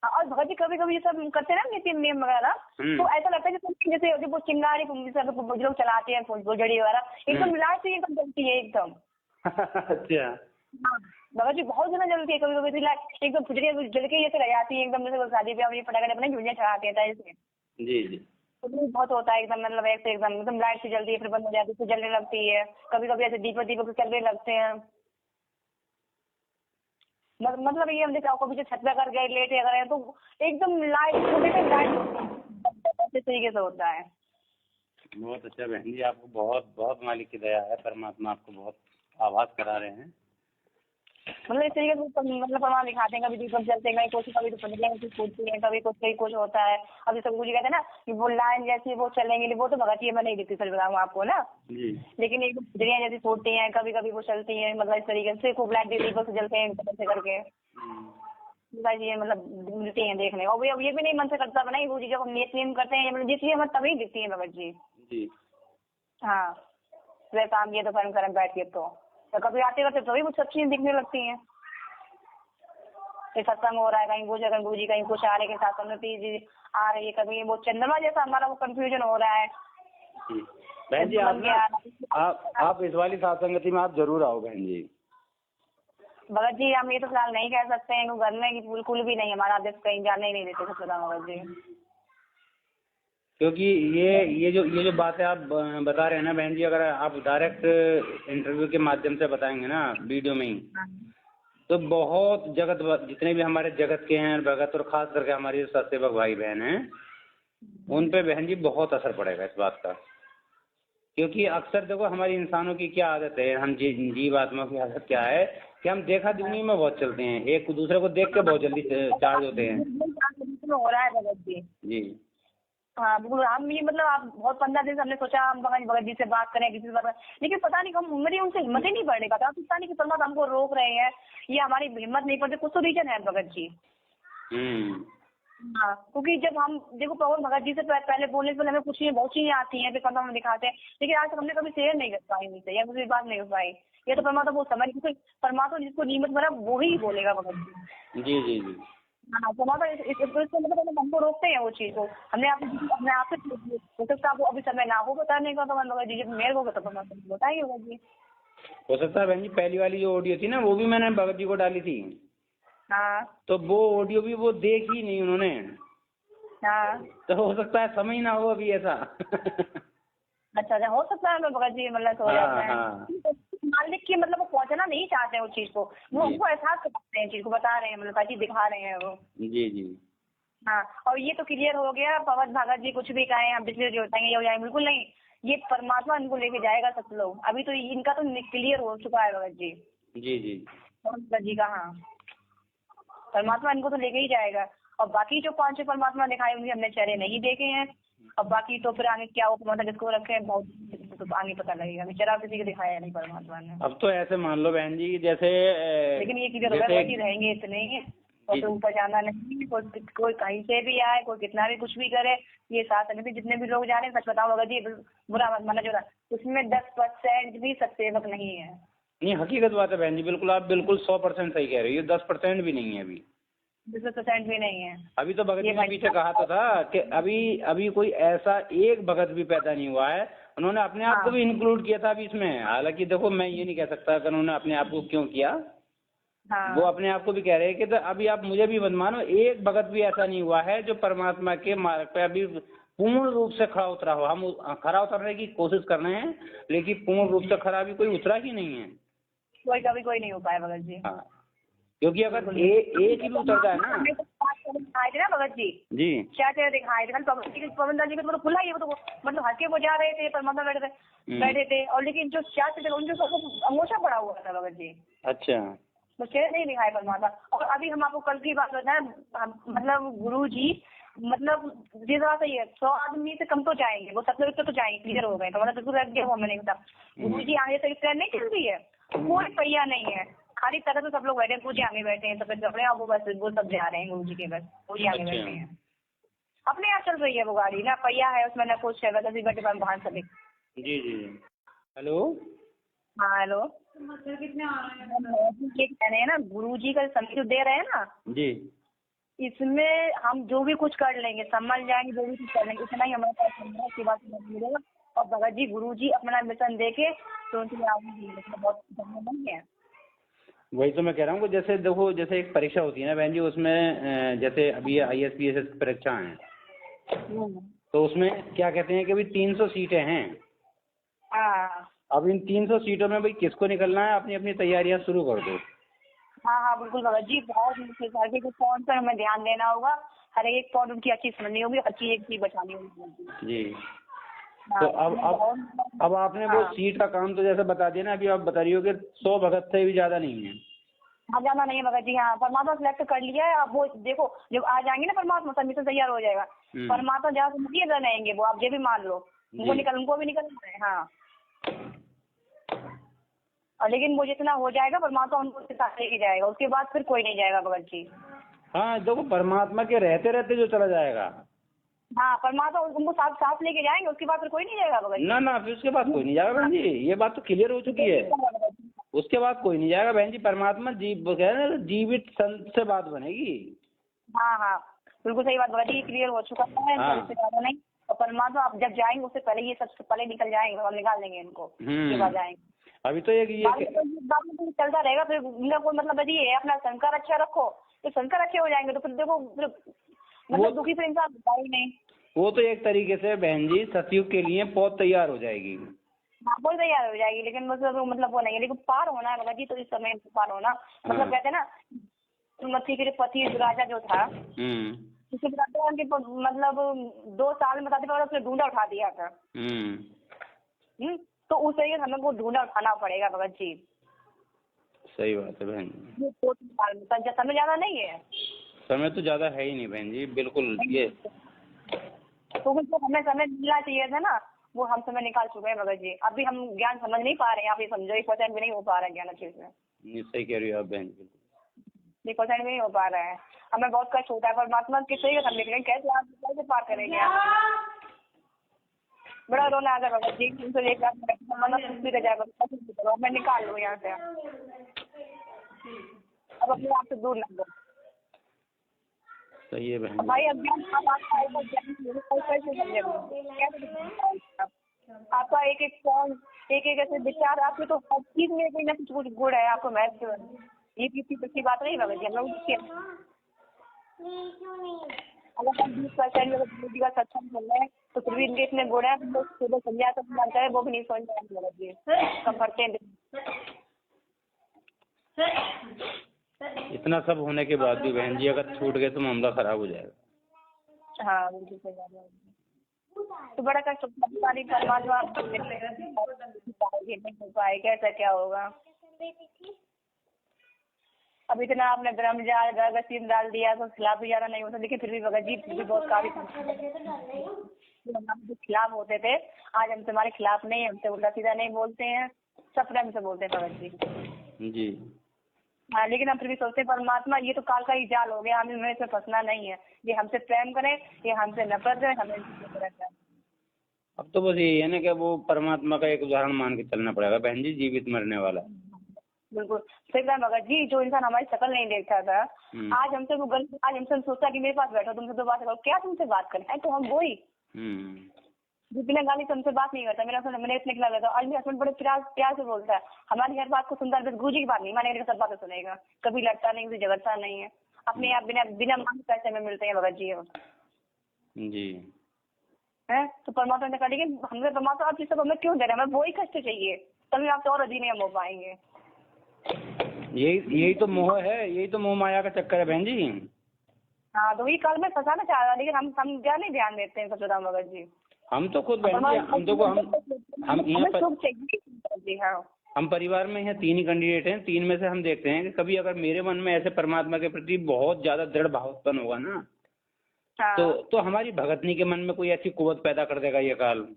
[SPEAKER 1] और भगत जी कभी कभी ये सब करते हैं ना नीति नियम वगैरह, तो ऐसा लगता है जैसे वो चिंगारी लोग चलाते हैं फुलझड़ी वगैरह, एकदम लाइट से एकदम जलती है एकदम।
[SPEAKER 2] अच्छा।
[SPEAKER 1] भगत जी बहुत ज्यादा जलती है, कभी कभी एकदम फुलझड़ी जल के जैसे रह जाती है एकदम, जैसे शादी ब्याह पटाखे अपने झुंझियाँ चढ़ाते हैं इसमें।
[SPEAKER 2] जी जी।
[SPEAKER 1] बहुत होता है एकदम, मतलब ऐसे एकदम लाइट से जल्दी है, फिर बंद हो जाती है, फिर जलने लगती है। कभी कभी ऐसे दीपक चलने लगते हैं। मतलब ये हम देखा कभी जो छत पे अगर गए लेट अगर तो एकदम लाइट इस तरीके से होता है।
[SPEAKER 2] बहुत अच्छा बहन जी, आपको बहुत बहुत मालिक की दया है, परमात्मा आपको बहुत आभास करा रहे हैं।
[SPEAKER 1] मतलब इस तरीके से मतलब प्रमाण दिखाते हैं, कभी दीपक जलते हैं, कभी तो फूटती है, कभी कुछ होता है। अब जैसे गुरु जी कहते हैं ना कि वो लाइन जैसी वो चलेंगे, वो तो भगत जी में नहीं दिखती, सच बताऊँ आपको ना जी। लेकिन एक फुलझड़ियाँ जैसी फूटती हैं, कभी कभी वो चलती हैं, मतलब इस तरीके से खूब लाइट दीपक से जलते हैं ऐसे करके। ये मतलब मिलती हैं देखने। और ये भी नहीं मन से करता बना गुरु जी, जब हम नियम करते हैं मतलब जिसलिए हमें तभी दिखती है भगत जी। हाँ, सुबह शाम ये दोपहर कर्म बैठ के तो कभी आते करते तो भी कुछ अच्छी दिखने लगती हैं। सत्संग हो रहा है, कहीं कुछ गुरु जी कहीं कुछ आ रहे के साथ संगति जी आ रही है, कभी वो चंद्रमा जैसा हमारा वो कंफ्यूजन हो रहा है।
[SPEAKER 2] बहन जी आप इस वाली साथ संगति में आप जरूर आओ बहन जी।
[SPEAKER 1] भगत जी हम ये तो फिलहाल नहीं कह सकते हैं, घर में बिल्कुल भी नहीं, हमारा आदेश कहीं जाने ही नहीं देते सब भगत जी।
[SPEAKER 2] क्योंकि ये जो बातें आप बता रहे हैं ना बहन जी, अगर आप डायरेक्ट इंटरव्यू के माध्यम से बताएंगे ना वीडियो में ही, तो बहुत जितने भी हमारे जगत के हैं भगत, और खास करके हमारे सत्सेवक भाई बहन हैं, उन पे बहन जी बहुत असर पड़ेगा इस बात का। क्योंकि अक्सर देखो हमारी इंसानों की क्या आदत है, हम जीव आत्मा की आदत क्या है कि हम देखा दुनिया में बहुत चलते हैं, एक दूसरे को देख के बहुत जल्दी चार्ज होते हैं।
[SPEAKER 1] हो रहा है भगत जी।
[SPEAKER 2] जी
[SPEAKER 1] हाँ बिल्कुल। हम ये मतलब आप बहुत 15 दिन से हमने सोचा हम भगत जी से बात करें, किसी से बात करें, लेकिन पता नहीं हम मेरी उनसे हिम्मत ही नहीं बढ़ने का था। पता नहीं कि परमात्मा हमको रोक रहे हैं, ये हमारी हिम्मत नहीं पड़ती, कुछ तो रीजन है भगत जी। हाँ, क्योंकि जब हम देखो पवन भगत जी से पहले बोलने से पहले हमें कुछ नहीं, बहुत चीजें आती हैं, फिर हम दिखाते हैं, लेकिन आज तक हमने कभी शेयर नहीं कर पाई उनसे या कुछ बात नहीं कर पाई। ये तो परमात्मा बहुत समझ, परमात्मा जिसको नीमत बना वो ही बोलेगा भगत जी।
[SPEAKER 2] जी जी जी।
[SPEAKER 1] हाँ, परमात्मा मतलब हमको रोकते हैं वो चीज को, हमने आपसे हो सकता है वो अभी समय ना हो बताने का पवन भगत जी, जब मेरे होगा तो परमात्मा बताइए भगत जी।
[SPEAKER 2] हो सकता है बहन जी पहली वाली जो ऑडियो थी ना वो भी मैंने भगत जी को डाली थी,
[SPEAKER 1] हाँ
[SPEAKER 2] तो वो ऑडियो भी वो देख ही नहीं उन्होंने,
[SPEAKER 1] हाँ।
[SPEAKER 2] तो हो सकता है समय ही ना हो अभी ऐसा।
[SPEAKER 1] अच्छा अच्छा, हो सकता है मैं भगत जी मतलब हो जाता है।
[SPEAKER 2] हाँ।
[SPEAKER 1] मालिक की मतलब वो पहुंचना नहीं चाहते हैं उस चीज को, वो
[SPEAKER 2] जी।
[SPEAKER 1] हमको एहसास कराते हैं, चीज को बता रहे हैं, मतलब ताकि दिखा रहे हैं वो।
[SPEAKER 2] जी जी।
[SPEAKER 1] हाँ, और ये तो क्लियर हो गया, पवन भगत जी कुछ भी कहें हम पिछले जो बताएंगे ये हो जाएंगे, बिल्कुल नहीं। ये परमात्मा इनको लेके जाएगा सब लोग, अभी तो इनका तो क्लियर हो चुका है भगत जी।
[SPEAKER 2] जी जी।
[SPEAKER 1] पवन भगत जी का, हाँ, परमात्मा इनको तो लेके ही जाएगा। और बाकी जो 5 परमात्मा दिखाए उनके हमने चेहरे नहीं देखे हैं, और बाकी तो फिर आगे क्या वो परमात्मा जिसको रखे हैं बहुत तो आगे पता लगेगा, बेचारा किसी को दिखाया नहीं परमात्मा ने।
[SPEAKER 2] अब तो ऐसे मान लो बहन जी जैसे
[SPEAKER 1] लेकिन ये किधर होगा, वही रहेंगे इतने ही, और तो ऊपर जाना नहीं। कोई कहीं से भी आए, कोई कितना भी कुछ भी करे, ये साथ में जितने भी लोग जा रहे हैं, सच बताओ भगत जी, बुरा मत माना जो रहा, उसमें 10% भी सत्सेवक नहीं है।
[SPEAKER 2] नहीं, हकीकत बात है बहन जी, बिल्कुल आप बिल्कुल 100% सही कह रही हो, 10% भी नहीं है अभी,
[SPEAKER 1] 10% भी नहीं है।
[SPEAKER 2] अभी तो भगत जी ने पीछे कहा तो था कि अभी कोई ऐसा एक भगत भी पैदा नहीं हुआ है, उन्होंने अपने आप को भी इंक्लूड किया था अभी इसमें। हालांकि देखो मैं ये नहीं कह सकता कि उन्होंने अपने आप को क्यों किया, वो अपने आप को भी कह रहे हैं कि तो अभी आप मुझे भी मत मानो, एक भगत भी ऐसा नहीं हुआ है जो परमात्मा के मार्ग पे अभी पूर्ण रूप से खरा उतरा हो। हम खरा उतरने की कोशिश कर रहे हैं, लेकिन पूर्ण रूप से खरा भी कोई उतरा ही नहीं है।
[SPEAKER 1] कोई नहीं हो पाया भगत जी।
[SPEAKER 2] हाँ, क्योंकि अगर एक ही भी उतर जाए ना।
[SPEAKER 1] दिखाए थे ना भगत जी,
[SPEAKER 2] जी
[SPEAKER 1] क्या क्या दिखाए थे, पवन जी को तो खुला ही, वो तो मतलब हंस के वो जा रहे थे, परमात्मा बैठे थे, और लेकिन जो क्या थे उनके अंगूठा पड़ा हुआ था भगत जी।
[SPEAKER 2] अच्छा।
[SPEAKER 1] तो चेहरे नहीं दिखाए परमात्मा। और अभी हम आपको कल की बात बताएं, मतलब गुरु जी मतलब जिस बात है 100 आदमी से कम तो जाएंगे, वो 70 तो जाएंगे, क्लियर हो गए, तो मतलब बिल्कुल रख दिया वो मैंने बता। गुरु जी आगे से ट्रेन नहीं चल रही है, कोई पहिया नहीं है, खाली तरह से सब लोग बैठे हैं, गुरु जी आगे बैठे हैं, सफेद कपड़े, और वो बस वो सब जा रहे हैं गुरु जी के, बस गुरु जी आगे बैठे हैं, अपने आप चल रही है वो गाड़ी, ना पहिया है उसमें, ना कुछ है, बस बैठे बाहर सभी।
[SPEAKER 2] जी जी। हेलो।
[SPEAKER 1] हाँ हेलो,
[SPEAKER 3] कितने आ रहे हैं?
[SPEAKER 1] ये कह रहे हैं ना गुरु जी का समय जो दे रहे हैं ना,
[SPEAKER 2] जी।
[SPEAKER 1] इसमें हम जो भी कुछ कर लेंगे, संभल जाएंगे, जो भी कुछ कर लेंगे, इतना ही हमारे पास संभल की बात मिलेगा। और भगत जी गुरु जी अपना मिशन देके तो उनके बहुत नहीं है।
[SPEAKER 2] वही तो मैं कह रहा हूँ कि जैसे देखो, जैसे एक परीक्षा होती है ना बहन जी, उसमें जैसे अभी IAS PSS की परीक्षा है, तो उसमें क्या कहते हैं कि अभी 300 सीटें हैं।
[SPEAKER 1] हाँ
[SPEAKER 2] अब इन 300 सीटों में भाई किसको निकलना है, अपनी अपनी तैयारियां शुरू कर दो।
[SPEAKER 1] हाँ हाँ बिल्कुल भगत जी, बहुत मुश्किल है कि पॉइंट पर हमें ध्यान देना होगा, हर एक पॉइंट उनकी अच्छी समझनी होगी, अच्छी एक चीज बचानी होगी
[SPEAKER 2] जी। तो अब आपने वो सीट का काम तो जैसे बता दिया ना, अभी आप बता रही हो कि 100 भगत से भी ज्यादा नहीं है।
[SPEAKER 1] हाँ जाना नहीं है भगत जी, हाँ परमात्मा सिलेक्ट कर लिया है। अब वो देखो जब आ जाएंगे ना परमात्मा, सब मिशन तैयार हो जाएगा, परमात्मा जहाँ से मुझे रहेंगे वो आप ये भी मान लो, उनको भी निकलना है। हाँ, और लेकिन वो जितना हो जाएगा परमात्मा उनको साथ लेके जाएगा, उसके बाद फिर कोई नहीं जाएगा भगत जी।
[SPEAKER 2] हाँ देखो, परमात्मा के रहते रहते जो चला जाएगा,
[SPEAKER 1] हाँ परमात्मा उनको साथ लेके जाएंगे, उसके बाद फिर कोई नहीं जाएगा भगत जी।
[SPEAKER 2] ना फिर उसके बाद कोई नहीं जाएगा बहन जी, ये बात तो क्लियर हो चुकी है, उसके बाद कोई नहीं जाएगा बहन जी। परमात्मा जीवित संत से बात बनेगी।
[SPEAKER 1] हाँ हाँ बिल्कुल सही बात भगत जी, क्लियर हो चुका है, इससे ज्यादा नहीं। और परमात्मा आप जब जाएंगे उससे पहले ये सबसे पहले निकल जाएंगे, हम निकाल देंगे इनको, उसके बाद जाएंगे।
[SPEAKER 2] अभी तो एक ये
[SPEAKER 1] तो चलता रहेगा, फिर इनका कोई मतलब ये है अपना संस्कार अच्छा रखो, तो संस्कार अच्छे हो जाएंगे, तो फिर देखो मतलब दुखी से इंसान होता ही नहीं।
[SPEAKER 2] वो तो एक तरीके से बहन जी सतयुग के लिए बहुत तैयार हो जाएगी।
[SPEAKER 1] हाँ बहुत तैयार हो जाएगी, लेकिन मतलब वो नहीं है, लेकिन पार होना है भगत जी, तो इस समय पार होना मतलब कहते हैं ना मत्थी के पति राजा जो था, उसके बताते हैं कि मतलब 2 साल में बताते हैं उसने ढूंढा उठा दिया था। तो उस तरीके से हमें वो ढूंढा उठाना पड़ेगा भगत जी।
[SPEAKER 2] सही बात है बहन जी,
[SPEAKER 1] 2-3 साल में समय ज्यादा नहीं है,
[SPEAKER 2] समय तो ज्यादा है ही नहीं बहन जी, बिल्कुल। ये
[SPEAKER 1] तो हमें समय मिलना चाहिए था ना, वो हम समय निकाल चुके हैं भगत जी। अभी हम ज्ञान समझ नहीं पा रहे हैं, आप ये समझो 1% भी नहीं हो पा रहा है ज्ञान अच्छे से।
[SPEAKER 2] सही कह रही हो आप बहन जी,
[SPEAKER 1] 1% भी नहीं हो पा रहा है। हमें बहुत कष्ट होता है, परमात्मा किसे का करने के लिए कैसे पार करेंगे आप? बड़ा रोना आ गया जी, 1 लाख मैं निकाल लूँ यहाँ से, अब अपने आप से दूर ना दो।
[SPEAKER 2] सही है बहन
[SPEAKER 1] भाई अब आपका एक एक फोन, एक एक ऐसे विचार, आपके तो हर चीज में कोई ना कुछ गुण है आपको। महत्व ये किसी बात नहीं लगे हम लोग। अगर हम 20% का सत्संग कर रहे हैं तो फिर भी इनके इतने गुण है, तो सुबह संध्या तक मानता है वो भी नहीं समझ में लगे कम करते हैं।
[SPEAKER 2] इतना सब होने के बाद भी बहन जी अगर छूट गए तो मामला खराब हो जाएगा।
[SPEAKER 1] हाँ बिल्कुल सही बात है। तो बड़ा कष्ट परमात्मा नहीं हो पाए, कैसा क्या होगा। अब इतना आपने ब्रह्म जाल गसीम डाल दिया तो खिलाफ भी ज्यादा नहीं होता, लेकिन फिर भी भगत जी फिर भी बहुत काफी खिलाफ होते थे, आज हम तुम्हारे खिलाफ नहीं, हमसे उल्टा सीधा नहीं बोलते हैं, सब प्रेम से बोलते हैं भगत
[SPEAKER 2] जी।
[SPEAKER 1] हाँ, लेकिन हम फिर भी सोचते हैं परमात्मा ये तो काल का ही जाल हो गया, हमें इसमें फंसना नहीं है, ये हमसे प्रेम करें, ये हमसे नफरत करें, हमें
[SPEAKER 2] अब तो बस यही है ना कि वो परमात्मा का एक उदाहरण मान के चलना पड़ेगा बहन जी, जीवित मरने वाला।
[SPEAKER 1] बिल्कुल सही बात भगत जी। जो इंसान हमारी शक्ल नहीं देखता था, आज हमसे वो गलत, आज हमसे सोचता कि मेरे पास बैठो तुमसे तो बात करो, क्या तुमसे बात करें, तो हम वो ही जो बिना गाली से हमसे बात नहीं करता। मैंने इसलिए खिला था, आज मेरा हस्बैंड बड़े प्यार से बोलता है, हमारी हर बात को सुनता है, बस गुरुजी की बात नहीं मानेगा, सब बातें सुनेगा, कभी लड़ता नहीं, कभी झगड़ता नहीं है, अपने आप बिना मांगे पैसे में मिलते हैं भगत जी है। तो परमात्मा ने कहा लेकिन हमने परमात्मा आप सब हमें क्यों दे रहे हैं, हमें वही कष्ट चाहिए, तभी आपसे और अधीन हम हो पाएंगे।
[SPEAKER 2] यही तो मोह है, यही तो मोह माया का चक्कर है बहन जी।
[SPEAKER 1] हाँ, तो वही कल में फंसाना चाह रहा, लेकिन हम क्या नहीं ध्यान देते हैं सचुराम भगत जी।
[SPEAKER 2] हम तो खुद बहन जी, हम परिवार में यहाँ 3 ही कैंडिडेट हैं, 3 में से हम देखते हैं कि कभी अगर मेरे मन में ऐसे परमात्मा के प्रति बहुत ज्यादा दृढ़ भाव उत्पन्न होगा ना, तो हमारी भगतनी के मन में कोई ऐसी कुवत पैदा कर देगा ये काल।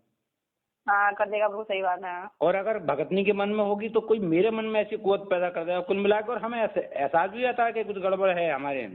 [SPEAKER 1] हाँ कर देगा, वो सही बात है। और
[SPEAKER 2] अगर भगतनी के मन में होगी तो कोई मेरे मन में ऐसी कुवत पैदा कर देगा, कुल मिलाकर हमें एहसास भी आता है कि कुछ गड़बड़ है हमारे।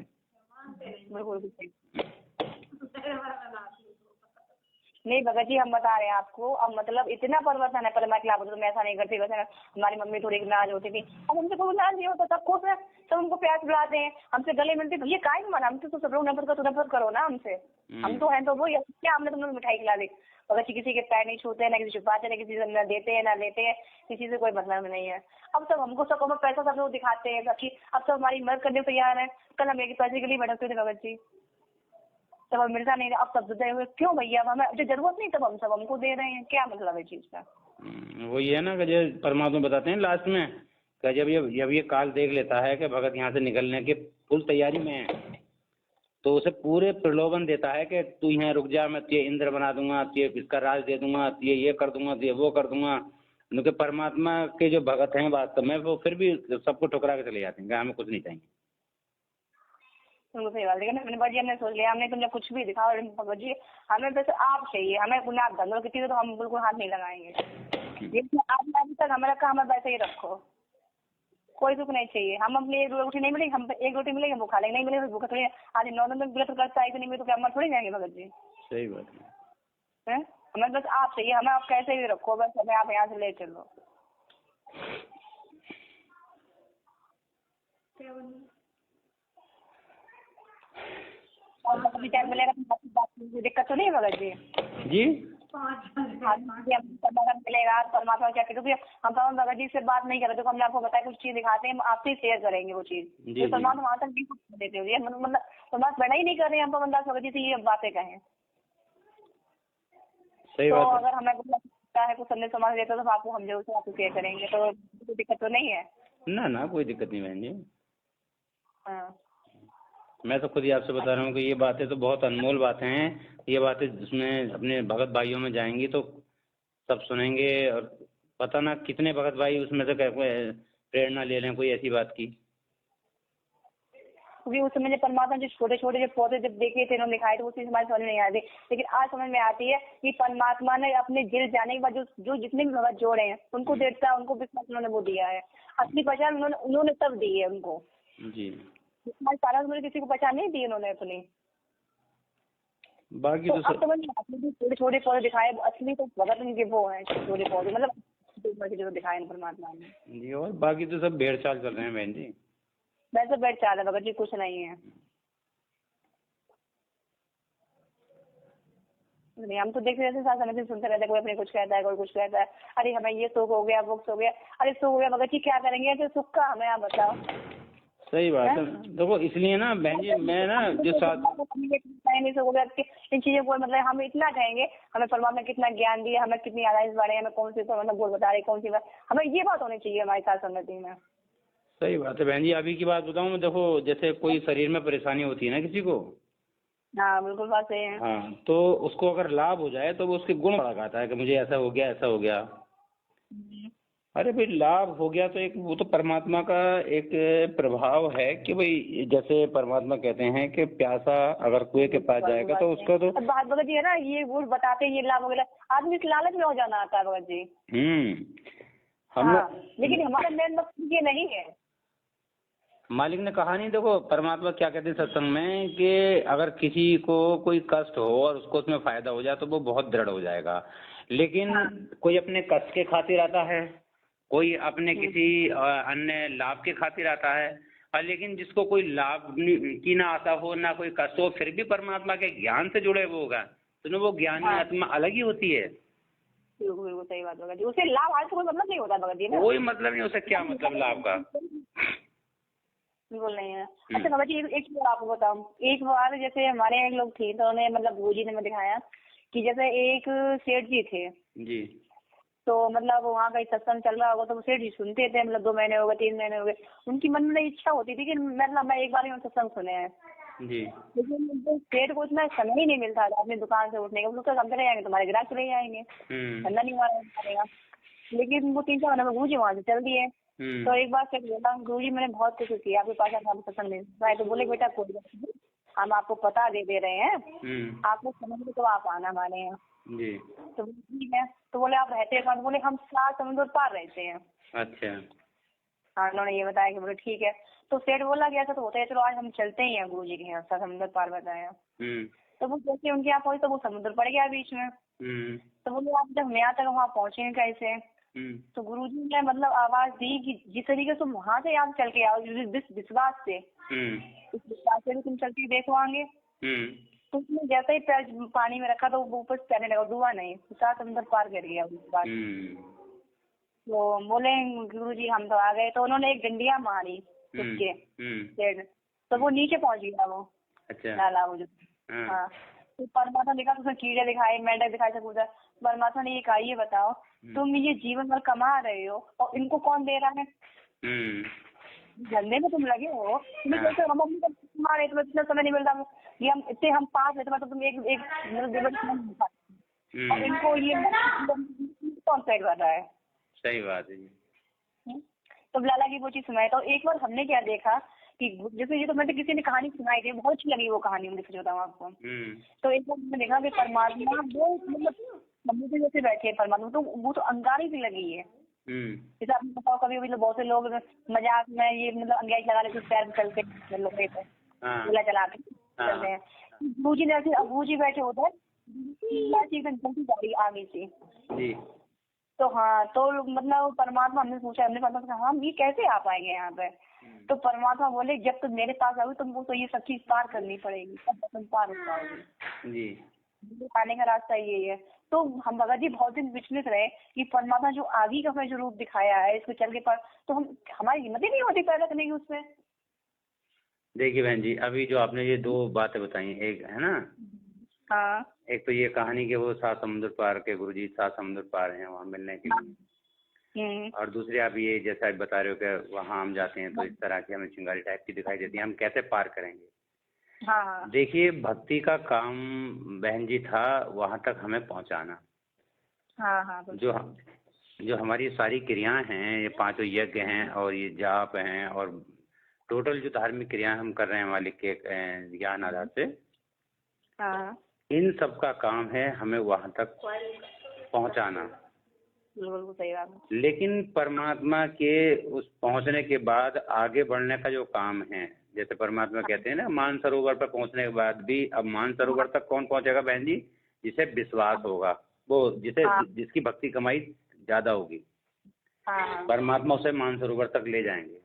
[SPEAKER 1] नहीं भगत जी हम बता रहे हैं आपको, अब मतलब इतना परिवर्तन है, पहले मैं खिलाफ होती तो मैं ऐसा नहीं करती, वैसे हमारी मम्मी थोड़ी नाराज होती थी, अब हमसे कोई नाराज नहीं होता, सब खुश है, सब हमको प्यार बुलाते हैं, हमसे गले मिलते, भैया काहे नहीं माना, हमसे तो सब लोग नफरत करो ना हमसे, हम तो हैं तो वो क्या, हमने तुम लोग मिठाई खिला दी। भगत जी किसी के पैर नहीं छूते हैं, ना किसी छुपाते, ना किसी से न देते हैं ना लेते हैं, किसी से कोई मतलब नहीं है। अब सब हमको सब हमें पैसा सब लोग दिखाते हैं कि अब सब हमारी मदद करने को तैयार है। कल हम एक पैसे के लिए भटकते थे भगत जी, तब हमें मिलता नहीं, अब सब दे हुए क्यों भैया, अब हमें जो जरूरत नहीं तब हम सब हमको दे रहे हैं, क्या मतलब है चीज का।
[SPEAKER 2] वही है ना कि जो परमात्मा बताते हैं लास्ट में कि जब ये काल देख लेता है कि भगत यहाँ से निकलने की फुल तैयारी में है, तो उसे पूरे प्रलोभन देता है कि तू यहाँ रुक जा, मैं तुझे इंद्र बना दूंगा, तुझे इसका राज दे दूंगा, तुझे ये कर दूंगा, तुझे वो कर दूंगा। क्योंकि परमात्मा के जो भगत हैं वास्तव में वो फिर भी सबको ठुकरा के चले जाते हैं कि हमें कुछ नहीं चाहिए।
[SPEAKER 1] सही बात, लेकिन हमने भैया हमने सोच लिया, हमने तुमने कुछ भी दिखाओ भगत जी, हमें बस आप चाहिए, हमें गुनाह धंधों की चीजें तो हम बिल्कुल हाथ नहीं लगाएंगे, लेकिन आपने अभी तक हमें रखा, हमें वैसे ही रखो, कोई दुख नहीं चाहिए। हम अपनी एक रोटी नहीं मिलेगी, हम एक रोटी मिलेगी वो खा लेंगे, नहीं मिलेगी भूखा थोड़ी। आज 9 दिन व्रत करता है, नहीं मिले तो क्या हम थोड़ी जाएंगे भगत जी।
[SPEAKER 2] सही बात
[SPEAKER 1] है, हमें बस आप चाहिए, हमें आप कैसे भी रखो, बस हमें आप यहाँ से ले चलो। और कभी टाइम मिलेगा तो दिक्कत तो नहीं भगत जी?
[SPEAKER 2] जी
[SPEAKER 1] मिलेगा परमात्मा क्या, क्योंकि हम भगत जी से बात नहीं कर रहे, तो हमने आपको बताया कुछ चीज दिखाते हैं, हम आपसे शेयर करेंगे वो चीज, परमात्मा वहां तक नहीं देते हुए, मतलब परमात्मा बड़ा ही नहीं कर रहे हैं हम बंदा भगत जी से ये बातें कहें।
[SPEAKER 2] सही
[SPEAKER 1] तो
[SPEAKER 2] बात
[SPEAKER 1] अगर हमें कुछ संदेश समाज देता तो आपको हम जरूर से आपको शेयर करेंगे, तो कोई दिक्कत तो नहीं है
[SPEAKER 2] ना कोई दिक्कत नहीं बहन जी।
[SPEAKER 1] हाँ,
[SPEAKER 2] मैं तो खुद ही आपसे बता रहा हूँ कि ये बातें तो बहुत अनमोल बातें हैं, ये बातें जिसमें अपने भगत भाइयों में जाएंगी तो सब सुनेंगे, और पता ना कितने भगत भाई उसमें से प्रेरणा ले लें कोई ऐसी बात की।
[SPEAKER 1] क्योंकि उस समय परमात्मा जो छोटे छोटे जो पौधे जब देखे थे उन्होंने दिखाए थे, वो चीज हमारे समझ नहीं आती, लेकिन आज समझ में आती है कि परमात्मा ने अपने दिल जाने के बाद जो जितने भी भगत जोड़े हैं उनको देवता, उनको विश्वास उन्होंने वो दिया है, असली पहचान उन्होंने तब दी है उनको।
[SPEAKER 2] जी
[SPEAKER 1] हमारे सारा उम्र किसी को पहचान नहीं दी उन्होंने अपनी।
[SPEAKER 2] बाकी
[SPEAKER 1] तो
[SPEAKER 2] तो
[SPEAKER 1] अब समझ में आता है, छोटे छोटे पौधे दिखाए, असली तो भगत उनके वो है छोटे पौधे, मतलब ऊपर के जो दिखाए परमात्मा ने
[SPEAKER 2] जी, और बाकी तो सब भेड़ चाल चल रहे हैं बहन जी।
[SPEAKER 1] वैसे बैठ चाल है भगत जी, कुछ नहीं है। नहीं, हम तो देखते रहते साथ समय से सुनते रहते, कोई अपने कुछ कहता है, कोई कुछ कहता है, अरे हमें ये सुख हो गया, वो हो गया, अरे सुख हो गया भगत जी क्या करेंगे ऐसे सुख का, हमें आप बताओ।
[SPEAKER 2] सही बात है। देखो इसलिए ना बहन जी मैं ना जो साथ
[SPEAKER 1] नहीं सुख हो गया इन चीजों को, मतलब हम इतना कहेंगे हमें परमात्मा कितना ज्ञान दिया, हमें कितनी आदाइश बढ़े, हमें कौन सी मतलब गुण बता रहे, कौन सी बात, हमें ये बात होनी चाहिए हमारी साथ संगति में।
[SPEAKER 2] सही बात है बहन जी। अभी की बात बताऊं मैं, देखो जैसे कोई शरीर में परेशानी होती है ना किसी को,
[SPEAKER 1] हाँ बिल्कुल बात सही है।
[SPEAKER 2] हाँ, तो उसको अगर लाभ हो जाए तो वो उसके गुण लगाता है कि मुझे ऐसा हो गया, ऐसा हो गया। अरे भाई लाभ हो गया तो एक वो तो परमात्मा का एक प्रभाव है कि भाई जैसे परमात्मा कहते हैं कि प्यासा अगर कुएं के पास जाएगा तो उसका तो
[SPEAKER 1] बात भगत जी है ना, ये वो बताते हैं ये लाभ वगैरह, आदमी इस लालच में हो जाना आता है भगत जी।
[SPEAKER 2] हम
[SPEAKER 1] हाँ, लेकिन हमारा मेन मकसद ये नहीं है।
[SPEAKER 2] मालिक ने कहा नहीं, देखो परमात्मा क्या कहते हैं सत्संग में कि अगर किसी को कोई कष्ट हो और उसको उसमें फायदा हो जाए तो वो बहुत दृढ़ हो जाएगा। लेकिन कोई अपने कष्ट के खातिर आता है, कोई अपने किसी अन्य लाभ के खातिर आता है, और लेकिन जिसको कोई लाभ की ना आशा हो ना कोई कष्ट हो, फिर भी परमात्मा के ज्ञान से जुड़े वो होगा, तो वो ज्ञानी आत्मा अलग ही होती है।
[SPEAKER 1] बिल्कुल सही बात भगत जी, उसे लाभ आज कोई मतलब नहीं होता भगत जी ना,
[SPEAKER 2] कोई मतलब नहीं, उसे क्या मतलब लाभ का,
[SPEAKER 1] बिल्कुल नहीं है। अच्छा भगत जी एक चीज आपको बताऊं, एक बार जैसे हमारे एक लोग थे तो उन्हें मतलब गुरुजी ने मुझे दिखाया कि जैसे एक सेठ जी थे
[SPEAKER 2] जी,
[SPEAKER 1] तो मतलब वहाँ का सत्संग चल रहा होगा तो वो सेठ जी सुनते थे, मतलब 2 महीने हो गए 3 महीने हो गए, उनकी मन में इच्छा होती थी कि मतलब मैं एक बार ही सत्संग सुने हैं
[SPEAKER 2] जी,
[SPEAKER 1] लेकिन सेठ को उतना समय ही नहीं मिलता था अपनी दुकान से उठने का, वो तो समझ रहे जाएंगे तुम्हारे ग्राहक चले जाएंगे, धंधा नहीं मारेगा। लेकिन वो 3-4 महीने में गुरुजी वहाँ से चल दिए। तो एक बार सेठ बोला गुरुजी मैंने बहुत कुछ किया आपके पास, आपको सत्संग नहीं, तो बोले बेटा कोई बात नहीं, हम आपको पता दे रहे हैं, आपको समझ में तो आप आना हमारे यहाँ
[SPEAKER 2] जी।
[SPEAKER 1] तो ठीक है। तो बोले आप रहते हैं कहाँ? बोले हम 7 समुद्र पार रहते हैं।
[SPEAKER 2] अच्छा,
[SPEAKER 1] हाँ उन्होंने ये बताया कि बोले ठीक है। तो सेठ बोला कि ऐसा तो होता है, चलो आज हम चलते ही हैं गुरुजी के यहाँ, 7 समुद्र पार बताया। तो वो जैसे उनके यहाँ पहुंचे तो वो समुद्र पड़ गया बीच में। तो बोले आप जब यहाँ तक वहाँ पहुंचे कैसे? तो गुरुजी ने मतलब आवाज दी कि जिस तरीके से तुम वहाँ से आप चल के आओ, विश्वास से, उस विश्वास से भी तुम चल के देखो आगे। तो उसने जैसे ही पैर पानी में रखा तो वो ऊपर तैरने लगा, डूबा नहीं, 7 समुद्र पार कर गया उसके बाद। तो बोले गुरुजी हम तो आ गए, तो उन्होंने एक डंडिया मारी उसके पेड़, तो वो नीचे पहुंच गया वो।
[SPEAKER 2] अच्छा,
[SPEAKER 1] नाला वो जो हाँ। तो परमात्मा ने कहा उसने कीड़े दिखाए, मेंढक दिखाए, सब कुछ। परमात्मा ने ये कहा ये बताओ तुम ये जीवन भर कमा रहे हो और इनको कौन दे रहा है? धंधे में तुम लगे हो, तुम्हें कैसे हम अपनी कमा रहे, तुम्हें इतना समय नहीं मिलता कि हम इतने हम पास रहते, मतलब तुम एक मतलब और इनको ये कौन सेट कर रहा है?
[SPEAKER 2] सही बात है जी।
[SPEAKER 1] तो लाला की वो चीज सुनाई। तो एक बार हमने क्या देखा कि जैसे ये तो मैंने किसी ने कहानी सुनाई थी, बहुत अच्छी लगी वो कहानी, मुझे सच बताऊं आपको। तो एक बार मैंने देखा कि परमात्मा वो मतलब मम्मी से जैसे बैठे हैं परमात्मा, तो वो तो अंगारी सी लगी है। जैसे आपने बताओ कभी कभी बहुत से लोग मजाक में ये मतलब अंगाई लगा लेते पैर में चलते लोग झूला चला के चलते हैं। गुरुजी ने ऐसे गुरुजी बैठे होते हैं एकदम जल्दी गाड़ी आगे से। तो हाँ, तो मतलब परमात्मा हमने पूछा, हमने परमात्मा कहा हम ये कैसे आ पाएंगे यहाँ पे? तो परमात्मा बोले जब तुम मेरे पास आओगे तुमको तो ये सब चीज पार करनी पड़ेगी, तब तुम पार हो पाओगे जी। आने का रास्ता यही है। तो हम भगत जी बहुत दिन विचलित रहे कि परमात्मा जो आगे का हमें जो रूप दिखाया है इसको चल के पार, तो हम हमारी हिम्मत ही नहीं होती पैदा करने की उसमें।
[SPEAKER 2] देखिए बहन जी अभी जो आपने ये 2 बातें बताई, एक है ना,
[SPEAKER 1] हाँ,
[SPEAKER 2] एक तो ये कहानी के वो 7 समुद्र पार के गुरुजी 7 समुद्र पार हैं वहाँ मिलने के लिए, और दूसरी आप ये जैसा आप बता रहे हो कि वहाँ हम जाते हैं तो इस तरह की हमें चिंगारी टाइप की दिखाई देती है, हम कैसे पार करेंगे?
[SPEAKER 1] हाँ,
[SPEAKER 2] देखिए भक्ति का काम बहन जी था वहाँ तक हमें पहुँचाना।
[SPEAKER 1] हाँ, हाँ,
[SPEAKER 2] जो हमारी सारी क्रियाएं हैं, ये 5 यज्ञ हैं और ये जाप हैं और टोटल जो धार्मिक क्रियाएं हम कर रहे हैं मालिक के ज्ञान आधार से,
[SPEAKER 1] हाँ,
[SPEAKER 2] इन सब का काम है हमें वहाँ तक पहुँचाना।
[SPEAKER 1] बिल्कुल सही बात
[SPEAKER 2] लेकिन परमात्मा के उस पहुँचने के बाद आगे बढ़ने का जो काम है जैसे परमात्मा कहते हैं ना मानसरोवर पर पहुंचने के बाद भी, अब मानसरोवर तक कौन पहुंचेगा बहन जी? जिसे विश्वास होगा, वो जिसकी भक्ति कमाई ज्यादा होगी, परमात्मा उसे मानसरोवर तक ले जाएंगे।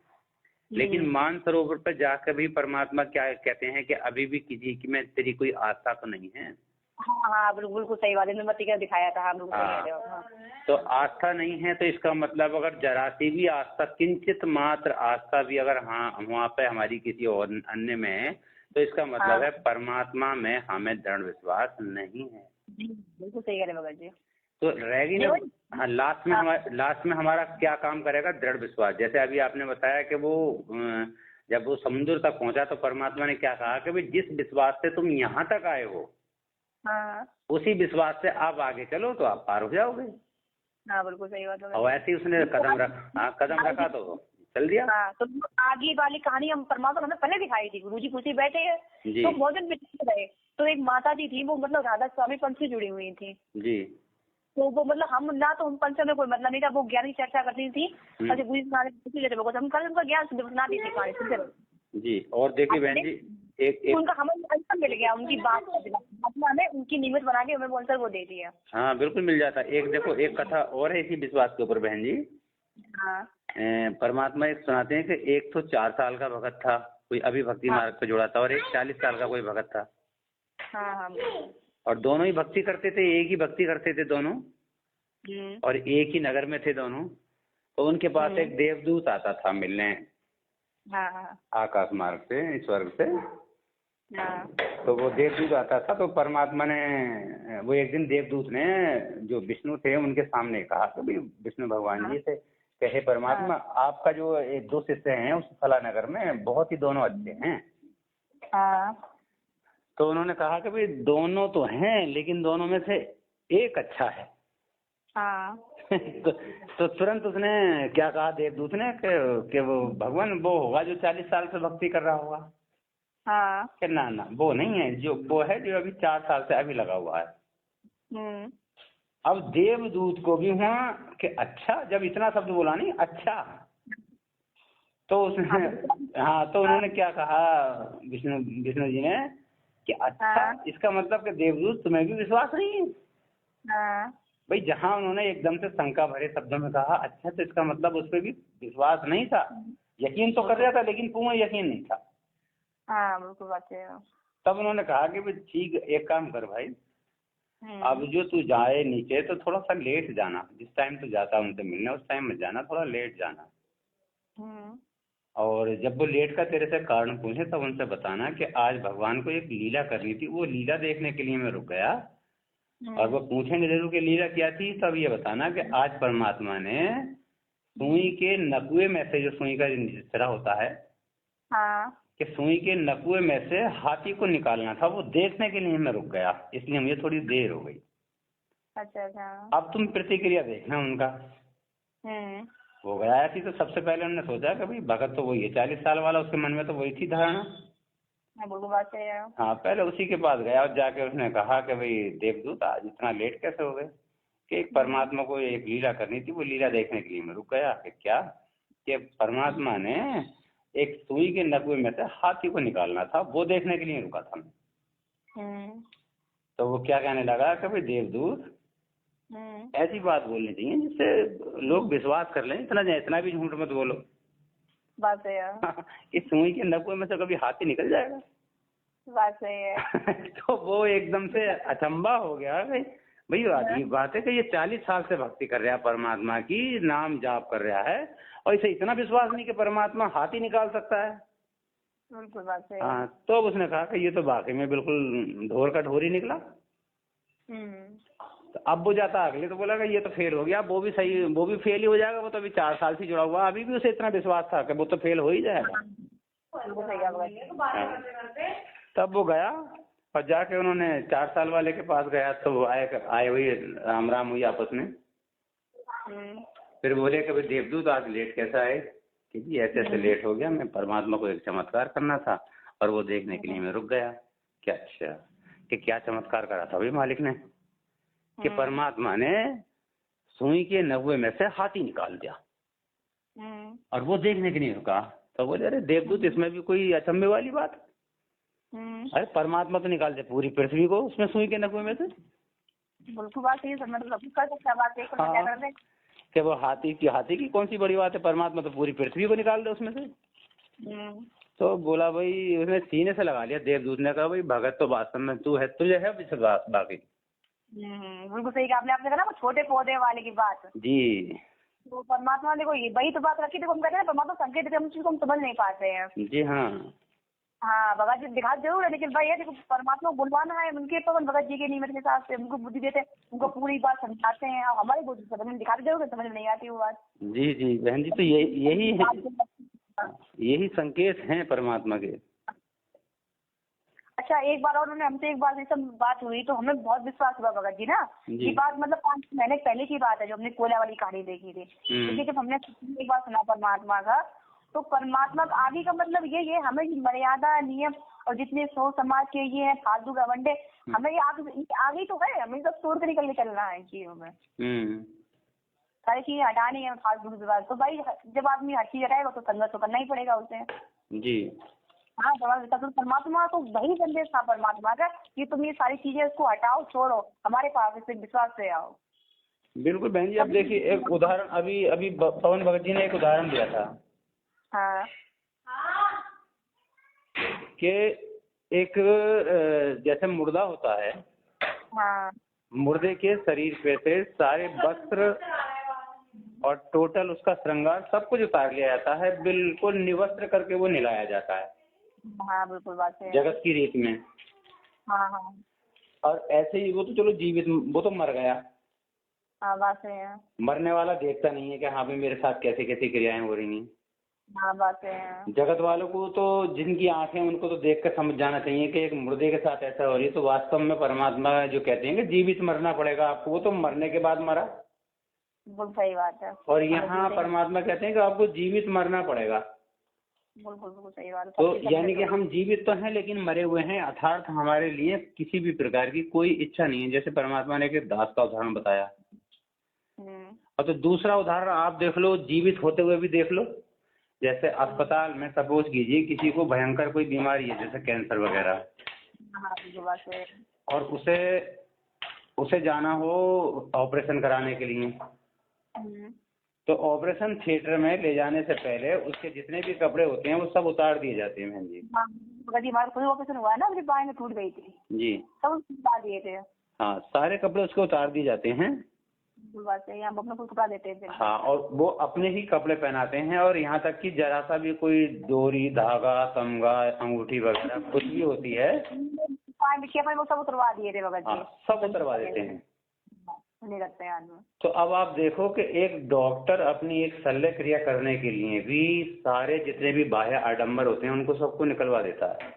[SPEAKER 2] लेकिन मानसरोवर पर जाकर भी परमात्मा क्या कहते हैं कि अभी भी किसी में तेरी कोई आस्था तो नहीं है।
[SPEAKER 1] हाँ बिल्कुल सही बात है, निर्मति का दिखाया था। हम लोग
[SPEAKER 2] तो आस्था नहीं है, तो इसका मतलब अगर जरा सी भी आस्था, किंचित मात्र आस्था भी अगर वहाँ पे हमारी किसी और अन्य में है, तो इसका मतलब है परमात्मा में हमें दृढ़ विश्वास नहीं है।
[SPEAKER 1] बिल्कुल सही कह रहे भगत जी।
[SPEAKER 2] तो रहेगी ना। हाँ, लास्ट में हमारा क्या काम करेगा? दृढ़ विश्वास। जैसे अभी आपने बताया कि वो जब वो समुद्र तक पहुंचा तो परमात्मा ने क्या कहा कि भाई जिस विश्वास से तुम यहाँ तक आए हो, उसी विश्वास से आप आगे चलो तो आप पार हो जाओगे।
[SPEAKER 1] हाँ बिल्कुल सही बात है।
[SPEAKER 2] और ऐसे ही उसने कदम रखा तो चल दिया।
[SPEAKER 1] तो आगे वाली कहानी हम परमात्मा ने पहले दिखाई थी। गुरुजी कुर्सी बैठे हैं तो बहुत दिन गए, तो एक माता जी थी, वो मतलब राधा स्वामी पंथ से जुड़ी हुई थी
[SPEAKER 2] जी।
[SPEAKER 1] तो वो मतलब हम पंच में कोई मतलब नहीं था, वो ज्ञान की चर्चा करती थी। अच्छा गुरु जी हम कल उनका ज्ञान सुना दी थी
[SPEAKER 2] जी। और देखिए बहन जी, एक
[SPEAKER 1] उनका हमें आंसर मिल गया, उनकी बात हमें उनकी नियमित बना के हमें आंसर वो दे दिया।
[SPEAKER 2] हाँ बिल्कुल मिल जाता। एक देखो, एक कथा और है इसी विश्वास के ऊपर बहन जी।
[SPEAKER 1] हाँ।
[SPEAKER 2] परमात्मा एक सुनाते हैं कि एक तो 4 साल का भगत था, कोई अभी भक्ति मार्ग पे जुड़ा था, और एक 40 साल का कोई भगत था।
[SPEAKER 1] हाँ।
[SPEAKER 2] और दोनों ही भक्ति करते थे, एक ही भक्ति करते थे दोनों, और एक ही नगर में थे दोनों। तो उनके पास एक देवदूत आता था मिलने, आकाश मार्ग से, स्वर्ग से। तो वो देवदूत आता था, तो परमात्मा ने, वो एक दिन देवदूत ने जो विष्णु थे उनके सामने कहा कि भाई विष्णु भगवान जी से कहे परमात्मा आपका जो 2 शिष्य हैं उस फला नगर में बहुत ही दोनों अच्छे हैं। तो उन्होंने कहा कि भाई दोनों तो हैं लेकिन दोनों में से एक अच्छा है। तो तुरंत उसने क्या कहा देवदूत ने कि वो भगवान वो होगा जो 40 साल से भक्ति कर रहा होगा। कि ना वो नहीं है, जो वो है जो अभी 4 साल से अभी लगा हुआ है। अब देवदूत को भी हुआ कि अच्छा, जब इतना शब्द बोला नहीं अच्छा, तो उसने तो उन्होंने क्या कहा विष्णु जी ने कि अच्छा इसका मतलब कि देवदूत तुम्हें भी विश्वास नहीं है। भाई जहाँ उन्होंने एकदम से शंका भरे शब्दों में कहा अच्छा, तो इसका मतलब उस पर भी विश्वास नहीं था। यकीन तो कर रहा था लेकिन पूर्ण यकीन नहीं था।
[SPEAKER 1] बिल्कुल बात है।
[SPEAKER 2] तब उन्होंने कहा कि भाई ठीक, एक काम कर भाई, अब जो तू जाए नीचे तो थोड़ा सा लेट जाना, जिस टाइम तू जाता उनसे मिलने उस टाइम में जाना, थोड़ा लेट जाना। और जब वो लेट का तेरे से कारण पूछे तब उनसे बताना कि आज भगवान को एक लीला करनी थी, वो लीला देखने के लिए मैं रुक गया। और वो पूछेंगे जरूर कि लीला क्या थी, तब ये बताना कि आज परमात्मा ने सुई के नकुए में से, जो सुई का सिरा होता है, कि सुई के नकुए में से हाथी को निकालना था, वो देखने के लिए मैं रुक गया, इसलिए मुझे थोड़ी देर हो गई।
[SPEAKER 1] अच्छा। अब
[SPEAKER 2] तुम प्रतिक्रिया देखना उनका। वो गया थी तो सबसे पहले उन्होंने सोचा कि भाई भगत तो वही है 40 साल वाला, उसके मन में तो वही थी धारणा। हाँ, पहले उसी के पास गया और जाके उसने कहा कि भाई देवदूत आज इतना लेट कैसे हो गए, कि एक परमात्मा को एक लीला करनी थी, वो लीला देखने के लिए मैं रुक गया। कि क्या? कि परमात्मा ने एक सुई के नकुए में से हाथी को निकालना था, वो देखने के लिए रुका था मैं। तो वो क्या कहने लगा कि भाई देवदूत ऐसी बात बोलनी चाहिए जिससे लोग विश्वास कर लें, इतना भी झूठ मत बोलो।
[SPEAKER 1] बात है यार।
[SPEAKER 2] इस सुई के नकुए में से कभी हाथी निकल जाएगा?
[SPEAKER 1] बात सही है।
[SPEAKER 2] तो वो एकदम से अचंबा हो गया। भाई अजीब बात है कि ये 40 साल से भक्ति कर रहा है परमात्मा की, नाम जाप कर रहा है, और इसे इतना विश्वास नहीं कि परमात्मा हाथी निकाल सकता है।
[SPEAKER 1] बिल्कुल बात है।
[SPEAKER 2] हाँ, तो उसने कहा कि ये तो वाकई में बिल्कुल ढोर का ढोर ही निकला। तो अब वो जाता अगले तो बोला कि ये तो फेल हो गया, वो भी फेल ही हो जाएगा, वो तो अभी 4 साल से जुड़ा हुआ, अभी भी उसे इतना विश्वास था कि वो तो फेल हो ही जाएगा। तब वो गया और जाके उन्होंने 4 साल वाले के पास गया, तो वो आए हुई राम राम हुई आपस में। फिर बोले कि भाई देवदूत आज लेट कैसा आए? कि जी ऐसे लेट हो गया, मैं परमात्मा को एक चमत्कार करना था और वो देखने के लिए मैं रुक गया। क्या? अच्छा, कि क्या चमत्कार करा था भाई मालिक ने? कि परमात्मा ने सुई के नकुए में से हाथी निकाल दिया और वो देखने के लिए रुका तो बोले अरे देवदूत, इसमें भी कोई अचंभे वाली बात? अरे परमात्मा तो निकाल दे पूरी पृथ्वी को उसमें सुई के नकुए में से।
[SPEAKER 1] बिल्कुल बात सही है, मतलब कर सकता बात है, क्या कर दे
[SPEAKER 2] कि वो हाथी की कौन सी बड़ी बात है, परमात्मा तो पूरी पृथ्वी को निकाल दे उसमें से। तो बोला भाई, उसने सीने से लगा लिया देवदूत ने, कहा भाई भगत तो वास्तव में तू है, तुझे है विश्वास बाकी।
[SPEAKER 1] बिल्कुल सही कहा आपने कहा ना वो छोटे पौधे वाले की बात
[SPEAKER 2] जी।
[SPEAKER 1] तो परमात्मा देखो ये वही तो बात रखी थी, हम कहते हैं परमात्मा संकेत देते, हम चीज को हम समझ नहीं पाते हैं।
[SPEAKER 2] जी हाँ।
[SPEAKER 1] हाँ भगत जी दिखा जरूर है, लेकिन भाई ये देखो परमात्मा को बुलवाना है उनके पवन भगत जी के नियम के हिसाब से, उनको बुद्धि देते हैं, उनको पूरी बात समझाते हैं, और हमारी बुद्धि समझ में दिखाते जरूर, समझ में नहीं आती वो बात।
[SPEAKER 2] जी जी बहन जी, तो यही संकेत हैं परमात्मा के।
[SPEAKER 1] अच्छा एक बार और उन्होंने हमसे एक बार ये सब बात हुई तो हमें बहुत विश्वास हुआ भगत जी ना, ये बात मतलब 5 महीने पहले की बात है जो हमने कोयला वाली कहानी देखी थी। क्योंकि जब हमने एक बार सुना परमात्मा का, तो परमात्मा का आगे का मतलब ये हमें मर्यादा नियम और जितने सौ समाज के ये है फालतू का वनडे, हमें ये आगे तो है, हमें सब तोड़ कर निकल के चलना है चीजों में, सारी चीजें हटानी है फालतू की बात। तो भाई जब आदमी हर चीज हटाएगा तो संघर्ष तो करना ही पड़ेगा उसे।
[SPEAKER 2] जी
[SPEAKER 1] हाँ तो परमात्मा तो वही संदेश था परमात्मा का कि तुम ये सारी चीजें इसको हटाओ, छोड़ो, हमारे पास इसे विश्वास से आओ।
[SPEAKER 2] बिल्कुल बहन जी, अब देखिए एक उदाहरण, अभी पवन भगत जी ने एक उदाहरण दिया था।
[SPEAKER 1] हाँ।
[SPEAKER 2] कि एक जैसे मुर्दा होता है,
[SPEAKER 1] हाँ।
[SPEAKER 2] मुर्दे के शरीर पे से सारे वस्त्र और टोटल उसका श्रृंगार सब कुछ उतार लिया जाता है, बिल्कुल निवस्त्र करके वो निलाया जाता है।
[SPEAKER 1] हाँ बिल्कुल बात है,
[SPEAKER 2] जगत की रीत में।
[SPEAKER 1] हाँ हाँ।
[SPEAKER 2] और ऐसे ही वो तो चलो जीवित, वो तो मर गया।
[SPEAKER 1] हाँ बात है।
[SPEAKER 2] मरने वाला देखता नहीं है कि हाँ भाई मेरे साथ कैसी कैसी क्रियाएं हो रही हैं।
[SPEAKER 1] हाँ बात है।
[SPEAKER 2] जगत वालों को तो, जिनकी आंखें, उनको तो देख कर समझ जाना चाहिए कि एक मुर्दे के साथ ऐसा हो रही है। तो वास्तव में परमात्मा जो कहते हैं कि जीवित मरना पड़ेगा आपको, वो तो मरने के बाद मरा।
[SPEAKER 1] बिल्कुल सही बात है।
[SPEAKER 2] और यहाँ परमात्मा कहते हैं कि आपको जीवित मरना पड़ेगा।
[SPEAKER 1] बिल्कुल बिल्कुल सही बात है।
[SPEAKER 2] तो यानी कि हम जीवित तो हैं लेकिन मरे हुए हैं, अर्थात हमारे लिए किसी भी प्रकार की कोई इच्छा नहीं है। जैसे परमात्मा ने एक दास का उदाहरण बताया। और तो दूसरा उदाहरण आप देख लो, जीवित होते हुए भी देख लो। जैसे अस्पताल में सपोज कीजिए किसी को भयंकर कोई बीमारी है, जैसे कैंसर वगैरह, और उसे जाना हो ऑपरेशन कराने के लिए, तो ऑपरेशन थिएटर में ले जाने से पहले उसके जितने भी कपड़े होते हैं वो सब उतार दिए जाते हैं। बहन जी
[SPEAKER 1] हमारा कोई ऑपरेशन हुआ है ना, मेरी बाएं में टूट गई थी
[SPEAKER 2] जी,
[SPEAKER 1] सब उतार दिए थे।
[SPEAKER 2] हाँ सारे कपड़े उसको उतार दिए जाते हैं।
[SPEAKER 1] बात है, यहाँ अपने को कपड़ा देते हैं।
[SPEAKER 2] हाँ, और वो अपने ही कपड़े पहनाते हैं, और यहाँ तक कि जरा सा भी कोई डोरी, धागा, तमगा, अंगूठी वगैरह कुछ भी होती है
[SPEAKER 1] वो सब उतरवा दिए थे भगत जी,
[SPEAKER 2] सब उतरवा देते हैं।
[SPEAKER 1] नहीं रखते हैं आदमी।
[SPEAKER 2] तो अब आप देखो कि एक डॉक्टर अपनी एक शल्य क्रिया करने के लिए भी सारे जितने भी बाह्य आडंबर होते हैं उनको सबको निकलवा देता है।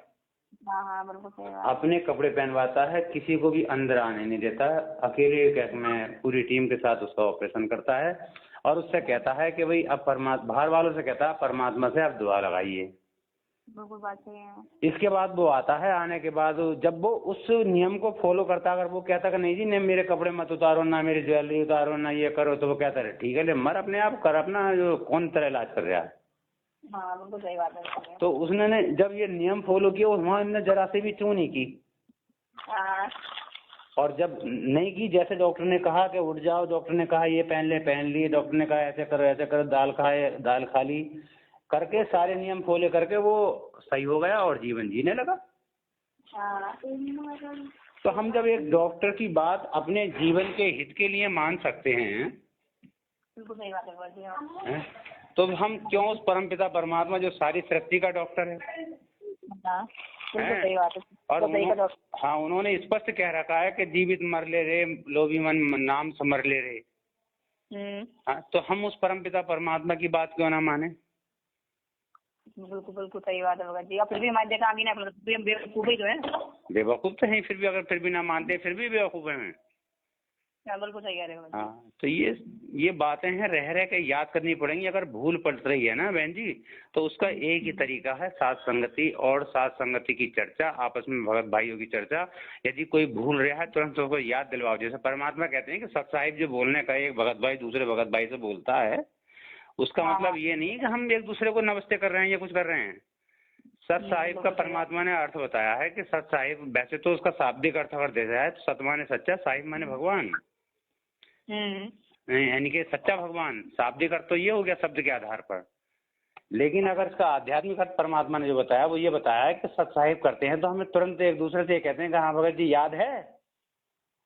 [SPEAKER 1] हाँ हाँ बिल्कुल सही बात।
[SPEAKER 2] अपने कपड़े पहनवाता है, किसी को भी अंदर आने नहीं देता, अकेले में पूरी टीम के साथ उसका ऑपरेशन करता है। और उससे कहता है कि भाई अब बाहर वालों से कहता है परमात्मा से आप दुआ लगाइए।
[SPEAKER 1] बिल्कुल बात सही है।
[SPEAKER 2] इसके बाद वो आता है, आने के बाद जब वो उस नियम को फॉलो करता, अगर वो कहता कि नहीं जी नहीं मेरे कपड़े मत उतारो, ना मेरी ज्वेलरी उतारो, ना ये करो, तो वो कहता है ठीक है ले मर अपने आप कर अपना, जो कौन तेरा इलाज कर रहा है।
[SPEAKER 1] हाँ बिल्कुल सही बात है।
[SPEAKER 2] तो उसने जब ये नियम फॉलो किया, उन्होंने जरा से भी चूं नहीं की। और जब नहीं की, जैसे डॉक्टर ने कहा कि उठ जाओ, डॉक्टर ने कहा ये पहन लिए, डॉक्टर ने कहा ऐसे करो, दाल खा ली करके, सारे नियम फॉलो करके वो सही हो गया और जीवन जीने लगा। तो हम जब एक डॉक्टर की बात अपने जीवन के हित के लिए मान सकते हैं,
[SPEAKER 1] बिल्कुल सही बात है,
[SPEAKER 2] तो हम क्यों उस परमपिता परमात्मा जो सारी सृष्टि का डॉक्टर है,
[SPEAKER 1] सही बात है।
[SPEAKER 2] और हाँ उन्होंने स्पष्ट कह रखा है कि जीवित मर ले रे, लोभी मन नाम समर ले रे। हाँ, तो हम उस परमपिता परमात्मा की बात क्यों ना माने।
[SPEAKER 1] बिल्कुल बिल्कुल सही बात है भगत जी। अब फिर भी हमारे देखा आगे ना, बेवकूफ ही तो है।
[SPEAKER 2] बेवकूफ तो है, फिर भी अगर फिर भी ना मानते फिर भी बेवकूफ है।
[SPEAKER 1] बिल्कुल सही कह रहे हो।
[SPEAKER 2] हाँ, तो ये बातें हैं, रह के याद करनी पड़ेंगी। अगर भूल पड़ रही है ना बहन जी, तो उसका एक ही तरीका है, साथ संगति, और साथ संगति की चर्चा, आपस में भगत भाइयों की चर्चा। यदि कोई भूल रहा है तुरंत उसको याद दिलवाओ। जैसे परमात्मा कहते हैं कि सत साहिब जो बोलने का, एक भगत भाई दूसरे भगत भाई से बोलता है, उसका मतलब ये नहीं कि हम एक दूसरे को नमस्ते कर रहे हैं या कुछ कर रहे हैं। सत साहिब का परमात्मा ने अर्थ बताया है कि सत साहिब, वैसे तो उसका शाब्दिक अर्थ अगर देखा जाए तो सत माने सच्चा, साहिब माने भगवान, यानी कि सच्चा भगवान। शाब्दिक अर्थ तो ये हो गया शब्द के आधार पर, लेकिन अगर इसका आध्यात्मिक अर्थ परमात्मा ने जो बताया वो ये बताया है कि सत साहिब करते हैं तो हमें तुरंत एक दूसरे से कहते हैं कि हाँ भगत जी याद है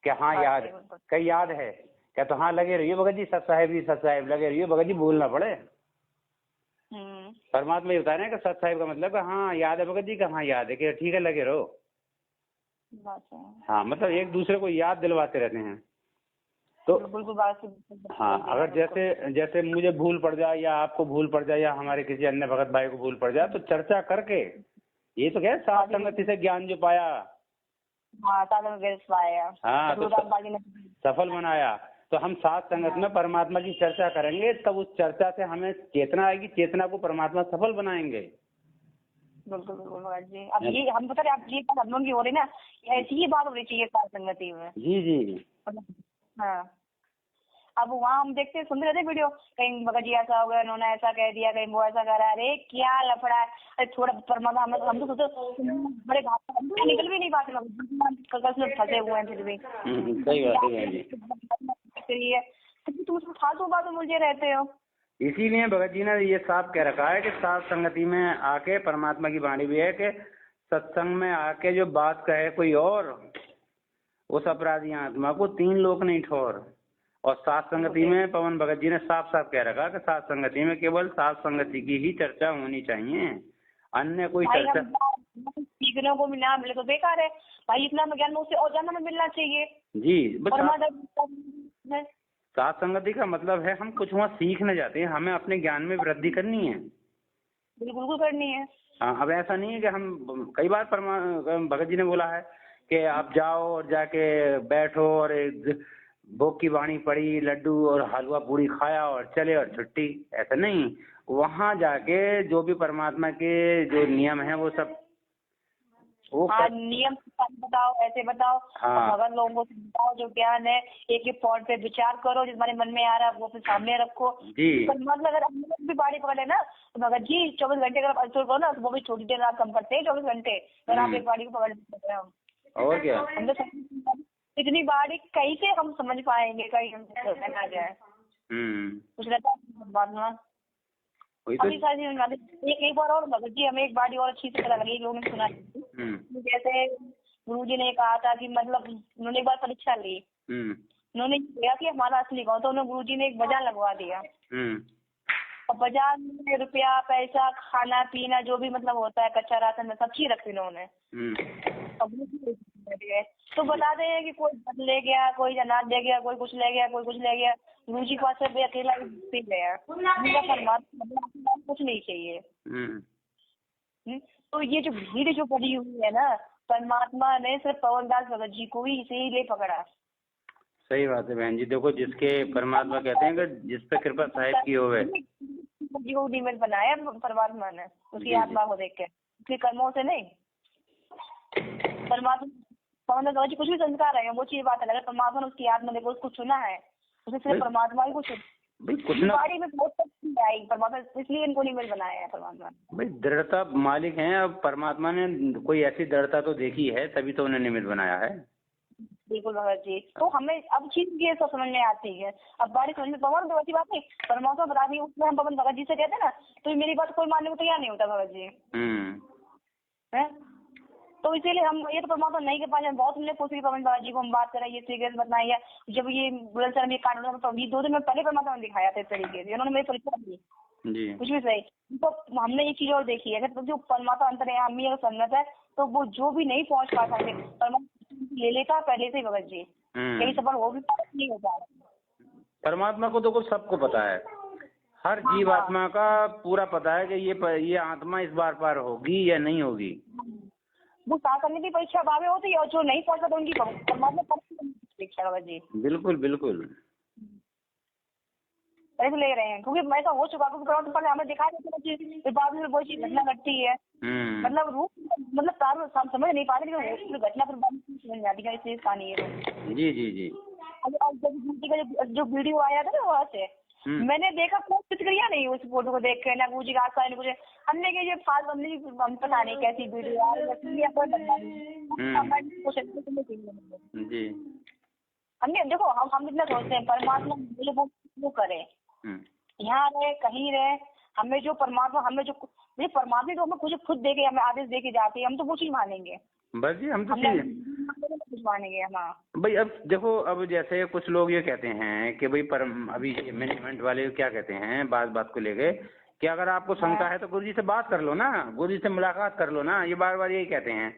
[SPEAKER 2] क्या? हाँ याद, कहीं याद है क्या? तो हाँ लगे रहिए भगत जी, सत साहिब लगे रहिए भगत जी, भूल ना पड़े। परमात्मा ये बता रहे हैं कि सत साहिब का मतलब हाँ याद है भगत जी का, हाँ याद है कि ठीक है लगे रहो। हाँ मतलब एक दूसरे को याद दिलवाते रहते हैं। तो हाँ अगर जैसे मुझे भूल पड़ जाए या आपको भूल पड़ जाए या हमारे किसी अन्य भगत भाई को भूल पड़ जाए तो चर्चा करके, ये तो क्या है, साथ संगति से ज्ञान जो पाया, हाँ तो सफल बनाया। तो हम साथ संगत में परमात्मा की चर्चा करेंगे, तब उस चर्चा से हमें चेतना आएगी, चेतना को परमात्मा सफल बनाएंगे।
[SPEAKER 1] बिल्कुल बिल्कुल भगत जी। अब ये हम बता रहे, आप ये बात हम लोग की हो रही ना, ऐसी ही बात होनी चाहिए साथ संगति में।
[SPEAKER 2] जी।
[SPEAKER 1] हाँ अब वहाँ हम देखते सुनते रहते वीडियो, कहीं भगत जी ऐसा हो गया, उन्होंने ऐसा कह दिया, कहीं वो ऐसा कह रहा है, अरे क्या लफड़ा है। अरे थोड़ा परमात्मा हम तो सोचते बड़े घाट निकल भी नहीं पाते, फंसे हुए हैं फिर भी।
[SPEAKER 2] सही बात है,
[SPEAKER 1] तुम उसमें फालतू बातों मुझे रहते हो।
[SPEAKER 2] इसीलिए भगत जी ने ये साफ कह रखा है कि साथ संगति में आके, परमात्मा की वाणी भी है कि सत्संग में आके जो बात कहे कोई और, उस अपराधी आत्मा को 3 लोक नहीं ठोर। और साथ संगति में पवन भगत जी ने साफ साफ कह रखा कि साथ संगति में केवल साथ संगति की ही चर्चा होनी चाहिए, अन्य कोई चर्चा
[SPEAKER 1] सीखने को मिलना मिले तो बेकार है भाई। इतना ज्ञान उसे और ज्यादा में मिलना चाहिए
[SPEAKER 2] जी। साथ संगति का मतलब है हम कुछ वहाँ सीखने जाते हैं, हमें अपने ज्ञान में वृद्धि करनी है।
[SPEAKER 1] बिल्कुल करनी है।
[SPEAKER 2] हाँ अब ऐसा नहीं है कि हम, कई बार भगत जी ने बोला है कि आप जाओ और जाके बैठो और भोग की वाणी पड़ी, लड्डू और हलवा पूड़ी खाया और चले और छुट्टी, ऐसा नहीं। वहाँ जाके जो भी परमात्मा के जो नियम है वो सब वो
[SPEAKER 1] नियम बताओ, ऐसे बताओ।
[SPEAKER 2] हाँ
[SPEAKER 1] भगत लोगों को बताओ जो ज्ञान है, एक एक पॉइंट पे विचार करो, जिस हमारे मन में आ रहा है वो फिर सामने रखो
[SPEAKER 2] जी।
[SPEAKER 1] मतलब अगर हम लोग भी बाड़ी पकड़े ना तो भगत जी 24 घंटे अगर आप करो ना तो वो भी छोटी देर आप कम करते हैं 24 घंटे, अगर आप एक बाड़ी को पकड़ सकते हैं।
[SPEAKER 2] और क्या,
[SPEAKER 1] हम तो इतनी बाड़ी कहीं से हम समझ पाएंगे, कहीं हम आ जाए कुछ रहता है। अभी सारी एक बार और भगत जी हमें एक बाड़ी और अच्छी से पता लगी, लोगों ने सुना जैसे गुरु जी ने कहा था कि मतलब उन्होंने एक बार परीक्षा ली, उन्होंने किया कि हमारा असली कौन, तो उन्होंने गुरु जी ने एक बाजार लगवा दिया। और बाजार में रुपया पैसा खाना पीना जो भी मतलब होता है कच्चा राशन में सब चीज रखी उन्होंने। तो बताते हैं कि कोई बद ले गया, कोई अनाज ले गया, कोई कुछ ले गया, कोई कुछ ले गया, गुरु जी के पास से अकेला ही गया, कुछ नहीं चाहिए। तो ये जो भीड़ जो पड़ी हुई है ना, परमात्मा ने सिर्फ पवनदास भगत जी को ही इसीलिए पकड़ा।
[SPEAKER 2] सही बात है बहन जी। देखो जिसके परमात्मा कहते हैं कि जिस पे कृपा साहिब की होवे,
[SPEAKER 1] जी को निमित्त बनाया परमात्मा ने उसकी आत्मा को देख के, उसके कर्मों से नहीं। परमात्मा पवनदास भगत जी कुछ भी संस्कार है वो चीज बात है, परमात्मा ने उसकी आत्मा देखो उसको चुना है, उसे सिर्फ परमात्मा ही कुछ बाड़ी में बहुत आई परमात्मा, इसलिए इनको निमित्त बनाया है परमात्मा।
[SPEAKER 2] भाई दृढ़ता मालिक हैं, अब परमात्मा ने कोई ऐसी दृढ़ता तो देखी है तभी तो उन्हें निमित्त बनाया है।
[SPEAKER 1] बिल्कुल भगत जी। तो हमें अब चीज ये सब समझ में आती है, अब बारिश समझ में पवन तो ऐसी बात नहीं, परमात्मा बता दी उसमें हम पवन भगत जी से कहते हैं ना तो मेरी बात कोई मानने को तैयार नहीं होता भगत जी है। तो इसीलिए हम ये तो परमात्मा नहीं के पास बहुत हमने कोशिश पवन भगत जी को हम बात करें, ये सीरियस बताइए। जब ये बुलंदशहर में कानून तो 2 दिन में पहले परमात्मा ने दिखाया था इस तरीके से, उन्होंने मेरी परीक्षा दी कुछ भी सही। तो हमने ये चीज और देखी है तो जो परमात्मा अंतर्यामी अगर सन्नत है तो वो जो भी नहीं पहुंच पा सकते परमात्मा ले लेता पहले से भगत जी, कहीं सफल हो भी नहीं होता।
[SPEAKER 2] परमात्मा को तो सबको पता है, हर जीव आत्मा का पूरा पता है कि ये आत्मा इस बार पार होगी या नहीं होगी।
[SPEAKER 1] वो साथ करने की परीक्षा भावे होती है और जो नहीं पढ़ता तो उनकी परमात्मा परीक्षा भगत जी। बिल्कुल
[SPEAKER 2] बिल्कुल
[SPEAKER 1] ऐसे ले रहे हैं क्योंकि ऐसा हो चुका क्योंकि पहले हमें दिखाई देती है बाद में वही चीज घटना घटती है। मतलब रूप मतलब तार समझ नहीं पाते लेकिन घटना फिर समझ जाती है, इस कहानी है।
[SPEAKER 2] जी।
[SPEAKER 1] और जब का जो वीडियो आया था ना वहाँ से मैंने देखा कोई प्रतिक्रिया नहीं उस फोटो को देख के, ना गुरुजी का आशा, कुछ हमने कि ये फालतू हमने हम पता नहीं कैसी वीडियो
[SPEAKER 2] जी।
[SPEAKER 1] हमने देखो हम इतना सोचते हैं परमात्मा वो करे, यहाँ रहे कहीं रहे, हमें जो परमात्मा हमें जो परमात्मा तो हमें खुद दे के हमें आदेश दे के जाती है, हम तो वो चीज मानेंगे
[SPEAKER 2] बस जी। हम तो
[SPEAKER 1] कुछ मानेंगे हम।
[SPEAKER 2] भाई अब देखो, अब जैसे कुछ लोग ये कहते हैं कि भाई अभी मैनेजमेंट वाले क्या कहते हैं बात को लेके कि अगर आपको शंका है तो गुरुजी से बात कर लो ना, गुरुजी से मुलाकात कर लो ना, ये बार यही कहते हैं।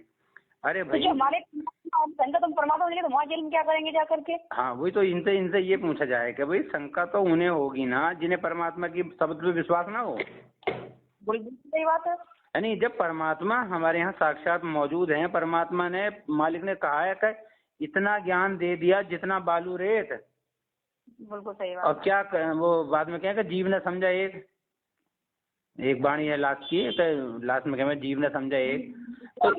[SPEAKER 2] अरे भाई
[SPEAKER 1] हमारे तुम परमात्मा तो वहाँ जेल में क्या करेंगे जा करके?
[SPEAKER 2] हाँ, वही तो इनसे ये पूछा जाए कि भाई शंका तो उन्हें होगी ना जिन्हें परमात्मा की शब्द पे विश्वास ना हो।
[SPEAKER 1] सही बात है।
[SPEAKER 2] यानी जब परमात्मा हमारे यहाँ साक्षात मौजूद हैं, परमात्मा ने, मालिक ने कहा है कि इतना ज्ञान दे दिया जितना बालू रेत।
[SPEAKER 1] बिल्कुल सही बात।
[SPEAKER 2] और क्या वो बाद में क्या जीव ने समझा एक वाणी है लास्ट की, तो लास्ट में क्या जीव ने समझा एक। तो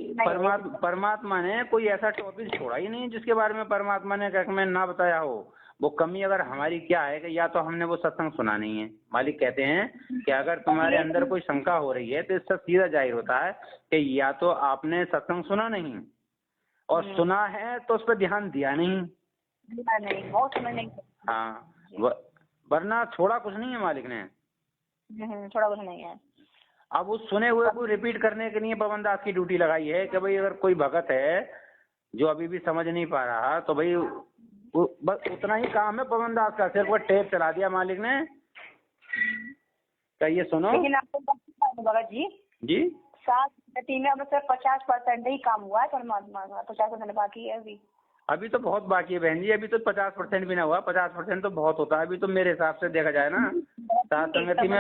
[SPEAKER 2] परमात्मा ने कोई ऐसा टॉपिक छोड़ा ही नहीं जिसके बारे में परमात्मा ने क्या मैं ना बताया हो। वो कमी अगर हमारी क्या है कि या तो हमने वो सत्संग सुना नहीं है। मालिक कहते हैं कि अगर तुम्हारे अंदर कोई शंका हो रही है तो इससे सीधा जाहिर होता है कि या तो आपने सत्संग सुना नहीं, और सुना है तो उस पर ध्यान दिया नहीं।
[SPEAKER 1] बहुत समय नहीं।
[SPEAKER 2] हाँ, वरना छोड़ा कुछ नहीं है मालिक ने,
[SPEAKER 1] छोड़ा कुछ नहीं है।
[SPEAKER 2] अब उस सुने हुए को रिपीट करने के लिए पवन दास की ड्यूटी लगाई है कि भाई अगर कोई भगत है जो अभी भी समझ नहीं पा रहा तो भाई बस उतना ही काम है पवन दास का, सिर्फ वो टेप चला दिया मालिक ने। तो ये सुनो
[SPEAKER 1] लेकिन आपको भगत जी 7 में अब सिर्फ 50% ही काम हुआ है परमात्मा का, 50% बाकी है अभी
[SPEAKER 2] तो बहुत बाकी है बहन जी। अभी तो 50% भी ना हुआ, 50% तो बहुत होता है अभी तो मेरे हिसाब से देखा जाए ना। सात संगति में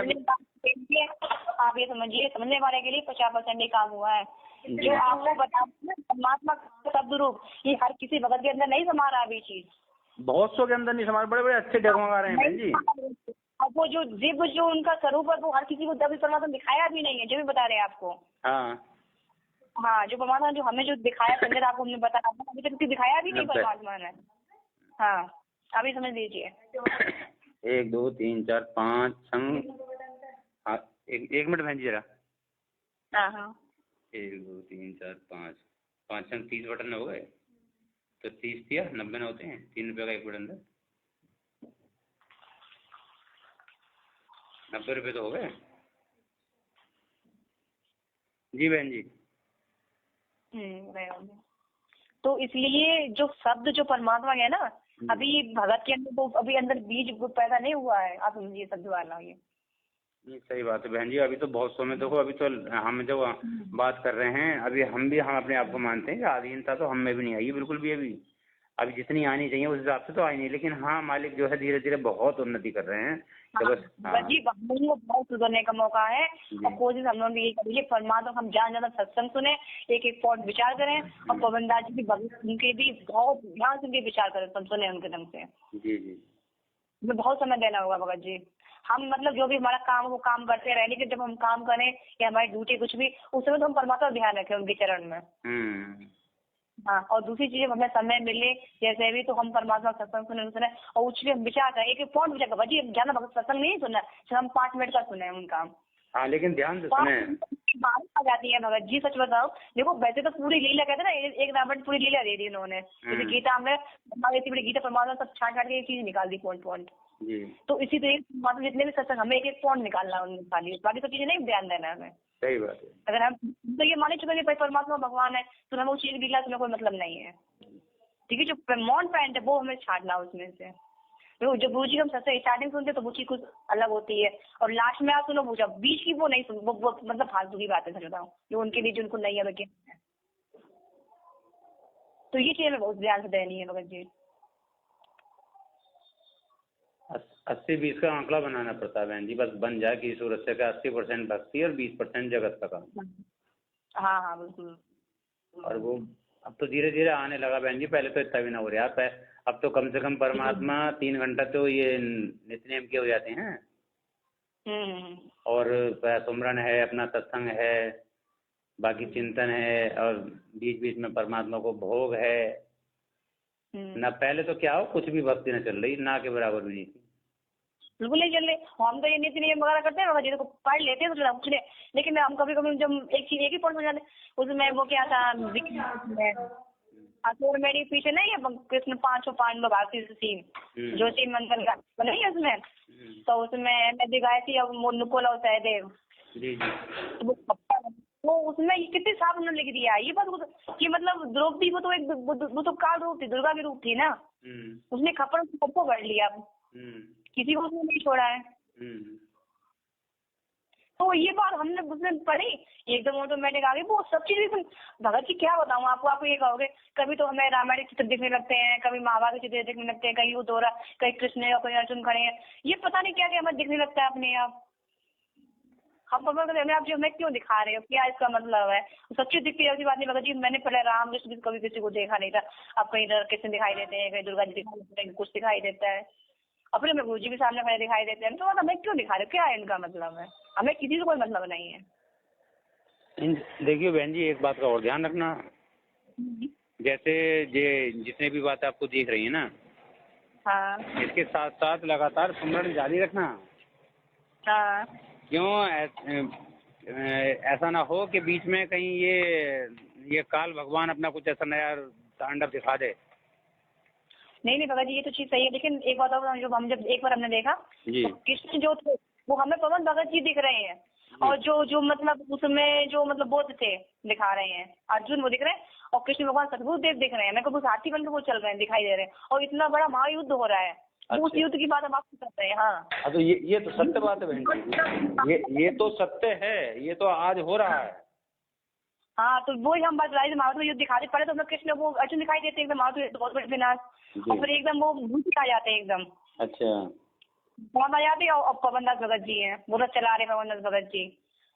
[SPEAKER 1] आप ये समझिए, समझने वाले के लिए 50% ही काम हुआ है। जो आपको बता परमात्मा का शब्द रूप ये हर किसी भगत के अंदर नहीं समा रहा अभी चीज,
[SPEAKER 2] बहुत सौ के अंदर नहीं समा, बड़े अच्छे डगमगा रहे हैं बहन जी।
[SPEAKER 1] अब वो जो जीव जो उनका स्वरूप है वो हर किसी को दबी परमात्मा दिखाया भी नहीं है, जो भी बता रहे हैं आपको। हाँ, जो परमात्मा जो हमें जो दिखाया संजय आपको हमने बताया अभी तक दिखाया भी नहीं परमात्मा ने। हाँ, अभी समझ लीजिए।
[SPEAKER 2] 1 2 3 4 5 संग। हाँ, एक मिनट बहन जी जरा।
[SPEAKER 1] हाँ
[SPEAKER 2] 1 2 3 4 5 संग 30 बटन हो गए तो 30 दिया 90 न होते हैं, 3 रुपये का एक बटन था, 90 रुपये तो हो गए जी बहन जी।
[SPEAKER 1] तो इसलिए जो शब्द जो परमात्मा है ना अभी भगत के अंदर वो अभी अंदर बीज पैदा नहीं हुआ है, आप समझिए शब्द वाला ये।
[SPEAKER 2] सही बात है बहन जी। अभी तो बहुत समय देखो, अभी तो हम जो बात कर रहे हैं अभी हम अपने आप को मानते हैं कि आधीनता तो हम में भी नहीं आई बिल्कुल भी। अभी जितनी आनी चाहिए उस हिसाब से तो आई नहीं, लेकिन हाँ मालिक जो है धीरे धीरे बहुत उन्नति कर रहे हैं। तो बस
[SPEAKER 1] जी बहुत सुधरने का मौका है और कोशिश हम लोग ये करिए परमात्मा हम ज्यादा सत्संग सुने, एक पॉइंट विचार करें और पवन दास जी की भगत उनके भी बहुत ध्यान से विचार करें, सब सुने उनके ढंग से।
[SPEAKER 2] जी
[SPEAKER 1] बहुत समय देना होगा भगत जी। हम मतलब जो भी हमारा काम है वो काम करते रहे, लेकिन जब हम काम करें या हमारी ड्यूटी कुछ भी उस समय तो हम परमात्मा का ध्यान रखें उनके चरण में। हाँ, और दूसरी चीज हमें समय मिले जैसे भी तो हम परमात्मा सत्संग सुने और उस हम विचार करें, एक पॉइंट विचार भगत जी ज्यादा भगत सत्संग नहीं सुना, हम 5 मिनट का सुने उनका।
[SPEAKER 2] हाँ, लेकिन ध्यान से सुने।
[SPEAKER 1] आ जाती है भगत जी, सच बताओ देखो वैसे तो पूरी लीला कहते हैं ना, एक रावण पूरी लीला दे दी उन्होंने, जैसे गीता में इतनी बड़ी गीता परमात्मा सब छाट के एक चीज निकाल दी पॉइंट। तो इसी तरह जितने भी सत्संग हमें एक पॉइंट निकालना है उनमें खाली, बाकी सब चीजें नहीं ध्यान देना है हमें।
[SPEAKER 2] सही बात है।
[SPEAKER 1] अगर हम तो ये माने चुके भाई परमात्मा भगवान है तो हमें उस चीज लीला से कोई मतलब नहीं है, ठीक है। जो मॉन पॉइंट है वो हमें छाटना उसमें से। तो जो गुरु जी हम सबसे स्टार्टिंग सुनते तो वो चीज कुछ अलग होती है और लास्ट में आप सुनो वो जब बीच की वो नहीं सुन वो मतलब फालतू की बात है सच बताऊं, जो उनके लिए जिनको नहीं है तो ये चीज हमें बहुत ध्यान से देनी है भगत जी।
[SPEAKER 2] 80-20 का आंकड़ा बनाना पड़ता है बहन जी, बस बन जाए कि सूरत से का 80% भक्ति और 20% जगत का काम।
[SPEAKER 1] हाँ बिल्कुल।
[SPEAKER 2] और वो अब तो धीरे धीरे आने लगा बहन जी, पहले तो इतना भी ना हो रहा है। अब तो कम से कम परमात्मा 3 घंटा तो ये नित्यनेम के हो जाते हैं और सुमरन है, अपना सत्संग है, बाकी चिंतन है और बीच बीच में परमात्मा को भोग है ना। पहले तो क्या हो कुछ भी भक्ति न चल रही, ना के बराबर भी नहीं थी।
[SPEAKER 1] बिल्कुल नहीं चल रहे। हम तो ये नीति नियम वगैरह करते हैं बाबा जी, तो पढ़ लेते हैं तो कुछ नहीं, लेकिन हम कभी कभी जब एक ही पॉइंट हो जाते, उसमें वो क्या था असुर मेरी पीछे नहीं है कृष्ण 5 पांडव भारती सीन जो सीन मंदिर का नहीं है उसमें, तो उसमें मैं दिखाई थी अब नुकोला सहदेव, वो उसमें कितने साफ उन्होंने लिख दिया ये बात कि मतलब द्रौपदी वो तो काल रूप थी, दुर्गा की रूप थी ना, उसने खप्पर सबको भर लिया, किसी को उसने नहीं छोड़ा है। तो ये बात हमने उसमें पढ़ी एकदम ऑटोमेटिक आ गई वो सब चीजें। भगत जी क्या बताऊं आपको ये कहोगे, कभी तो हमें रामायण चित्र दिखने लगते हैं, कभी महाभारत के चित्र दिखने लगते हैं, कहीं युद्ध हो रहा, कहीं कृष्ण और कहीं अर्जुन खड़े हैं, ये पता नहीं क्या क्या हमें दिखने लगता है अपने आप। हम हमें आप जो हमें क्यों दिखा रहे हो, क्या इसका मतलब है? सच्ची दिखती है ऐसी बात नहीं भगत जी, मैंने पहले राम कृष्ण कभी किसी को देखा नहीं था, अब कहीं कृष्ण दिखाई देते हैं, कहीं दुर्गा जी दिखाई देते हैं, कुछ दिखाई देता है, अपने में गुरु जी के सामने खड़े दिखाई देते हैं, तो हमें क्यों दिखा रहे हो, क्या है इनका मतलब है? हमें किसी से कोई मतलब नहीं है।
[SPEAKER 2] देखिए बहन जी, एक बात का और ध्यान रखना, जैसे ये जितने भी बातें आपको दिख रही है ना,
[SPEAKER 1] हाँ
[SPEAKER 2] इसके साथ साथ लगातार सुमरन जारी रखना।
[SPEAKER 1] हाँ
[SPEAKER 2] क्यों ऐसा ना हो कि बीच में कहीं ये काल भगवान अपना कुछ ऐसा नया तांडव दिखा दे।
[SPEAKER 1] नहीं भगत जी, ये तो चीज सही है, लेकिन एक बात और, जो हम जब एक बार हमने देखा तो कृष्ण जो थे वो हमें पवन भगत जी दिख रहे हैं, और जो मतलब उसमें जो मतलब बोध थे दिखा रहे हैं, अर्जुन वो दिख रहे हैं, और कृष्ण भगवान सतगुरुदेव दिख रहे हैं, मेरे को उस हाथी बन के वो चल रहे हैं, दिखाई दे रहे हैं, और इतना बड़ा महायुद्ध हो रहा है। अच्छा। उस युद्ध की बात हम आपको करते हैं। हाँ
[SPEAKER 2] तो ये तो सत्य बात है बहन जी, ये तो सत्य है, ये तो आज हो रहा है।
[SPEAKER 1] हाँ तो वो ही हम बात लाई, महाभारत युद्ध दिखा रहे, पहले तो हमें कृष्ण वो अर्जुन दिखाई देते हैं एकदम महाभारत बहुत बड़े विनाश, और फिर एकदम वो भूत आ जाते हैं एकदम। अच्छा कौन आ जाते हैं? और पवन दास भगत जी हैं, वो चला रहे पवन दास भगत जी,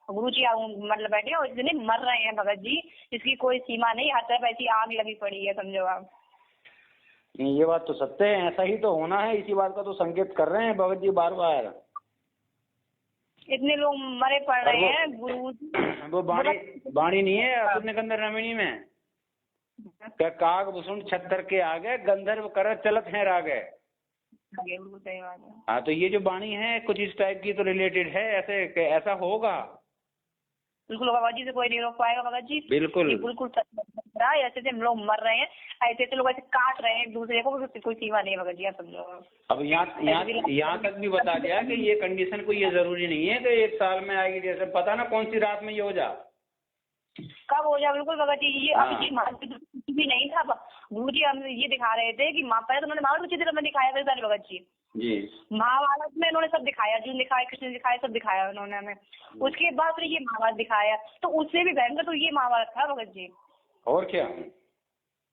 [SPEAKER 1] गुरु जी मतलब बैठे और इतने मर रहे हैं भगत जी, इसकी कोई सीमा नहीं, हर तरफ ऐसी आग लगी पड़ी है, समझो आप।
[SPEAKER 2] ये बात तो सत्य है, ऐसा ही तो होना है, इसी बात का तो संकेत कर रहे हैं भगत जी बार बार।
[SPEAKER 1] इतने लोग मरे पड़ रहे हैं गुरु।
[SPEAKER 2] वो बाणी नहीं है अपने गंधर्व रामिणी में, क्या काग भूषण छत्तर के आगे गंधर्व कर चलत है रागे।
[SPEAKER 1] सही बात है।
[SPEAKER 2] हाँ तो ये जो बाणी है कुछ इस टाइप की तो रिलेटेड है, ऐसा होगा।
[SPEAKER 1] बिल्कुल बाबा जी से कोई नहीं रोक पाएगा भगत जी,
[SPEAKER 2] बिल्कुल
[SPEAKER 1] बिल्कुल ऐसे ऐसे लोग मर रहे हैं, ऐसे ऐसे लोग ऐसे काट रहे हैं एक दूसरे को, कोई सीमा नहीं है भगत जी, आप समझो। अब
[SPEAKER 2] यहाँ तक भी बता दिया कि ये कंडीशन कोई ये जरूरी नहीं है कि 1 साल में आएगी, जैसे पता ना कौन सी रात में ये हो जा,
[SPEAKER 1] कब हो जाए। बिल्कुल भगत जी, ये अब ये कुछ भी नहीं था, गुरु जी हम ये दिखा रहे थे कि पहले तो उन्होंने महाभारत चित्र में दिखाया था भगत जी, महाभारत में उन्होंने सब दिखाया, अर्जुन दिखाया, कृष्ण दिखाया, सब दिखाया उन्होंने हमें, उसके बाद फिर ये महाभारत दिखाया, तो उससे भी भयंकर तो ये महाभारत था भगत जी।
[SPEAKER 2] और क्या?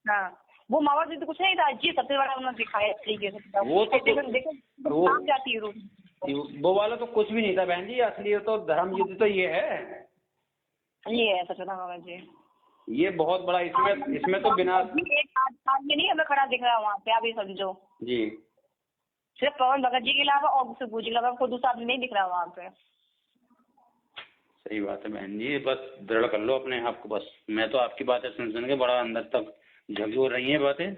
[SPEAKER 1] हाँ वो महाभारत तो कुछ नहीं था जी, सबसे बड़ा उन्होंने दिखाया तरीके से,
[SPEAKER 2] वो तो
[SPEAKER 1] देखो जाती है
[SPEAKER 2] वो वाला तो कुछ भी नहीं था बहन जी, असली तो धर्म युद्ध तो ये है,
[SPEAKER 1] ये है सच बता भगत जी,
[SPEAKER 2] ये बहुत बड़ा, इसमें तो बिना
[SPEAKER 1] एक आदमी नहीं हमें खड़ा दिख रहा वहाँ पे, आप ये समझो
[SPEAKER 2] जी,
[SPEAKER 1] सिर्फ पवन भगत जी के अलावा और गुरु जी के अलावा कोई दूसरा आदमी नहीं दिख रहा वहाँ पे।
[SPEAKER 2] सही बात है बहन जी, बस दृढ़ कर लो अपने आप को, बस मैं तो आपकी बातें सुन के बड़ा अंदर तक झकझोर रही हैं बातें।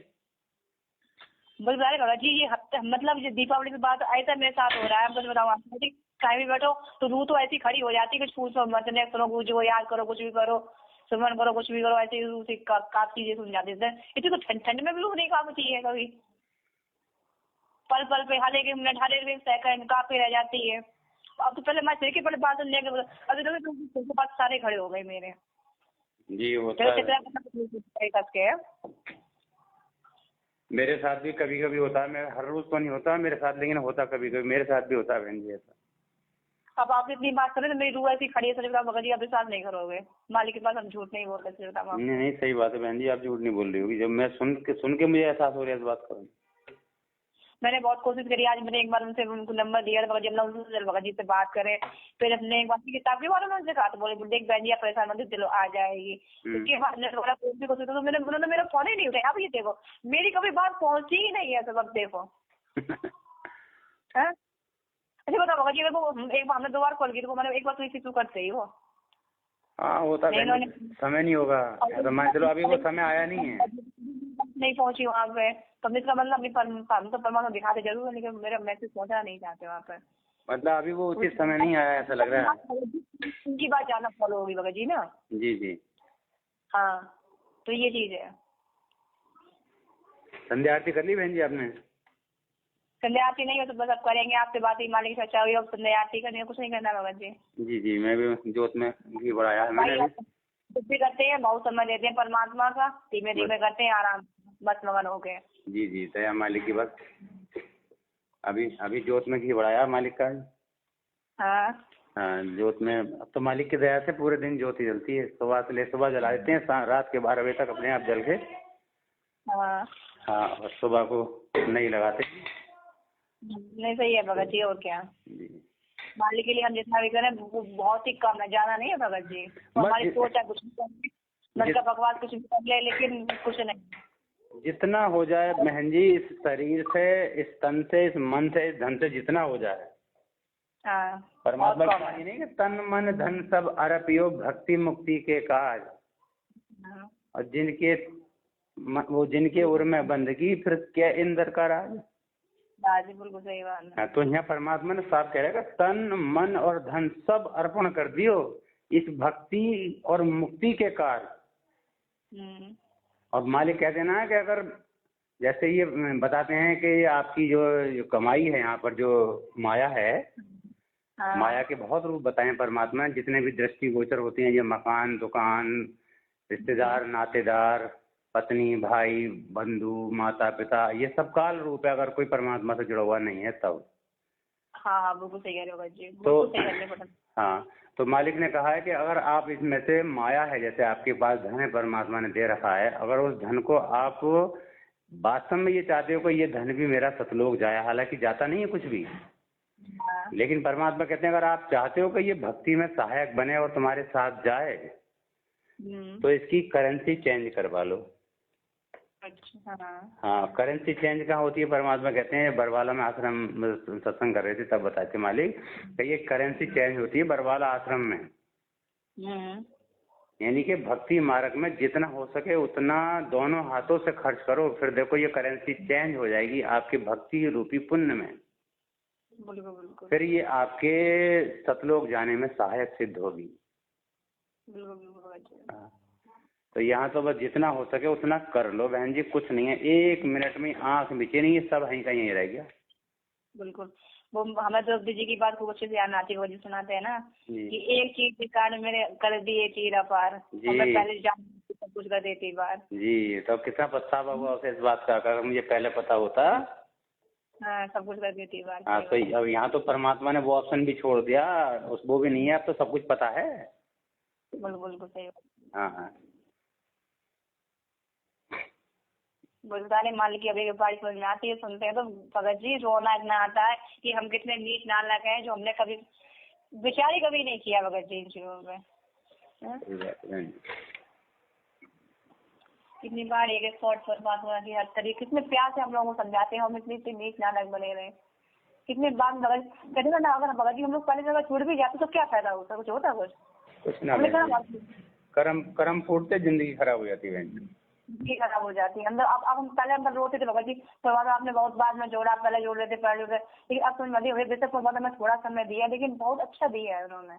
[SPEAKER 1] बस भगत जी ये हफ्ते मतलब ये दीपावली की बात ऐसा मेरे साथ हो रहा है, बस बताऊँ आपको, कहीं भी बैठो तो रूह तो ऐसी खड़ी हो जाती है, कुछ पूछो मत, नहीं सुनो गुरु जी को याद करो, कुछ भी करो, सुमन करो, कुछ भी करो, ऐसे रूह से काफी चीजें सुन जाती है। इतनी तो ठंड में भी रूह नहीं कांपती है कभी, पल पल पे हर एक मिनट हर एक सेकंड काफी रह जाती है। अब तो पहले मैं सिर के पहले बात लेके अभी तो पास सारे खड़े हो गए मेरे
[SPEAKER 2] जी, वो मेरे साथ भी कभी कभी होता है, मैं हर रोज तो नहीं होता मेरे साथ, लेकिन होता कभी कभी मेरे साथ भी होता है बहन जी ऐसा।
[SPEAKER 1] अब आप इतनी बात करें तो मेरी रूह ऐसी खड़ी है, सच बताओ भगत जी आप विश्वास नहीं करोगे, मालिक के पास हम झूठ नहीं बोलते, सच बताओ।
[SPEAKER 2] नहीं सही बात है बहन जी, आप झूठ नहीं बोल रही होगी, जब मैं सुन के मुझे एहसास हो रहा है इस बात का।
[SPEAKER 1] मैंने बहुत कोशिश करी, आज मैंने एक बार उनको नंबर दिया भगत जी, भगत जी से बात करें, फिर अपने एक बार किताब के बारे में उनसे कहा, तो बोले देख बहन जी आप परेशान मत, चलो आ जाएगी। उसके बाद कोशिश तो उन्होंने मेरा फोन ही नहीं उठाया। अब ये देखो मेरी कभी बात पहुंची ही नहीं है, सब अब देखो अच्छा बताओ भगत जी, एक बार हमने 2 बार कॉल की, तो मैंने एक बार तो रिसीव करते ही वो।
[SPEAKER 2] हाँ होता है, समय नहीं होगा, चलो अभी वो समय आया नहीं है,
[SPEAKER 1] नहीं पहुंची वहाँ पे, तो इसका मतलब हम तो परमात्मा दिखाते जरूर है, लेकिन मेरा मैसेज पहुंचना नहीं चाहते वहाँ पर।
[SPEAKER 2] मतलब अभी वो उचित समय नहीं आया ऐसा लग रहा है।
[SPEAKER 1] उनकी बात ज्यादा फॉलो होगी भगत जी ना।
[SPEAKER 2] जी जी।
[SPEAKER 1] हाँ, तो ये चीज है।
[SPEAKER 2] संध्या आरती कर ली बहन जी आपने?
[SPEAKER 1] संध्या आरती नहीं हो तो बस अब करेंगे, आपसे बात ही मालिक से अच्छा हुई, अब संध्या आरती करनी है, कुछ नहीं करना भगत जी।
[SPEAKER 2] जी जी, मैं भी जोत में घी बढ़ाया है मैंने भी।
[SPEAKER 1] कुछ भी करते हैं बहुत समय देते हैं परमात्मा का, धीमे धीमे करते हैं आराम, बस मगन हो गए।
[SPEAKER 2] जी जी, दया मालिक की बस। अभी अभी जोत में घी बढ़ाया मालिक का।
[SPEAKER 1] हाँ
[SPEAKER 2] हाँ, जोत में अब तो मालिक की दया से पूरे दिन ज्योत ही जलती है। सुबह जला देते हैं, रात के 12 बजे तक अपने आप जल के।
[SPEAKER 1] हाँ
[SPEAKER 2] हाँ, और सुबह को नहीं लगाते।
[SPEAKER 1] नहीं, सही है भगत जी, और क्या।
[SPEAKER 2] जी।
[SPEAKER 1] मालिक के लिए हम जितना भी करें वो बहुत ही कम है, ज्यादा नहीं है भगत जी। तो हमारी सोच है कुछ भी कर, मन का बकवास कुछ भी कर ले, लेकिन कुछ नहीं।
[SPEAKER 2] जितना हो जाए बहन जी, इस शरीर से, इस तन से, इस मन से, इस धन से जितना हो जाए।
[SPEAKER 1] हाँ,
[SPEAKER 2] परमात्मा की वाणी नहीं कि तन मन धन सब अर्पियो भक्ति मुक्ति के काज।
[SPEAKER 1] हाँ,
[SPEAKER 2] और जिनके उर में बंदगी, फिर क्या इंद्र का राज।
[SPEAKER 1] बिल्कुल सही बात है।
[SPEAKER 2] हाँ, तो यहाँ परमात्मा ने साफ कह रहा है तन मन और धन सब अर्पण कर दियो इस भक्ति और मुक्ति के कार्य। और मालिक कहते हैं ना कि अगर जैसे ये बताते हैं कि आपकी जो कमाई है यहाँ पर, जो माया है,
[SPEAKER 1] हाँ,
[SPEAKER 2] माया के बहुत रूप बताए परमात्मा ने, जितने भी दृष्टि गोचर होती हैं, ये मकान, दुकान, रिश्तेदार, नातेदार, पत्नी, भाई, बंधु, माता पिता, ये सब काल रूप है अगर कोई परमात्मा से जुड़ा हुआ नहीं है तब।
[SPEAKER 1] हाँ बिल्कुल सही कह रहे हो जी,
[SPEAKER 2] तो
[SPEAKER 1] सही।
[SPEAKER 2] हाँ, तो मालिक ने कहा है कि अगर आप इसमें से माया है, जैसे आपके पास धन है, परमात्मा ने दे रखा है, अगर उस धन को आप वास्तव में ये चाहते हो कि ये धन भी मेरा सतलोक जाए, हालांकि जाता नहीं है कुछ भी, लेकिन परमात्मा कहते हैं अगर आप चाहते हो कि ये भक्ति में सहायक बने और तुम्हारे साथ जाए, तो इसकी करेंसी चेंज करवा लो।
[SPEAKER 1] अच्छा।
[SPEAKER 2] हाँ, करेंसी चेंज कहाँ होती है? परमात्मा कहते हैं, बरवाला में आश्रम सत्संग कर रहे थे तब बताए थे मालिक कि ये करेंसी चेंज होती है बरवाला आश्रम में। यानी कि भक्ति मार्ग में जितना हो सके उतना दोनों हाथों से खर्च करो, फिर देखो ये करेंसी चेंज हो जाएगी आपके भक्ति रूपी पुण्य में।
[SPEAKER 1] बिल्कुल।
[SPEAKER 2] फिर ये आपके सतलोक जाने में सहायक सिद्ध होगी।
[SPEAKER 1] बिल्कुल।
[SPEAKER 2] तो यहाँ तो बस जितना हो सके उतना कर लो बहन जी, कुछ नहीं है, 1 मिनट में आंख बिचे नहीं, सब वहीं का यहीं रह गया। बिल्कुल,
[SPEAKER 1] वो हमें तो जी की बात खूब अच्छे से याद आती है, सुनाते हैं ना कि एक चीज के कारण मेरे कर दिए चीरा पार, मैं पहले सब कुछ कर देती बार। जी,
[SPEAKER 2] तो कितना पछतावा हुआ उसे इस बात का, अगर मुझे पहले पता होता।
[SPEAKER 1] हाँ, सब कुछ कर देती बार।
[SPEAKER 2] हाँ, तो अब यहाँ तो परमात्मा ने वो ऑप्शन भी छोड़ दिया, वो भी नहीं है, अब तो सब कुछ पता है।
[SPEAKER 1] बिल्कुल सही।
[SPEAKER 2] हाँ,
[SPEAKER 1] बोलता नहीं मालिक की अभी बारिश समझ में आती है, सुनते हैं तो भगत जी रोना इतना आता है कि हम कितने नीच नालायक हैं जो हमने कभी विचार कभी नहीं किया भगत जी इन चीजों में। कितनी बार एक स्पॉट पर बात हुआ कि हर तरीके कितने प्यार से हम लोगों को समझाते हैं, हम इतनी नीच नालायक बने रहे। कितने बार भगत कहते ना, अगर भगत जी हम लोग पहले जगह छूट भी जाते तो क्या फायदा होता, कुछ होता
[SPEAKER 2] कुछ ना, कर्म फूटते जिंदगी खराब हो जाती है,
[SPEAKER 1] जी खराब हो जाती है अंदर। अब हम पहले अंदर रोते थे भगत जी, परमात्मा आपने बहुत बाद में जोड़ा, पहले जोड़ रहे थे, लेकिन अब तो मजे हुए बेशक परमात्मा में थोड़ा समय दिया, लेकिन बहुत अच्छा दिया है उन्होंने।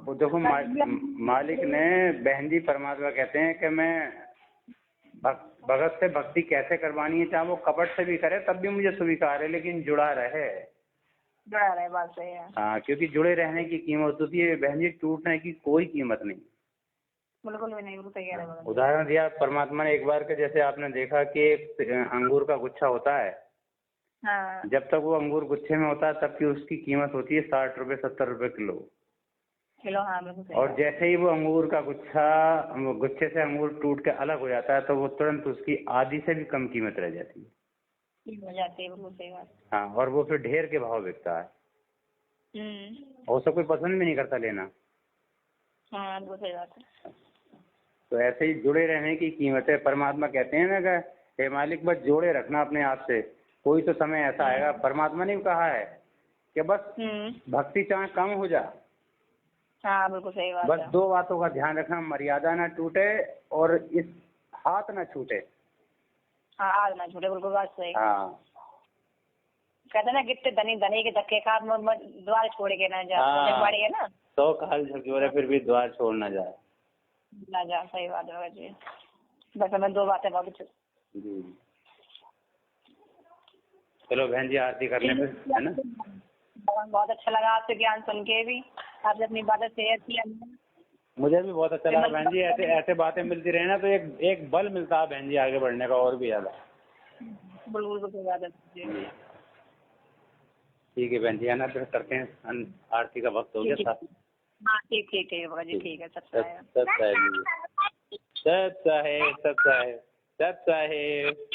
[SPEAKER 2] वो देखो मालिक ने बहन जी, परमात्मा कहते हैं कि मैं भगत से भक्ति कैसे करवानी है, चाहे वो कपट से भी करे तब भी मुझे स्वीकार है, लेकिन जुड़ा रहे।
[SPEAKER 1] बात सही है।
[SPEAKER 2] हाँ, क्योंकि जुड़े रहने की कीमत होती है बहन जी, टूटने की कोई कीमत नहीं।
[SPEAKER 1] बिल्कुल भी नहीं, बिल्कुल सही है।
[SPEAKER 2] उदाहरण दिया परमात्मा ने एक बार के, जैसे आपने देखा कि एक अंगूर का गुच्छा होता है।
[SPEAKER 1] हाँ।
[SPEAKER 2] जब तक वो अंगूर गुच्छे में होता है तब की उसकी कीमत होती है 60 रुपए 70 रुपए किलो।
[SPEAKER 1] हाँ, बिल्कुल सही।
[SPEAKER 2] और जैसे ही वो अंगूर का गुच्छे से अंगूर टूट के अलग हो जाता है तो वो तुरंत उसकी आधी से भी कम कीमत रह जाती है।
[SPEAKER 1] बिल्कुल सही बात।
[SPEAKER 2] हाँ, और वो फिर ढेर के भाव बिकता है। और उसे कोई पसंद भी नहीं करता लेना।
[SPEAKER 1] हाँ, बिल्कुल सही बात है।
[SPEAKER 2] तो ऐसे ही जुड़े रहने की कीमत है। परमात्मा कहते हैं ना कि हे मालिक बस जोड़े रखना अपने आप से, कोई तो समय ऐसा आएगा। परमात्मा ने भी कहा है कि बस भक्ति चाहे कम हो जा।
[SPEAKER 1] हाँ, बिल्कुल सही बात।
[SPEAKER 2] बस 2 बातों का ध्यान रखना, मर्यादा ना टूटे और इस हाथ ना छूटे।
[SPEAKER 1] हाँ आज ना झूठे, बिल्कुल बात सही।
[SPEAKER 2] हाँ
[SPEAKER 1] कहते ना कितने धनी धनी के धक्के खा द्वार छोड़ के ना जा,
[SPEAKER 2] हाँ।
[SPEAKER 1] बाड़ी है ना,
[SPEAKER 2] 100 काल झकझोरे फिर भी द्वार छोड़ ना जाए।
[SPEAKER 1] ना जा, सही बात है जी। बस हमें 2 बातें बहुत
[SPEAKER 2] जी चलो बहन जी आरती करने पे, है ना।
[SPEAKER 1] बहुत अच्छा लगा आपसे ज्ञान सुन के भी, आपने अपनी बातें शेयर की हमने।
[SPEAKER 2] मुझे भी बहुत अच्छा लगा बहन जी, ऐसे ऐसे बातें मिलती रहे ना तो एक बल मिलता है बहन जी आगे बढ़ने का और भी ज्यादा।
[SPEAKER 1] बिल्कुल बिल्कुल बात है जी।
[SPEAKER 2] ठीक है बहन जी, है ना, फिर करते हैं आरती का वक्त हो गया था।
[SPEAKER 1] हाँ ठीक ठीक ठीक बाबा जी, ठीक है।
[SPEAKER 2] सत साहेब सत साहेब सत साहेब